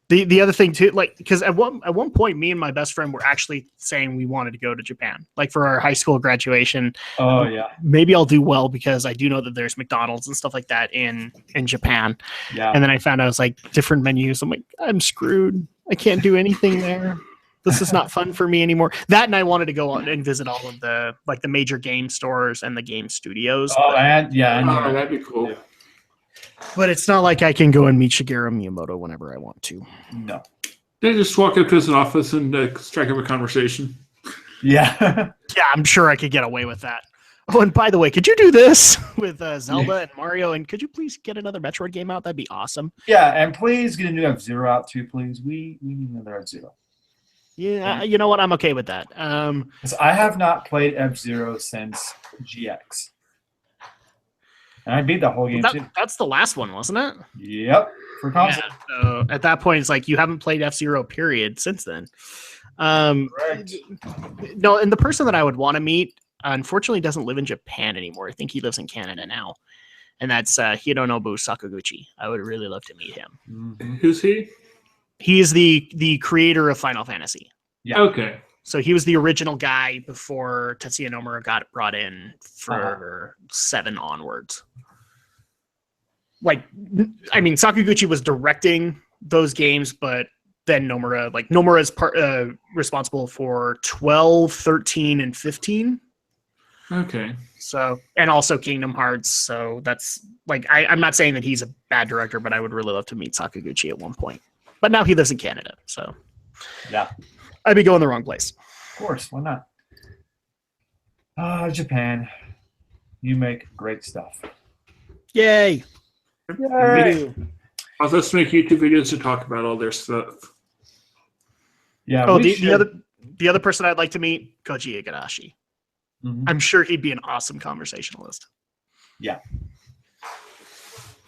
the other thing too, like, because at one point, me and my best friend were actually saying we wanted to go to Japan, like for our high school graduation. Oh yeah. Maybe I'll do well because I do know that there's McDonald's and stuff like that in Japan. Yeah. And then I found out it was like different menus. I'm like, I'm screwed. I can't do anything there. This is not fun for me anymore. That, and I wanted to go out and visit all of the major game stores and the game studios. Oh, and yeah. I know. Oh, that'd be cool. Yeah. But it's not like I can go and meet Shigeru Miyamoto whenever I want to. No. They just walk up to his office and strike up a conversation. Yeah. Yeah, I'm sure I could get away with that. Oh, and by the way, could you do this with Zelda and Mario? And could you please get another Metroid game out? That'd be awesome. Yeah, and please get a new F-Zero out too, please. We need another F-Zero. Yeah, you know what? I'm okay with that. 'Cause I have not played F-Zero since GX. And I beat the whole game too. That's the last one, wasn't it? Yep. For console. Yeah, so at that point, it's like you haven't played F-Zero period since then. Correct. No, and the person that I would want to meet, unfortunately, doesn't live in Japan anymore. I think he lives in Canada now. And that's Hironobu Sakaguchi. I would really love to meet him. Mhm. Who's he? He is the creator of Final Fantasy. Yeah. Okay. So he was the original guy before Tetsuya Nomura got brought in for 7 onwards. Like, I mean, Sakaguchi was directing those games, but then Nomura is responsible for 12, 13, and 15. Okay. So, and also Kingdom Hearts. So that's like, I'm not saying that he's a bad director, but I would really love to meet Sakaguchi at one point. But now he lives in Canada, so Yeah. I'd be going the wrong place. Of course. Why not? Japan. You make great stuff. Yay! Yay. I'll just make YouTube videos to talk about all their stuff. Yeah. Oh, we should. the other person I'd like to meet, Koji Igarashi. Mhm. I'm sure he'd be an awesome conversationalist. Yeah.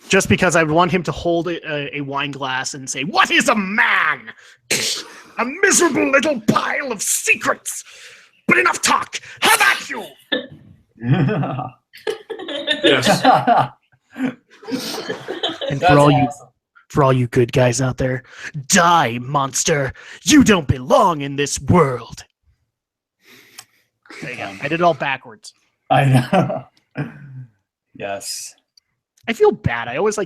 Just because I would want him to hold a wine glass and say, "What is a man? A miserable little pile of secrets. But enough talk. Have at you!" Yes. And That's awesome. for all you good guys out there, die, monster! You don't belong in this world. There you go. I did it all backwards. I know. Yes. I feel bad. I always I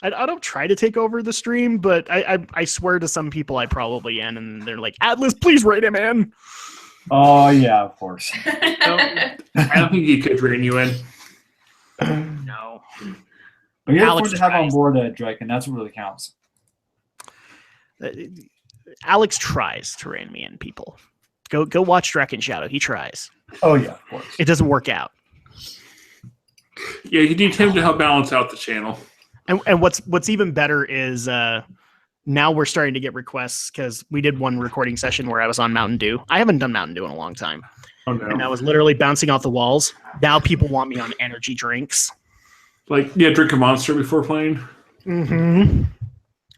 don't try to take over the stream, but I swear to some people I probably am, and they're like, "Atlas, please write him in." Oh yeah, of course. I don't think he could rein you in. No. But you're Alex important to have on tries. board, Drake, and that's what really counts. Alex tries to rein me in, people. Go watch Draken Shadow. He tries. Oh yeah, of course. It doesn't work out. Yeah, you need him to help balance out the channel. And what's even better is now we're starting to get requests because we did one recording session where I was on Mountain Dew. I haven't done Mountain Dew in a long time. Oh And I no. was literally bouncing off the walls. Now people want me on energy drinks. Like, yeah, drink a Monster before playing. Mm-hmm.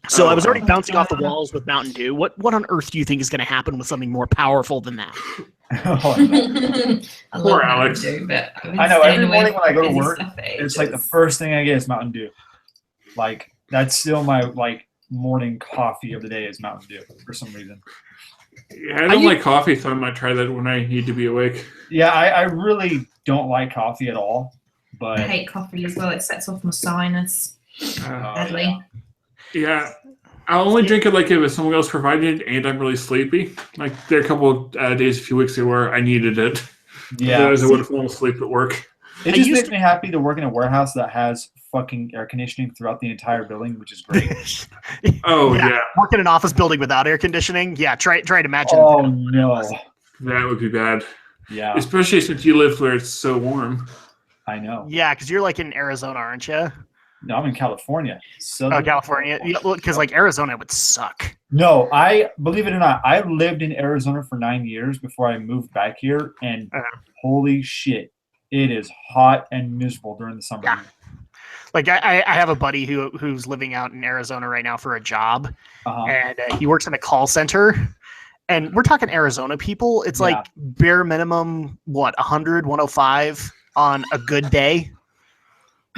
So I was already Oh, bouncing off the God. walls with Mountain Dew. What on earth do you think is going to happen with something more powerful than that? Oh, I know. I Poor love Alex. Mountain Dew, but I've been I know, staying every away morning when I go to from busy work, stuff for it's like the ages. first thing I get is Mountain Dew. Like that's still my morning coffee of the day is Mountain Dew for some reason. Yeah, I don't like coffee, so I might try that when I need to be awake. Yeah, I really don't like coffee at all. But I hate coffee as well. It sets off my sinus badly. Yeah, I'll only drink it like if someone else provided it and I'm really sleepy. Like there are a couple days, a few weeks ago where I needed it. Yeah. Otherwise, I would have fallen asleep at work. It I just used makes me happy to work in a warehouse that has fucking air conditioning throughout the entire building, which is great. Oh, Yeah. yeah. Work in an office building without air conditioning. Yeah, try to imagine. Oh no. That would be bad. Yeah, Especially since you live where it's so warm. I know. Yeah, because you're like in Arizona, aren't you? No, I'm in California. Oh, California. Because like Arizona would suck. No, I believe it or not, I lived in Arizona for 9 years before I moved back here, and holy shit, it is hot and miserable during the summer. Yeah. Like I have a buddy who's living out in Arizona right now for a job, Uh-huh. and he works in a call center. And we're talking Arizona people. It's like bare minimum, 100, 105 on a good day.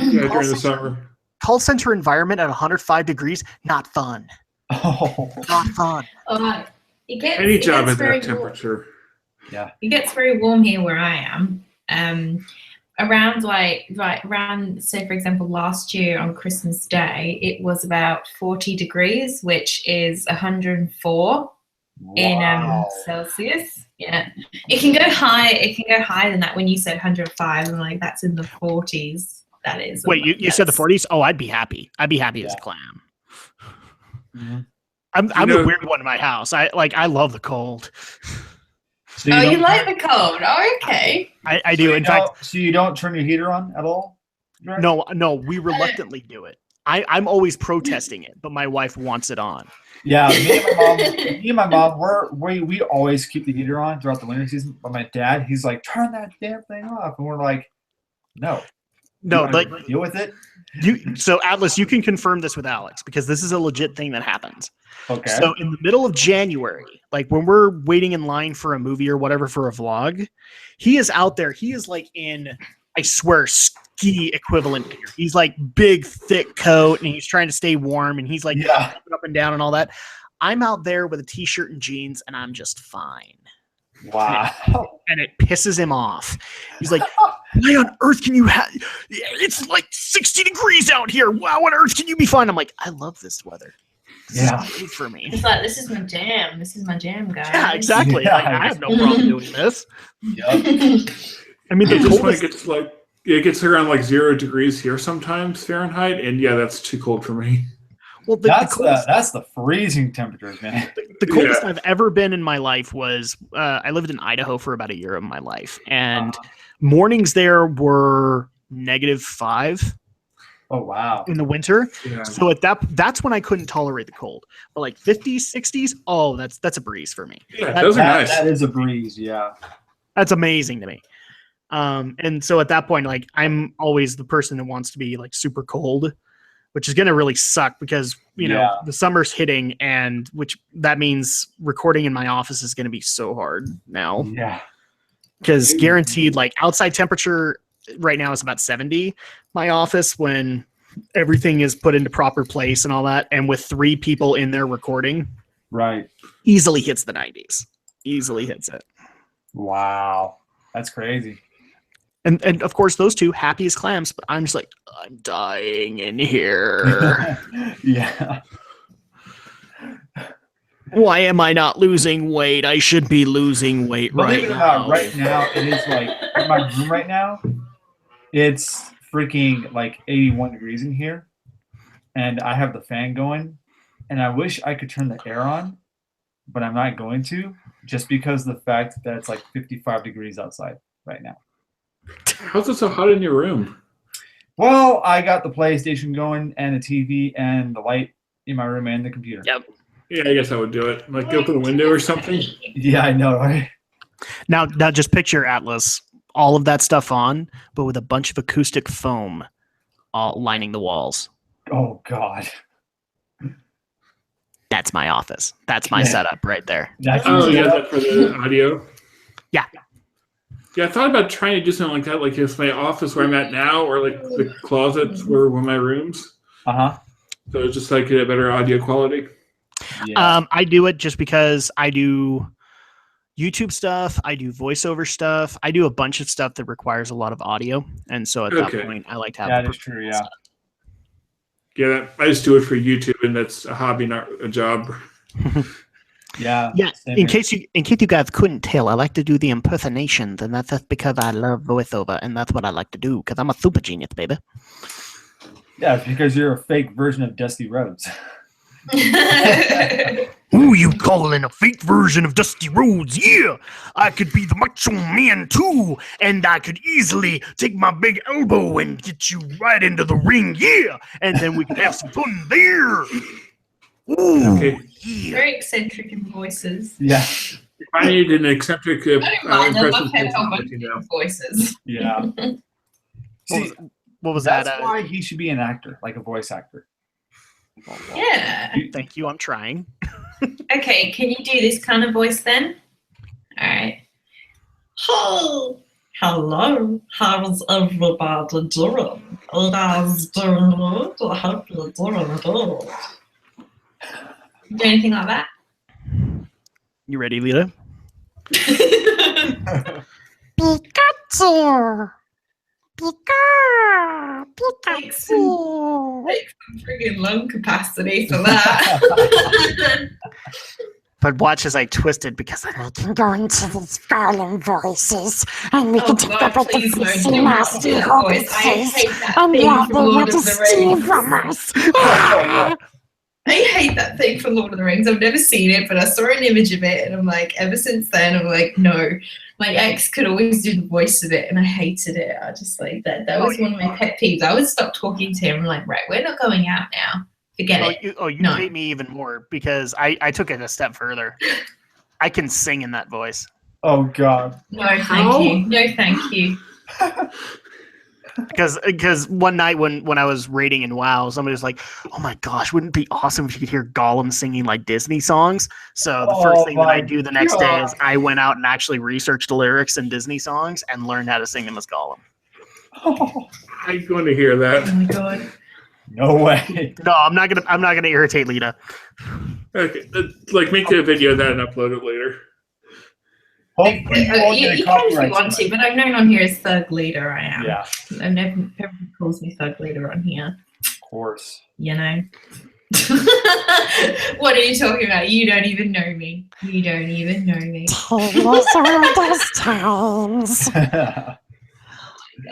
Yeah, during the summer. Call center environment at 105 degrees, not fun. Oh, Not fun. Any job at that temperature. It gets very warm here where I am. Around say for example last year on Christmas Day it was about 40 degrees, which is 104 in Celsius. Yeah, it can go higher than that. When you said 105, I'm like, that's in the 40s. That is. Wait, you said the 40s? Oh, I'd be happy. I'd be happy as a clam. Mhm. I'm the weird one in my house. I love the cold. So You don't- like the cold? Oh, okay. I do. In fact, so you don't turn your heater on at all? Right? no, we reluctantly do it. I'm always protesting it, but my wife wants it on. Yeah, me and my mom, we always keep the heater on throughout the winter season. But my dad, he's like, turn that damn thing off, and we're like, no, No, You like wanna deal with it. so Atlas, you can confirm this with Alex because this is a legit thing that happens. Okay. So in the middle of January, like when we're waiting in line for a movie or whatever for a vlog, he is out there. He is like in, I swear, ski equivalent gear. He's like big, thick coat, and he's trying to stay warm, and he's like jumping up and down and all that. I'm out there with a t-shirt and jeans, and I'm just fine. Wow. And it pisses him off. He's like, why on earth can you have, it's like 60 degrees out here. Wow, on earth can you be fine? I'm like, I love this weather. This Yeah. is great for me. It's like, this is my jam. This is my jam, guys. Yeah, exactly. Yeah. Like, I have no problem doing this. Yep. I mean, the Just when it coldest, gets it gets around like 0 degrees here sometimes Fahrenheit, and yeah, that's too cold for me. well, That's the freezing temperatures, man. the coldest Yeah. I've ever been in my life was I lived in Idaho for about a year of my life, and mornings there were -5 Oh wow. in the winter. Yeah. So at that's when I couldn't tolerate the cold. But like 50s, 60s, oh, that's a breeze for me. Yeah, those are nice. That is a breeze. Yeah. That's amazing to me. And so at that point, like I'm always the person that wants to be like super cold, which is gonna really suck because you know the summer's hitting, and which that means recording in my office is gonna be so hard now. Yeah. Because guaranteed, like outside temperature right now is about 70. My office, when everything is put into proper place and all that, and with 3 people in there recording, Right. easily hits the 90s. Easily hits it. Wow. That's crazy. And of course those two happy as clams, but I'm just like, I'm dying in here. Yeah. Why am I not losing weight? I should be losing weight Believe right it or now. not, right now it is like in my room right now. It's freaking like 81 degrees in here, and I have the fan going, and I wish I could turn the air on, but I'm not going to, just because of the fact that it's like 55 degrees outside right now. How's it so hot in your room? Well, I got the PlayStation going and the TV and the light in my room and the computer. Yep. Yeah, I guess I would do it. Like open the window or something. Yeah, I know, right? Now just picture Atlas, all of that stuff on, but with a bunch of acoustic foam all lining the walls. Oh God. That's my office. That's my Yeah. setup right there. That's Oh, your yeah, setup? that for the audio. Yeah. Yeah, I thought about trying to do something like that, like if my office where I'm at now, or like the closets were one of my rooms. Uh-huh. So it's just like a better audio quality. Yeah. I do it just because I do YouTube stuff, I do voiceover stuff, I do a bunch of stuff that requires a lot of audio, and so at Okay. that point, I like to have That the is true, yeah. Yeah, I just do it for YouTube, and that's a hobby, not a job. Yeah. Yeah, same in here. case you guys couldn't tell, I like to do the impersonations, and that's because I love voiceover, and that's what I like to do because I'm a super genius, baby. Yeah, it's because you're a fake version of Dusty Rhodes. Ooh, you calling a fake version of Dusty Rhodes? Yeah, I could be the Macho Man too, and I could easily take my big elbow and get you right into the ring. Yeah, and then we could have some fun there. Ooh, Okay. yeah. Very eccentric in voices. Yeah. If I need an eccentric I don't mind them. impression, I've had a whole I'll bunch let you of know. voices. Yeah. See, What was that's that? why he should be an actor, like a voice actor. Yeah. Thank you. I'm trying. Okay, can you do this kind of voice then? All right. Oh, hello. How's everybody doing? You guys doing good? I hope you're doing good. Do anything like that? You ready, Lita? Pikachu! Takes some friggin' lung capacity for that. But watch as I twist it because I can go into these Garland voices and we Oh can take God, up with the please no, feisty, do not nasty do that voice. I hobbitses hate that and thing love from them Lord to of the steal Rings. from us. I hate that thing from Lord of the Rings. I've never seen it, but I saw an image of it, and I'm like, ever since then, I'm like, no. My ex could always do the voice of it, and I hated it. I just like that. That was one of my pet peeves. I would stop talking to him. I'm like, right, we're not going out now. Forget it. You No. hate me even more because I took it a step further. I can sing in that voice. Oh God. No, thank you. No, thank you. Because one night when I was raiding in WoW, somebody was like, "Oh my gosh, wouldn't it be awesome if you could hear Gollum singing like Disney songs?" So the first thing that I do the next day is I went out and actually researched the lyrics in Disney songs and learned how to sing them as Gollum. I'm going to hear Oh that. my God. No way. No, I'm not gonna irritate Lita. Okay, like make a video of that and upload it later. Hopefully you won't get a You can if you copyright want to, strike. but I'm known on here as Thug Leader. I am. Yeah, And everyone calls me Thug Leader on here. of course. You know. What are you talking about? You don't even know me. You don't even know me. Tales oldest times,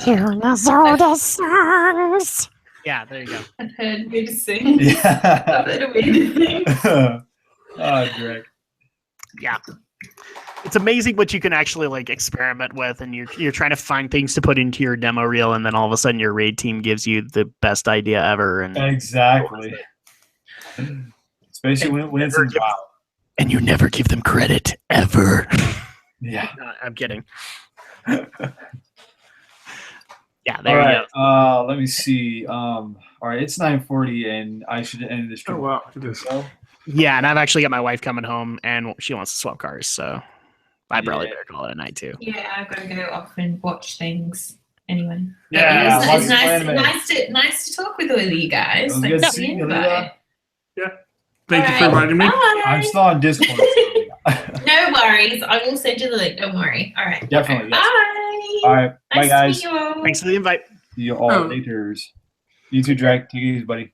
tunes oldest songs. Yeah, there you go. I've heard me to sing. I've Yeah. heard me to sing. Oh, Greg. Yeah. It's amazing what you can actually like experiment with, and you're trying to find things to put into your demo reel, and then all of a sudden your raid team gives you the best idea ever, and Exactly. Especially when it's in WoW. and you never give them credit ever. Yeah. No, I'm kidding. Yeah, All there you right. go. Let me see. All right, it's 9:40, and I should end this. Oh wow, it is. Yeah, and I've actually got my wife coming home, and she wants to swap cars, so I probably Yeah. better call it a night too. Yeah, I've got to go off and watch things. Anyway. Yeah, But watch it's some nice, anime. nice to talk with all of you guys. It was Thanks good for the seeing you, invite. Lita. Thank you for Alright, inviting me. bye. I'm still on Discord. No worries. I will send you the link. Don't worry. All right. Definitely, yes. Bye. All right. Bye, Nice guys. to meet you all. Thanks for the invite. See you all Oh. later. You too, Drake. Take it easy, buddy.